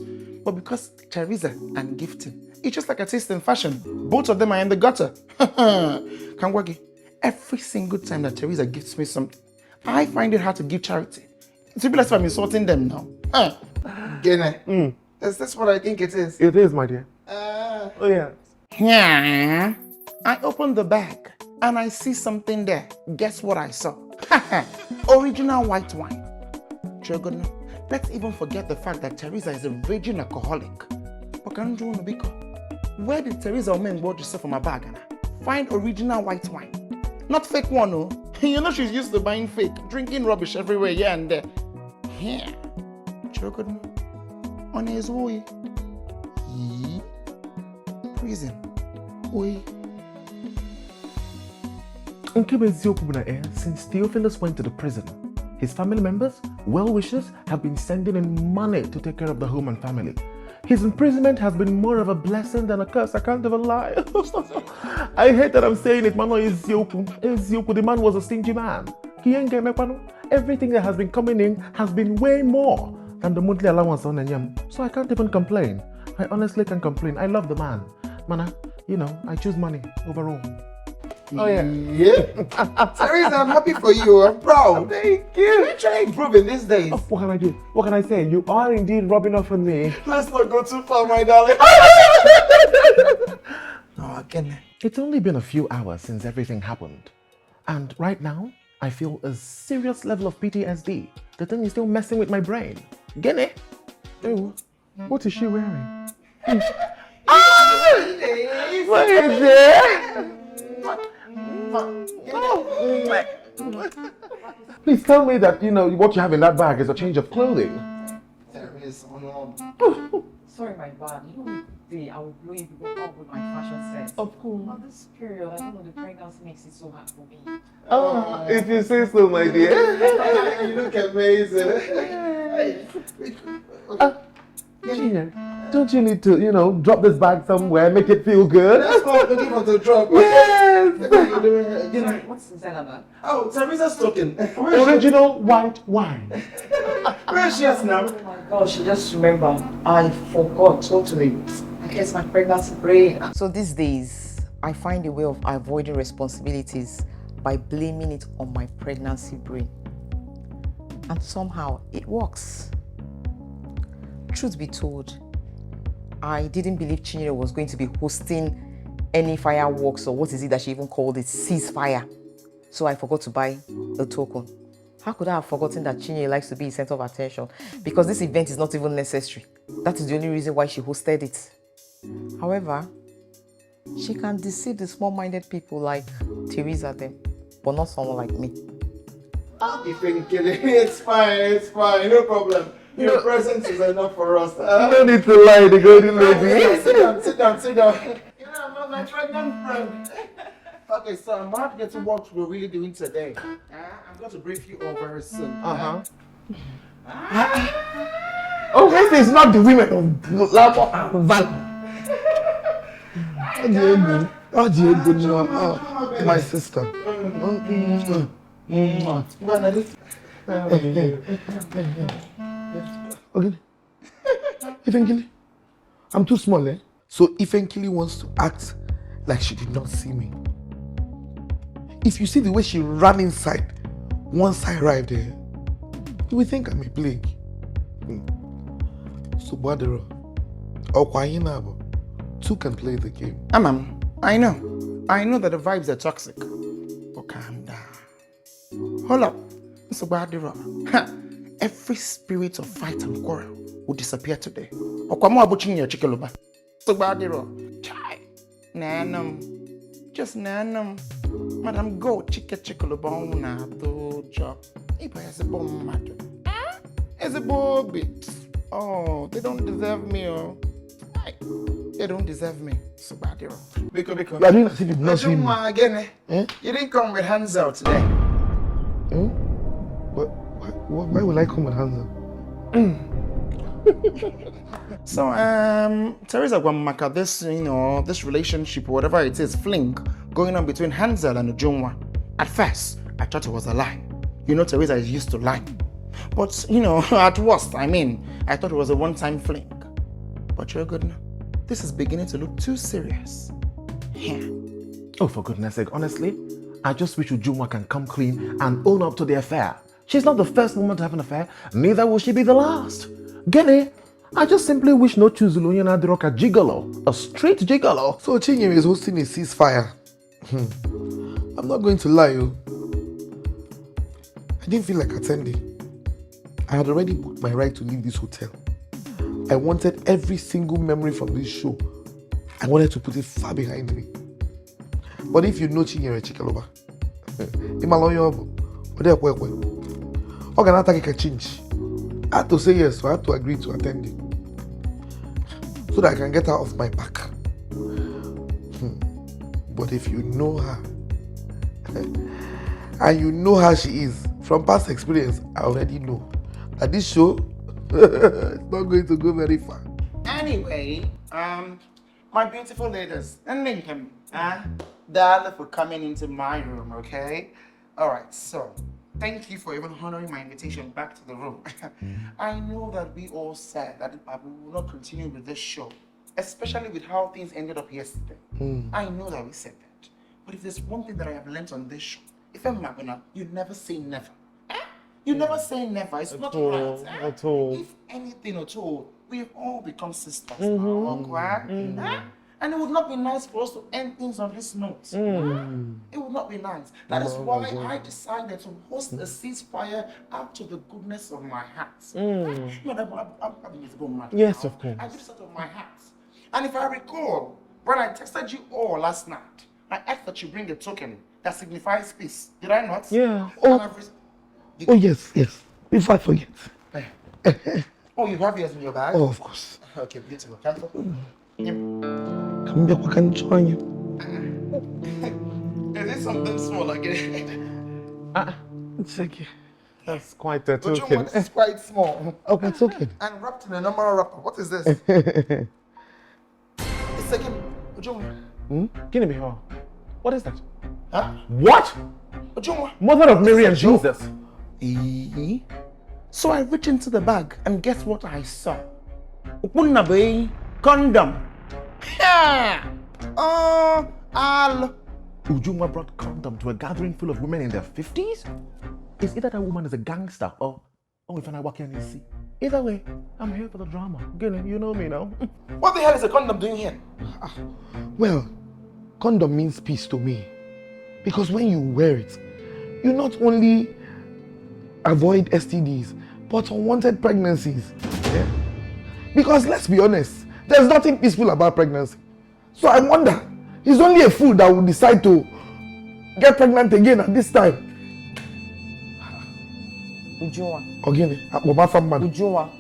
but because Teresa and gifting. It's just like a taste in fashion. Both of them are in the gutter. Kangwagi, Every single time that Teresa gives me something, I find it hard to give charity. To be like if I'm insulting them now. Gene, is this what I think it is? It is, my dear. Oh, yeah. Yeah. I opened the bag and I see something there. Guess what I saw? Original white wine. Chogono. Let's even forget the fact that Teresa is a raging alcoholic. Where did Teresa bought yourself from a bag? Find original white wine. Not fake one, no. You know she's used to buying fake, drinking rubbish everywhere, here and there. Here. Chogono. On his way. Prison. Oi. Since Theophilus went to the prison, his family members, well-wishers, have been sending in money to take care of the home and family. His imprisonment has been more of a blessing than a curse. I can't even lie. I hate that I'm saying it, man. The man was a stingy man. Everything that has been coming in has been way more than the monthly allowance on Enyam. So I can't even complain. I honestly can't complain. I love the man. Mana, I choose money overall. Oh yeah. Teresa, I'm happy for you. I'm proud. Thank you. You're actually improving these days. Oh, what can I do? What can I say? You are indeed rubbing off on me. Let's not go too far, my darling. Again. It's only been a few hours since everything happened. And right now, I feel a serious level of PTSD. The thing is still messing with my brain. Get it? Oh, what is she wearing? What is it? Please tell me that, what you have in that bag is a change of clothing. There is no. Sorry, my bad. I will blow you people up with my fashion sense. Of course. On this period, I don't know, the pregnancy makes it so hard for me. If you say so, my dear. You look amazing. Gina, don't you need to, drop this bag somewhere, make it feel good? Let's go looking for the drop. Yes! What's inside of that? Oh, Teresa's talking. Original white wine. Where is she at now? Oh my gosh, just remember, I forgot totally. I guess my pregnancy brain. So these days, I find a way of avoiding responsibilities by blaming it on my pregnancy brain. And somehow it works. Truth be told, I didn't believe Chinyere was going to be hosting any fireworks, or what is it that she even called it, ceasefire. So I forgot to buy a token. How could I have forgotten that Chinyere likes to be the center of attention? Because this event is not even necessary. That is the only reason why she hosted it. However, she can deceive the small-minded people like Teresa them, but not someone like me. If you're kidding, it's fine, no problem. Your presence is enough for us. No need to lie, the golden lady. Sit down. I'm not my pregnant friend. Okay, so I'm about to get to what we're really doing today. I'm going to brief you all very soon. Oh, this is not the women of love and valor. Oh, my sister. Okay. Ifenkili, I'm too small, eh? So Ifenkili wants to act like she did not see me. If you see the way she ran inside once I arrived there, you will think I'm a plague. So Badero, Okwayinabo, two can play the game. Amam, I know that the vibes are toxic. But calm down. Hold up. So Badero. Every spirit of fight and quarrel will disappear today. Okwamo abuching your chikeluba. So Badero. Chai. Nanum. Just nanum. Madam, go chikeluba na dojo. Iba has a bomb matter. It's a bit. Oh, they don't deserve me, oh. They don't deserve me. So Badero. Because. You are doing as if you've not seen me. Again, You didn't come with hands out today. Why will I come with hands up? So, Teresa Gwamaka, this relationship, whatever it is, fling, going on between Hansel and Ujungwa. At first, I thought it was a lie. Teresa is used to lying. But, at worst, I thought it was a one-time fling. But you're good now. This is beginning to look too serious. Yeah. Oh, for goodness sake, honestly, I just wish Ujunwa can come clean and own up to the affair. She's not the first woman to have an affair, neither will she be the last. Get it? I just simply wish no Chuzulunya Nadiroka gigolo, a straight gigolo. So Chinyere is hosting a ceasefire. I'm not going to lie, you. I didn't feel like attending. I had already booked my right to leave this hotel. I wanted every single memory from this show. I wanted to put it far behind me. But if you know Chinyere Chikaloba, Oganataki can change. I had to say yes, so I had to agree to attend it. So that I can get her off my back. But if you know her, and you know how she is, from past experience, I already know that this show is not going to go very far. Anyway, my beautiful ladies, and Lincoln, darling, for coming into my room, okay? All right, so thank you for even honoring my invitation back to the room. I know that we all said that we will not continue with this show, especially with how things ended up yesterday. I know that we said that. But if there's one thing that I have learned on this show, if I'm Magona, you never say never. You never say never. It's not right. At all. If anything at all, we've all become sisters now, okay? And it would not be nice for us to end things on this note. It would not be nice. That is why I decided to host a ceasefire out of the goodness of my heart. Yes, of course. I did it out of my heart. And if I recall, when I texted you all last night, I asked that you bring a token that signifies peace. Did I not? Yeah. Oh yes. Before I forget. Oh, you have yours in your bag? Oh, of course. Okay, beautiful. Come back, I can join you. Is it something small again? It's okay. That's quite a But token. it's quite small. Okay, it's okay. And wrapped in a normal wrapper. What is this? It's again. Give me her. What is that? Huh? What? Mother of Mary and Jesus. So I reached into the bag and guess what I saw? Condom. Ujunwa brought condom to a gathering full of women in their 50s? It's either that woman is a gangster or if I walk in and see. Either way, I'm here for the drama. Gillian, you know me now. What the hell is a condom doing here? Well, condom means peace to me. Because when you wear it, you not only avoid STDs, but unwanted pregnancies. Yeah? Because let's be honest, there's nothing peaceful about pregnancy. So I wonder, it's only a fool that will decide to get pregnant again at this time. Ujunwa. Ujunwa,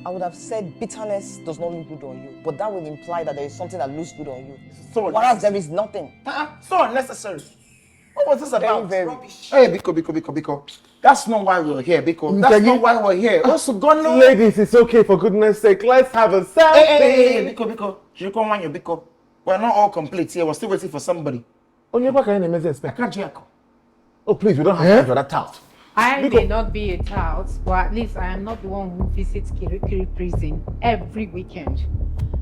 I would have said bitterness does not look good on you, but that would imply that there is something that looks good on you. So whereas there is nothing. So unnecessary. What was this about? Very. Hey, Biko. That's not why we're here, Biko. That's not why we're here. Also, gone. Ladies, it's okay, for goodness sake. Let's have a selfie. Hey, Biko. You come on, Biko. We're not all complete here. We're still waiting for somebody. Oh, I can't. Oh, please, we don't have time for that tout. I may not be a tout, but at least I am not the one who visits Kirikiri prison every weekend.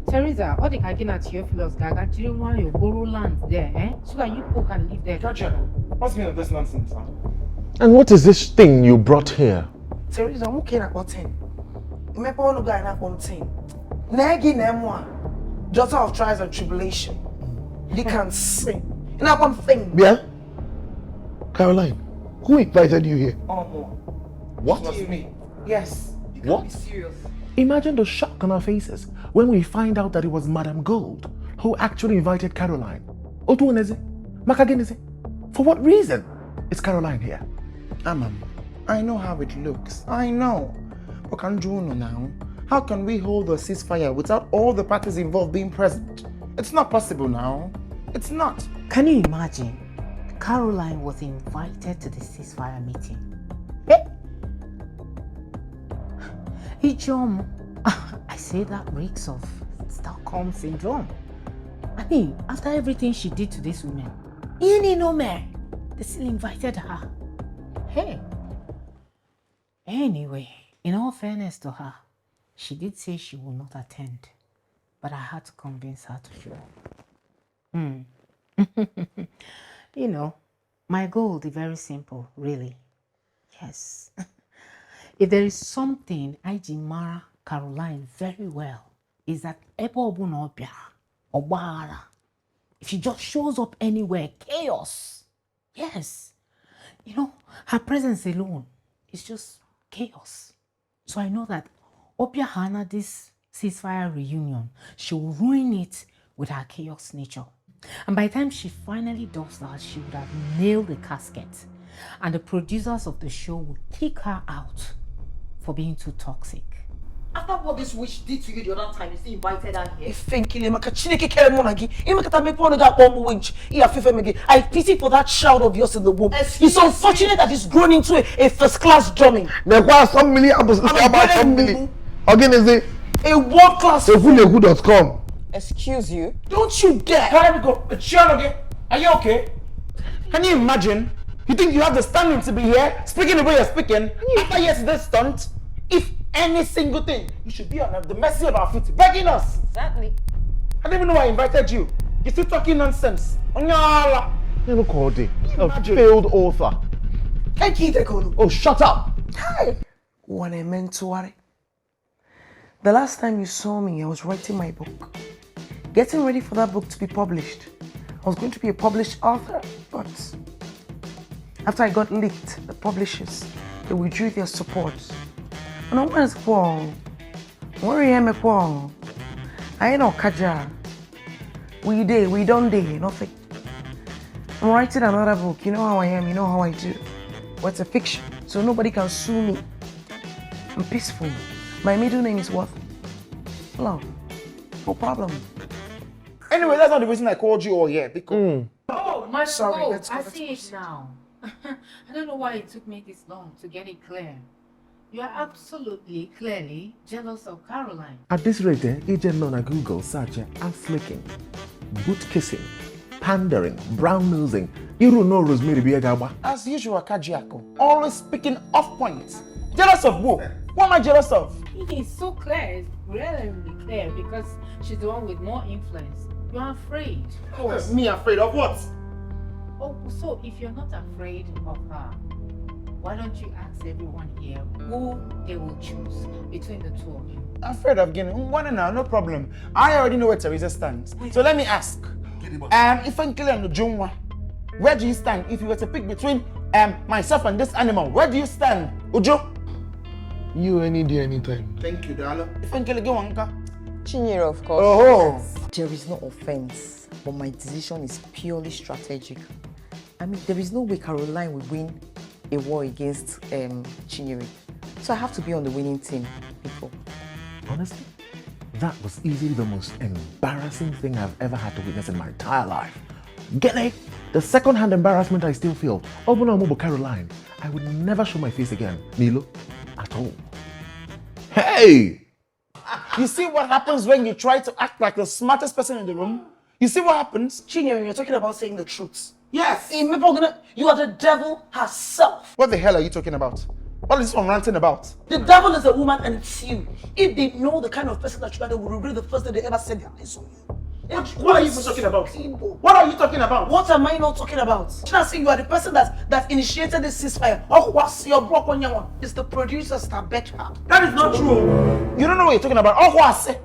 Teresa, all the Kagina Theophilus Gaga, do you want your borrow land there, so that you people can live there? Gotcha. What's the meaning of this nonsense, huh? And what is this thing you brought here? Teresa, I'm okay at 10. I'm a poor guy at 10. Nagi Nemwa, daughter of trials and tribulation. They can sing. And I want thing. Yeah? Caroline, who invited you here? What? Was me. Yes. What? Be serious. Imagine the shock on our faces when we find out that it was Madame Gold who actually invited Caroline. Otuoneze, Makageneze. For what reason is Caroline here? Amam, I know how it looks. I know. But can't you know now? How can we hold a ceasefire without all the parties involved being present? It's not possible now. It's not. Can you imagine? Caroline was invited to the ceasefire meeting. Hey, Chioma, I say that reeks of Stockholm syndrome. I mean, after everything she did to this woman, they still invited her. Hey. Anyway, in all fairness to her, she did say she will not attend, but I had to convince her to show up. My goal is very simple, really. Yes. If there is something I Mara Caroline very well, is that Epo Obunobia or Wara. If she just shows up anywhere, chaos. Yes. You know, her presence alone is just chaos. So I know that Opia Hana, this ceasefire reunion, she will ruin it with her chaos nature. And by the time she finally does that, she would have nailed the casket. And the producers of the show would kick her out for being too toxic. After what this witch did to you the other time, you still invited her here. I pity for that child of yours in the womb. It's unfortunate that it's grown into a first-class drumming. Again, is it a world-class who.com? Excuse you? Don't you dare! Can we go? Chioma, are you okay? Can you imagine? You think you have the standing to be here, speaking the way you're speaking, after yesterday's stunt? If any single thing, you should be on the mercy of our feet, begging us. Exactly. I don't even know why I invited you. You're still talking nonsense. Never called it. A failed author. Oh, shut up! Hey! When I meant to worry. The last time you saw me, I was writing my book. Getting ready for that book to be published. I was going to be a published author, but after I got leaked, the publishers, they withdrew their support. And I was poor. Worry am poor. I ain't no kaja. We don't day, nothing. I'm writing another book. You know how I am, you know how I do. But it's a fiction, so nobody can sue me. I'm peaceful. My middle name is what? Love. No problem. Anyway, that's not the reason I called you all here, because... Oh, my Sorry, God, let's go, I let's see it now. I don't know why it took me this long to get it clear. You are absolutely, clearly jealous of Caroline. At this rate, agent Nona Google search ass flicking, boot kissing, pandering, brown nosing. You don't know Rosemary Biagaba. As usual, Kajiako, always speaking off point. Jealous of who? What am I jealous of? It is so clear, it's really clear, because she's the one with more influence. You're afraid. Oh, me afraid of what? Oh, so if you're not afraid of her, why don't you ask everyone here who they will choose between the two of you? Afraid of getting one now, no problem. I already know where Teresa stands. So let me ask. If I'm clear on the Jungwa, where do you stand? If you were to pick between myself and this animal, where do you stand? Ujo? You any day, anytime. Thank you, darling. If I'm clear, Chinyere, of course. Oh. There is no offense, but my decision is purely strategic. I mean, there is no way Caroline will win a war against Chinyere. So I have to be on the winning team, people. Honestly, that was easily the most embarrassing thing I've ever had to witness in my entire life. Get it? The second-hand embarrassment I still feel. Obunamobo Caroline, I would never show my face again, Milo, at all. Hey! You see what happens when you try to act like the smartest person in the room? You see what happens? Chinyere, you're talking about saying the truth. Yes. You are the devil herself. What the hell are you talking about? What is this one ranting about? The devil is a woman and it's you. If they know the kind of person that you are, they will regret the first day they ever said their eyes on you. What are you talking about? What are you talking about? What am I not talking about? Should I say you are the person that initiated this ceasefire? Oh, what's your block on your one? It's the producers that bet her. That is not true. You don't know what you're talking about. Oh, what's it?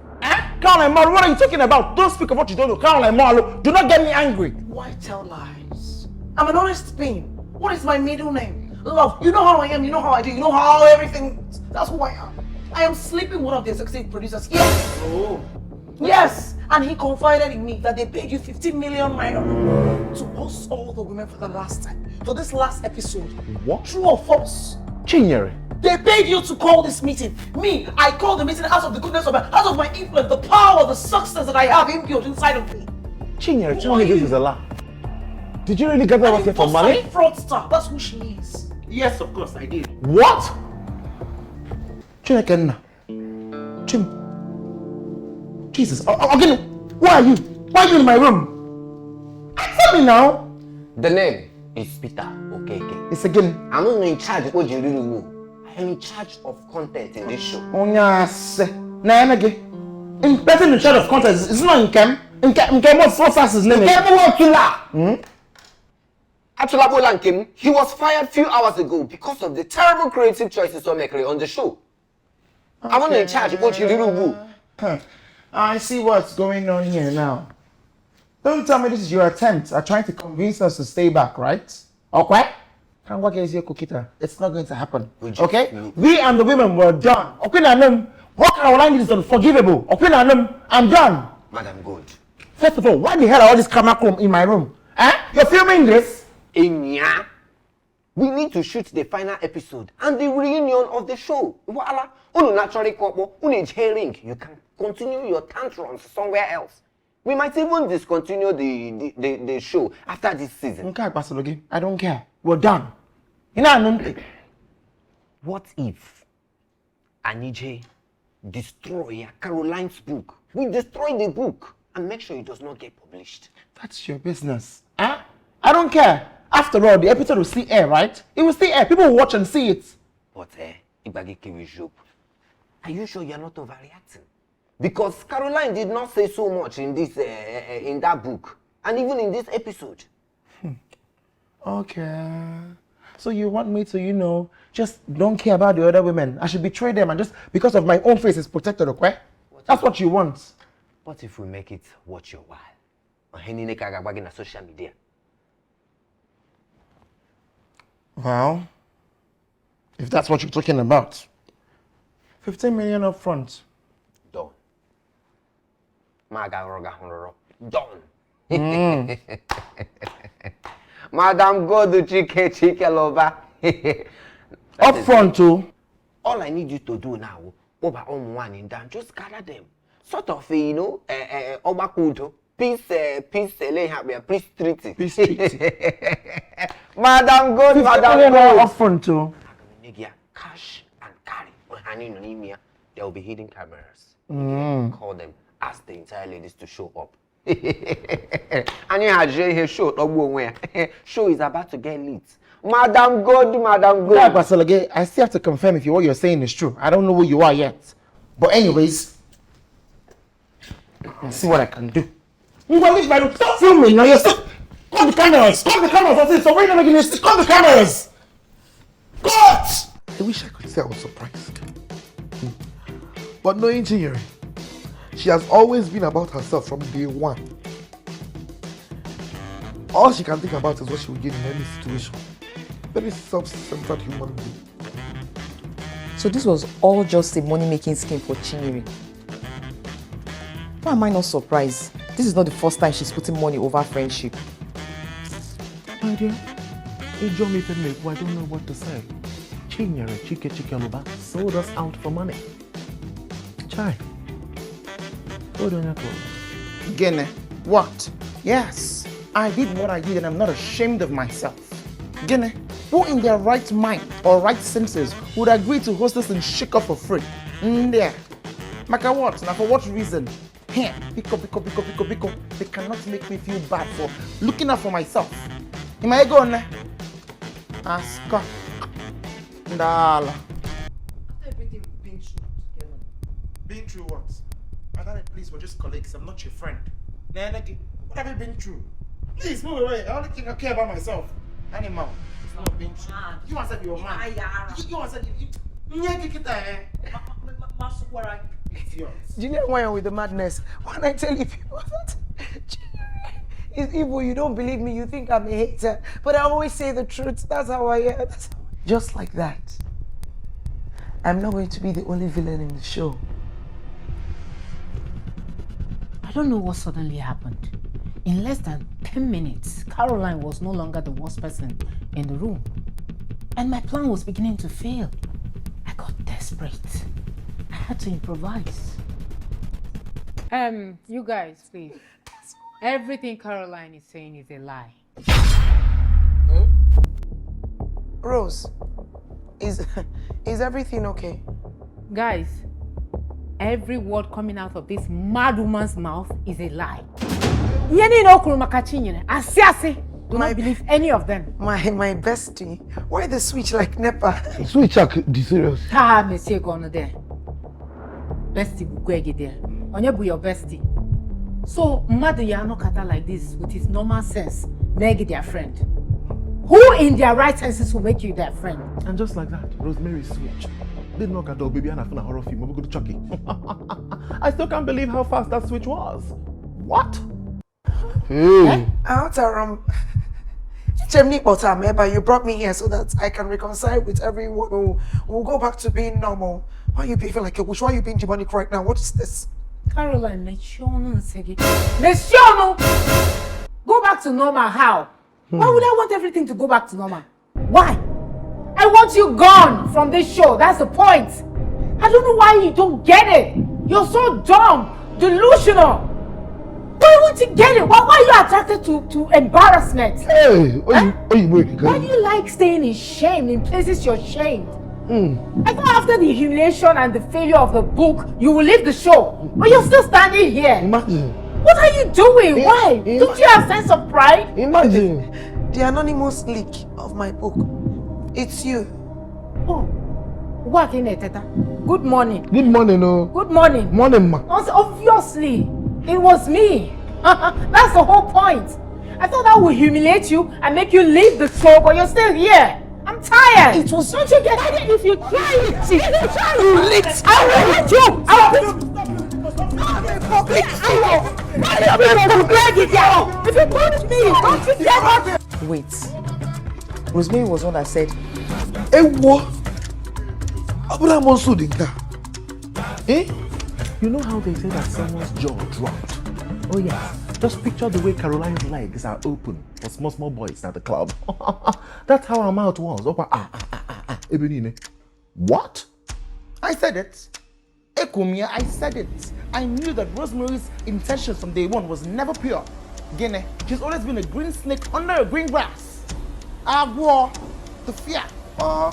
Caroline Marlo, what are you talking about? Don't speak of what you don't know. Caroline Marlo, do not get me angry. Why tell lies? I'm an honest being. What is my middle name? Love. You know how I am. You know how I do. You know how everything. That's who I am. I am sleeping with one of the executive producers. Yes. Oh. Yes. And he confided in me that they paid you 15 million naira to host all the women for the last time. For this last episode. What? True or false? Chinyere. They paid you to call this meeting. Me, I called the meeting out of the goodness of my, out of my influence, the power, the success that I have inbuilt inside of me. Chinyere, tell me this is a lie. Did you really get that here for money? Fraudster. That's who she is. Yes, of course I did. What? Chineke. Chim. Jesus. Again, who are you? Why are you in my room? Answer me now. The name is Peter Okeke. It's again. I'm not in charge of what you really know. I am in charge of content in this show. Oh, yes. Now, again. In person in charge of content is not in Kem. In Kem, what fast is name? Kem, what killer? Atulabola Nkem, he was fired few hours ago because of the terrible creative choices we make on the show. Okay. I want to in charge about Chilirubu. I see what's going on here now. Don't tell me this is your attempt at trying to convince us to stay back, right? Okay? It's not going to happen. Okay? We and the women were done. Okay, what Caroline is unforgivable. Okay, I'm done. Madam Good. First of all, why the hell are all this camera crew in my room? You're filming this? Inya. We need to shoot the final episode and the reunion of the show. Voila. Naturally, you can continue your tantrums somewhere else. We might even discontinue the show after this season. Okay, I don't care. We're done. What if Anije destroy Caroline's book? We destroy the book and make sure it does not get published. That's your business. I don't care. After all, the episode will still air, right? It will still air. People will watch and see it. But are you sure you're not overreacting? Because Caroline did not say so much in this in that book, and even in this episode. Okay. So you want me to, just don't care about the other women? I should betray them and just because of my own face is protected, okay? That's what you want. What if we make it worth your while? On social media. Well, if that's what you're talking about, 15 million up front. Done. Done. Madam, go to chike lover. Up front too. All I need you to do now, over on one and down, just gather them. Sort of, Obakudo. Peace treaty. Peace treaty. Madam, go, Madam, go. Up front too. Cash and carry. There will be hidden cameras. Call them, ask the entire ladies to show up. And you had here show show is about to get lit. Madam God. Yeah, I still have to confirm if what you're saying is true. I don't know who you are yet. But anyways, let's see what I can do. Stop filming now. You're still. Cut the cameras. Cut the cameras. So wait a minute. Cut the cameras. Cut. I wish I could say I was surprised. But knowing Chinyere, she has always been about herself from day one. All she can think about is what she will get in any situation. Very self-centered human being. So this was all just a money-making scheme for Chinyere. Why am I not surprised? This is not the first time she's putting money over friendship. My dear, I don't know what to say. Chinyere, Chike sold us out for money. Chai. Hold on your clothes. Again, what? Yes, I did what I did and I'm not ashamed of myself. Again, who in their right mind or right senses would agree to host us in Shika for free? There. Maka what? Now for what reason? Here, pick up. They cannot make me feel bad for looking out for myself. Am I going? Ask. Ndala. Everything being true together. Being true what? I thought please we're just colleagues. I'm not your friend. What have you been through? Please move away. I only think I care about myself. Animal. It's not being true. You want to say you're mad. You want to say it's yours. Junior, why are with the madness? When I tell you people that Junior is evil, you don't believe me. You think I'm a hater, but I always say the truth. That's how I am. Just like that. I'm not going to be the only villain in the show. I don't know what suddenly happened. In less than 10 minutes, Caroline was no longer the worst person in the room. And my plan was beginning to fail. I got desperate. I had to improvise. You guys, please. Everything Caroline is saying is a lie. Rose, is everything okay? Guys, every word coming out of this mad woman's mouth is a lie. Do not believe any of them. My bestie. Why the switch like NEPA? Switch the serious. Monsieur gone there. Bestie Bugwegi there. Onye your bestie. So mother Yano Kata like this with his normal sense, neg their friend. Who in their right senses will make you their friend? And just like that, Rosemary switched. Didn't knock at the baby and I found a horror film. We go to Chucky. I still can't believe how fast that switch was. What? Hey. But you brought me here so that I can reconcile with everyone who will go back to being normal. Why are you behaving like a witch? Why are you being demonic right now? What is this? Caroline, go back to normal how? Why would I want everything to go back to normal? Why? I want you gone from this show. That's the point. I don't know why you don't get it. You're so dumb, delusional. Why won't you get it? Why are you attracted to embarrassment? Hey, Why do you like staying in shame in places you're shamed? I thought after the humiliation and the failure of the book, you will leave the show. But you're still standing here. Imagine. What are you doing? Why? Don't you have sense of pride? Imagine. The anonymous leak of my book. It's you. Oh. Good morning. Good morning, no. Good morning. Morning, ma. Obviously, it was me. That's the whole point. I thought that would humiliate you and make you leave the show, but you're still here. I'm tired. It was. Don't you get it? If you try it, I will hit you. I will hit you. If you punch me, don't you get it? Wait. Rosemary was one that said, Eh? You know how they say that someone's jaw dropped? Oh yeah. Just picture the way Caroline's legs are open for small boys at the club. That's how her mouth was. What? I said it. Ekumia, I said it. I knew that Rosemary's intention from day one was never pure. Guinea, she's always been a green snake under a green grass. Agua, the fear. Oh,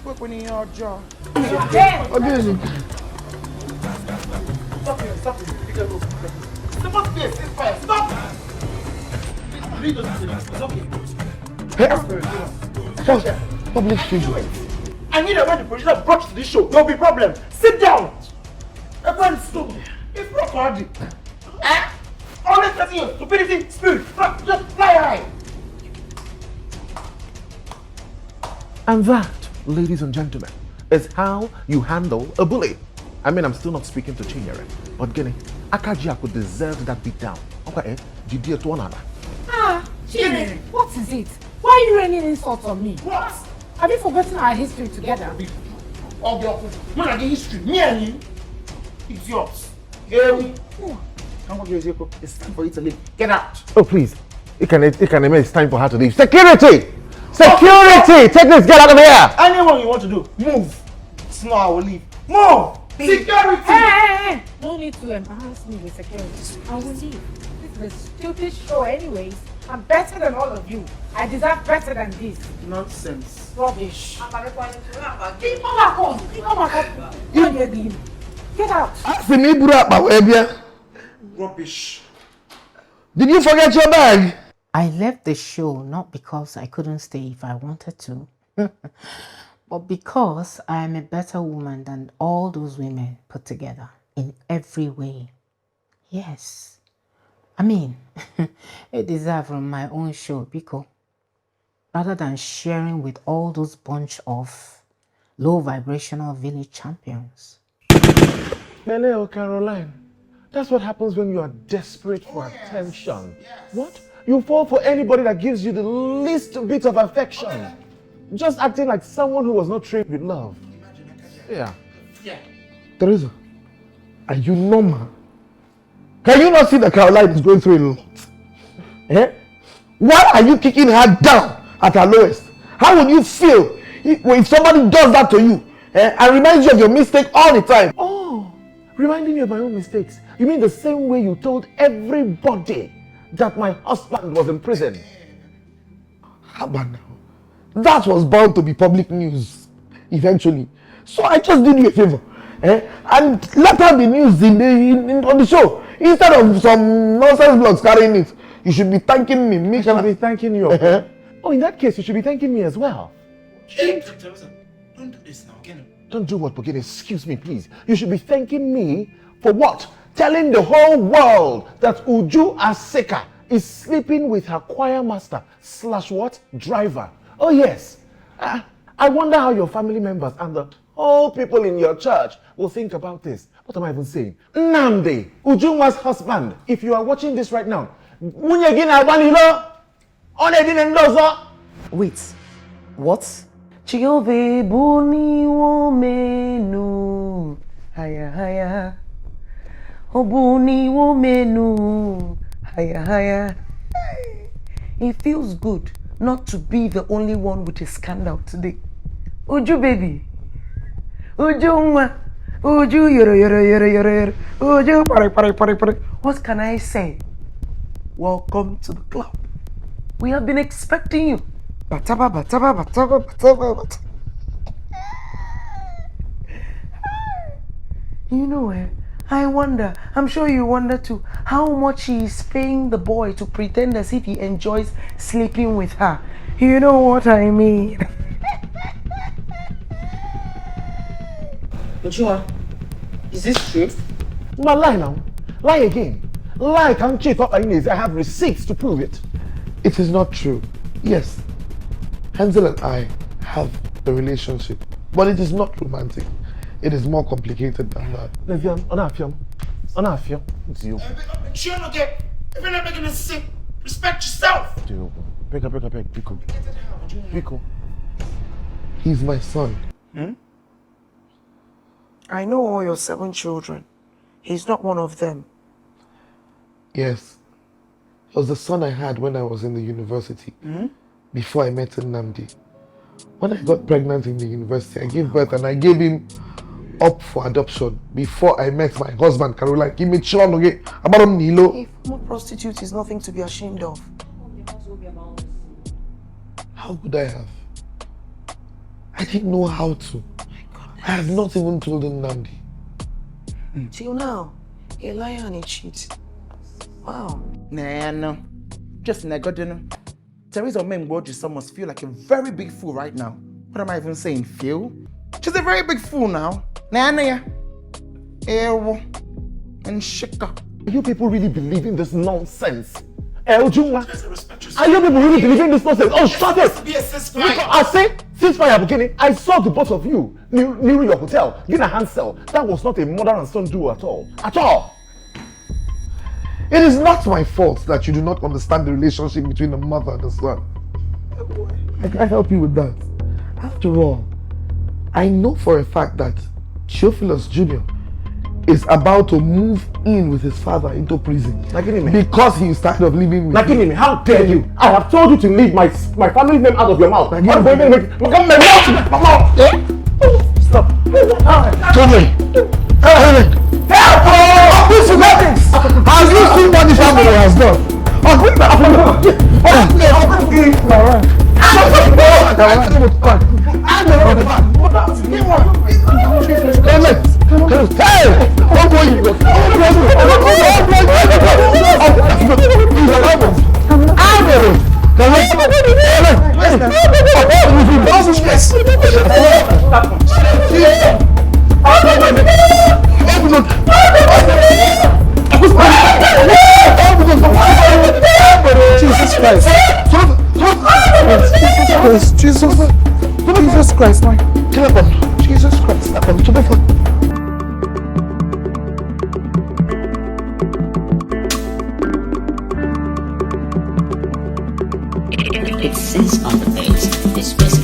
work when in your jaw. Stop here, stop here. Stop here, stop. Stop. Public figure. I need a man to produce a brush to this show. There'll be problem. Sit down. Everyone stop. It's not hard. Always telling you, stupidity, spirit. Just fly high. And that, ladies and gentlemen, is how you handle a bully. I mean, I'm still not speaking to Chinyere, but Gini, Akaji could deserve that beat down. Okay, you did to one another. Chinyere, what is it? Why are you raining insults on me? What? Have you forgotten our history together? Of your man, the history. Me and you. It's yours. Here we. Come on, it's time for you to leave. Get out. Oh, please. It's time for her to leave. Security! Security! Take this girl out of here! Anyone you want to do, move. It's not, I will leave. Move! Security! Hey! No need to embarrass me with security. I will leave. This is a stupid show anyways. I'm better than all of you. I deserve better than this. Nonsense. Rubbish. Keep on my phone. Keep on my phone. Get out. Rubbish. Did you forget your bag? I left the show not because I couldn't stay if I wanted to, but because I am a better woman than all those women put together in every way. Yes. I mean, I deserve from my own show, Biko, rather than sharing with all those bunch of low vibrational village champions. Beleo, Caroline, that's what happens when you are desperate for attention. What? You fall for anybody that gives you the least bit of affection. Just acting like someone who was not trained with love. Yeah. Teresa, are you normal? Can you not see that Caroline is going through a lot? Eh? Why are you kicking her down at her lowest? How would you feel if somebody does that to you and reminds you of your mistake all the time? Oh, reminding me of my own mistakes. You mean the same way you told everybody that my husband was in prison? How about now? That was bound to be public news eventually. So I just did you a favor. And let her be news on the show. Instead of some nonsense blogs carrying it, you should be thanking me. I should be thanking you. Oh, in that case, you should be thanking me as well. Don't do this now, can you? Don't do what, Bogene? Excuse me, please. You should be thanking me for what? Telling the whole world that Uju Aseka is sleeping with her choir master / what? Driver. Oh, yes. I wonder how your family members and the whole people in your church will think about this. What am I even saying? Nnamdi, Ujunwa's husband, if you are watching this right now, wait, what? Chiove buni wo menu, haya haya. Obuni wo menu, haya haya. It feels good not to be the only one with a scandal today. Uju baby, Uju ma, Uju yoro yoro yoro yoro, Uju pare. What can I say? Welcome to the club. We have been expecting you. Bataba. You know where? I wonder, I'm sure you wonder too, how much he is paying the boy to pretend as if he enjoys sleeping with her. You know what I mean? Chioma, is this true? But lie now. Lie again. Lie can't cheat up. I have receipts to prove it. It is not true. Yes, Hansel and I have a relationship, but it is not romantic. It is more complicated than that. If you're not making a sick, respect yourself. Break up, Pico. He's my son. I know all your 7 children. He's not one of them. Yes. He was the son I had when I was in the university, before I met Nnamdi. When I got pregnant in the university, I gave birth and I gave him up for adoption before I met my husband, Caroline. Give me Chioma, about Nilo. A former prostitute is nothing to be ashamed of. How would I have? I didn't know how to. I have not even told Nnamdi. Till now, a liar and a cheat. Wow. Nah, no. Just in a good dinner. Teresa Mengboji must feel like a very big fool right now. What am I even saying, feel? She's a very big fool now. Nah, yeah. Ewo. And Shika. Are you people really believing this nonsense? Ujunwa? Are you people really believing this nonsense? Oh, shut it! I say, since my beginning, I saw the both of you near your hotel, in a Hansel. That was not a mother and son duo at all. At all! It is not my fault that you do not understand the relationship between the mother and the son. I can help you with that. After all, I know for a fact that Theophilus Jr. is about to move in with his father into prison. Because he is tired of living with me. How dare you? I have told you to leave my family name out of your mouth. Stop. Help! Have you seen what this family has done? Jesus Christ, man. Jesus Christ. It says on the page, this person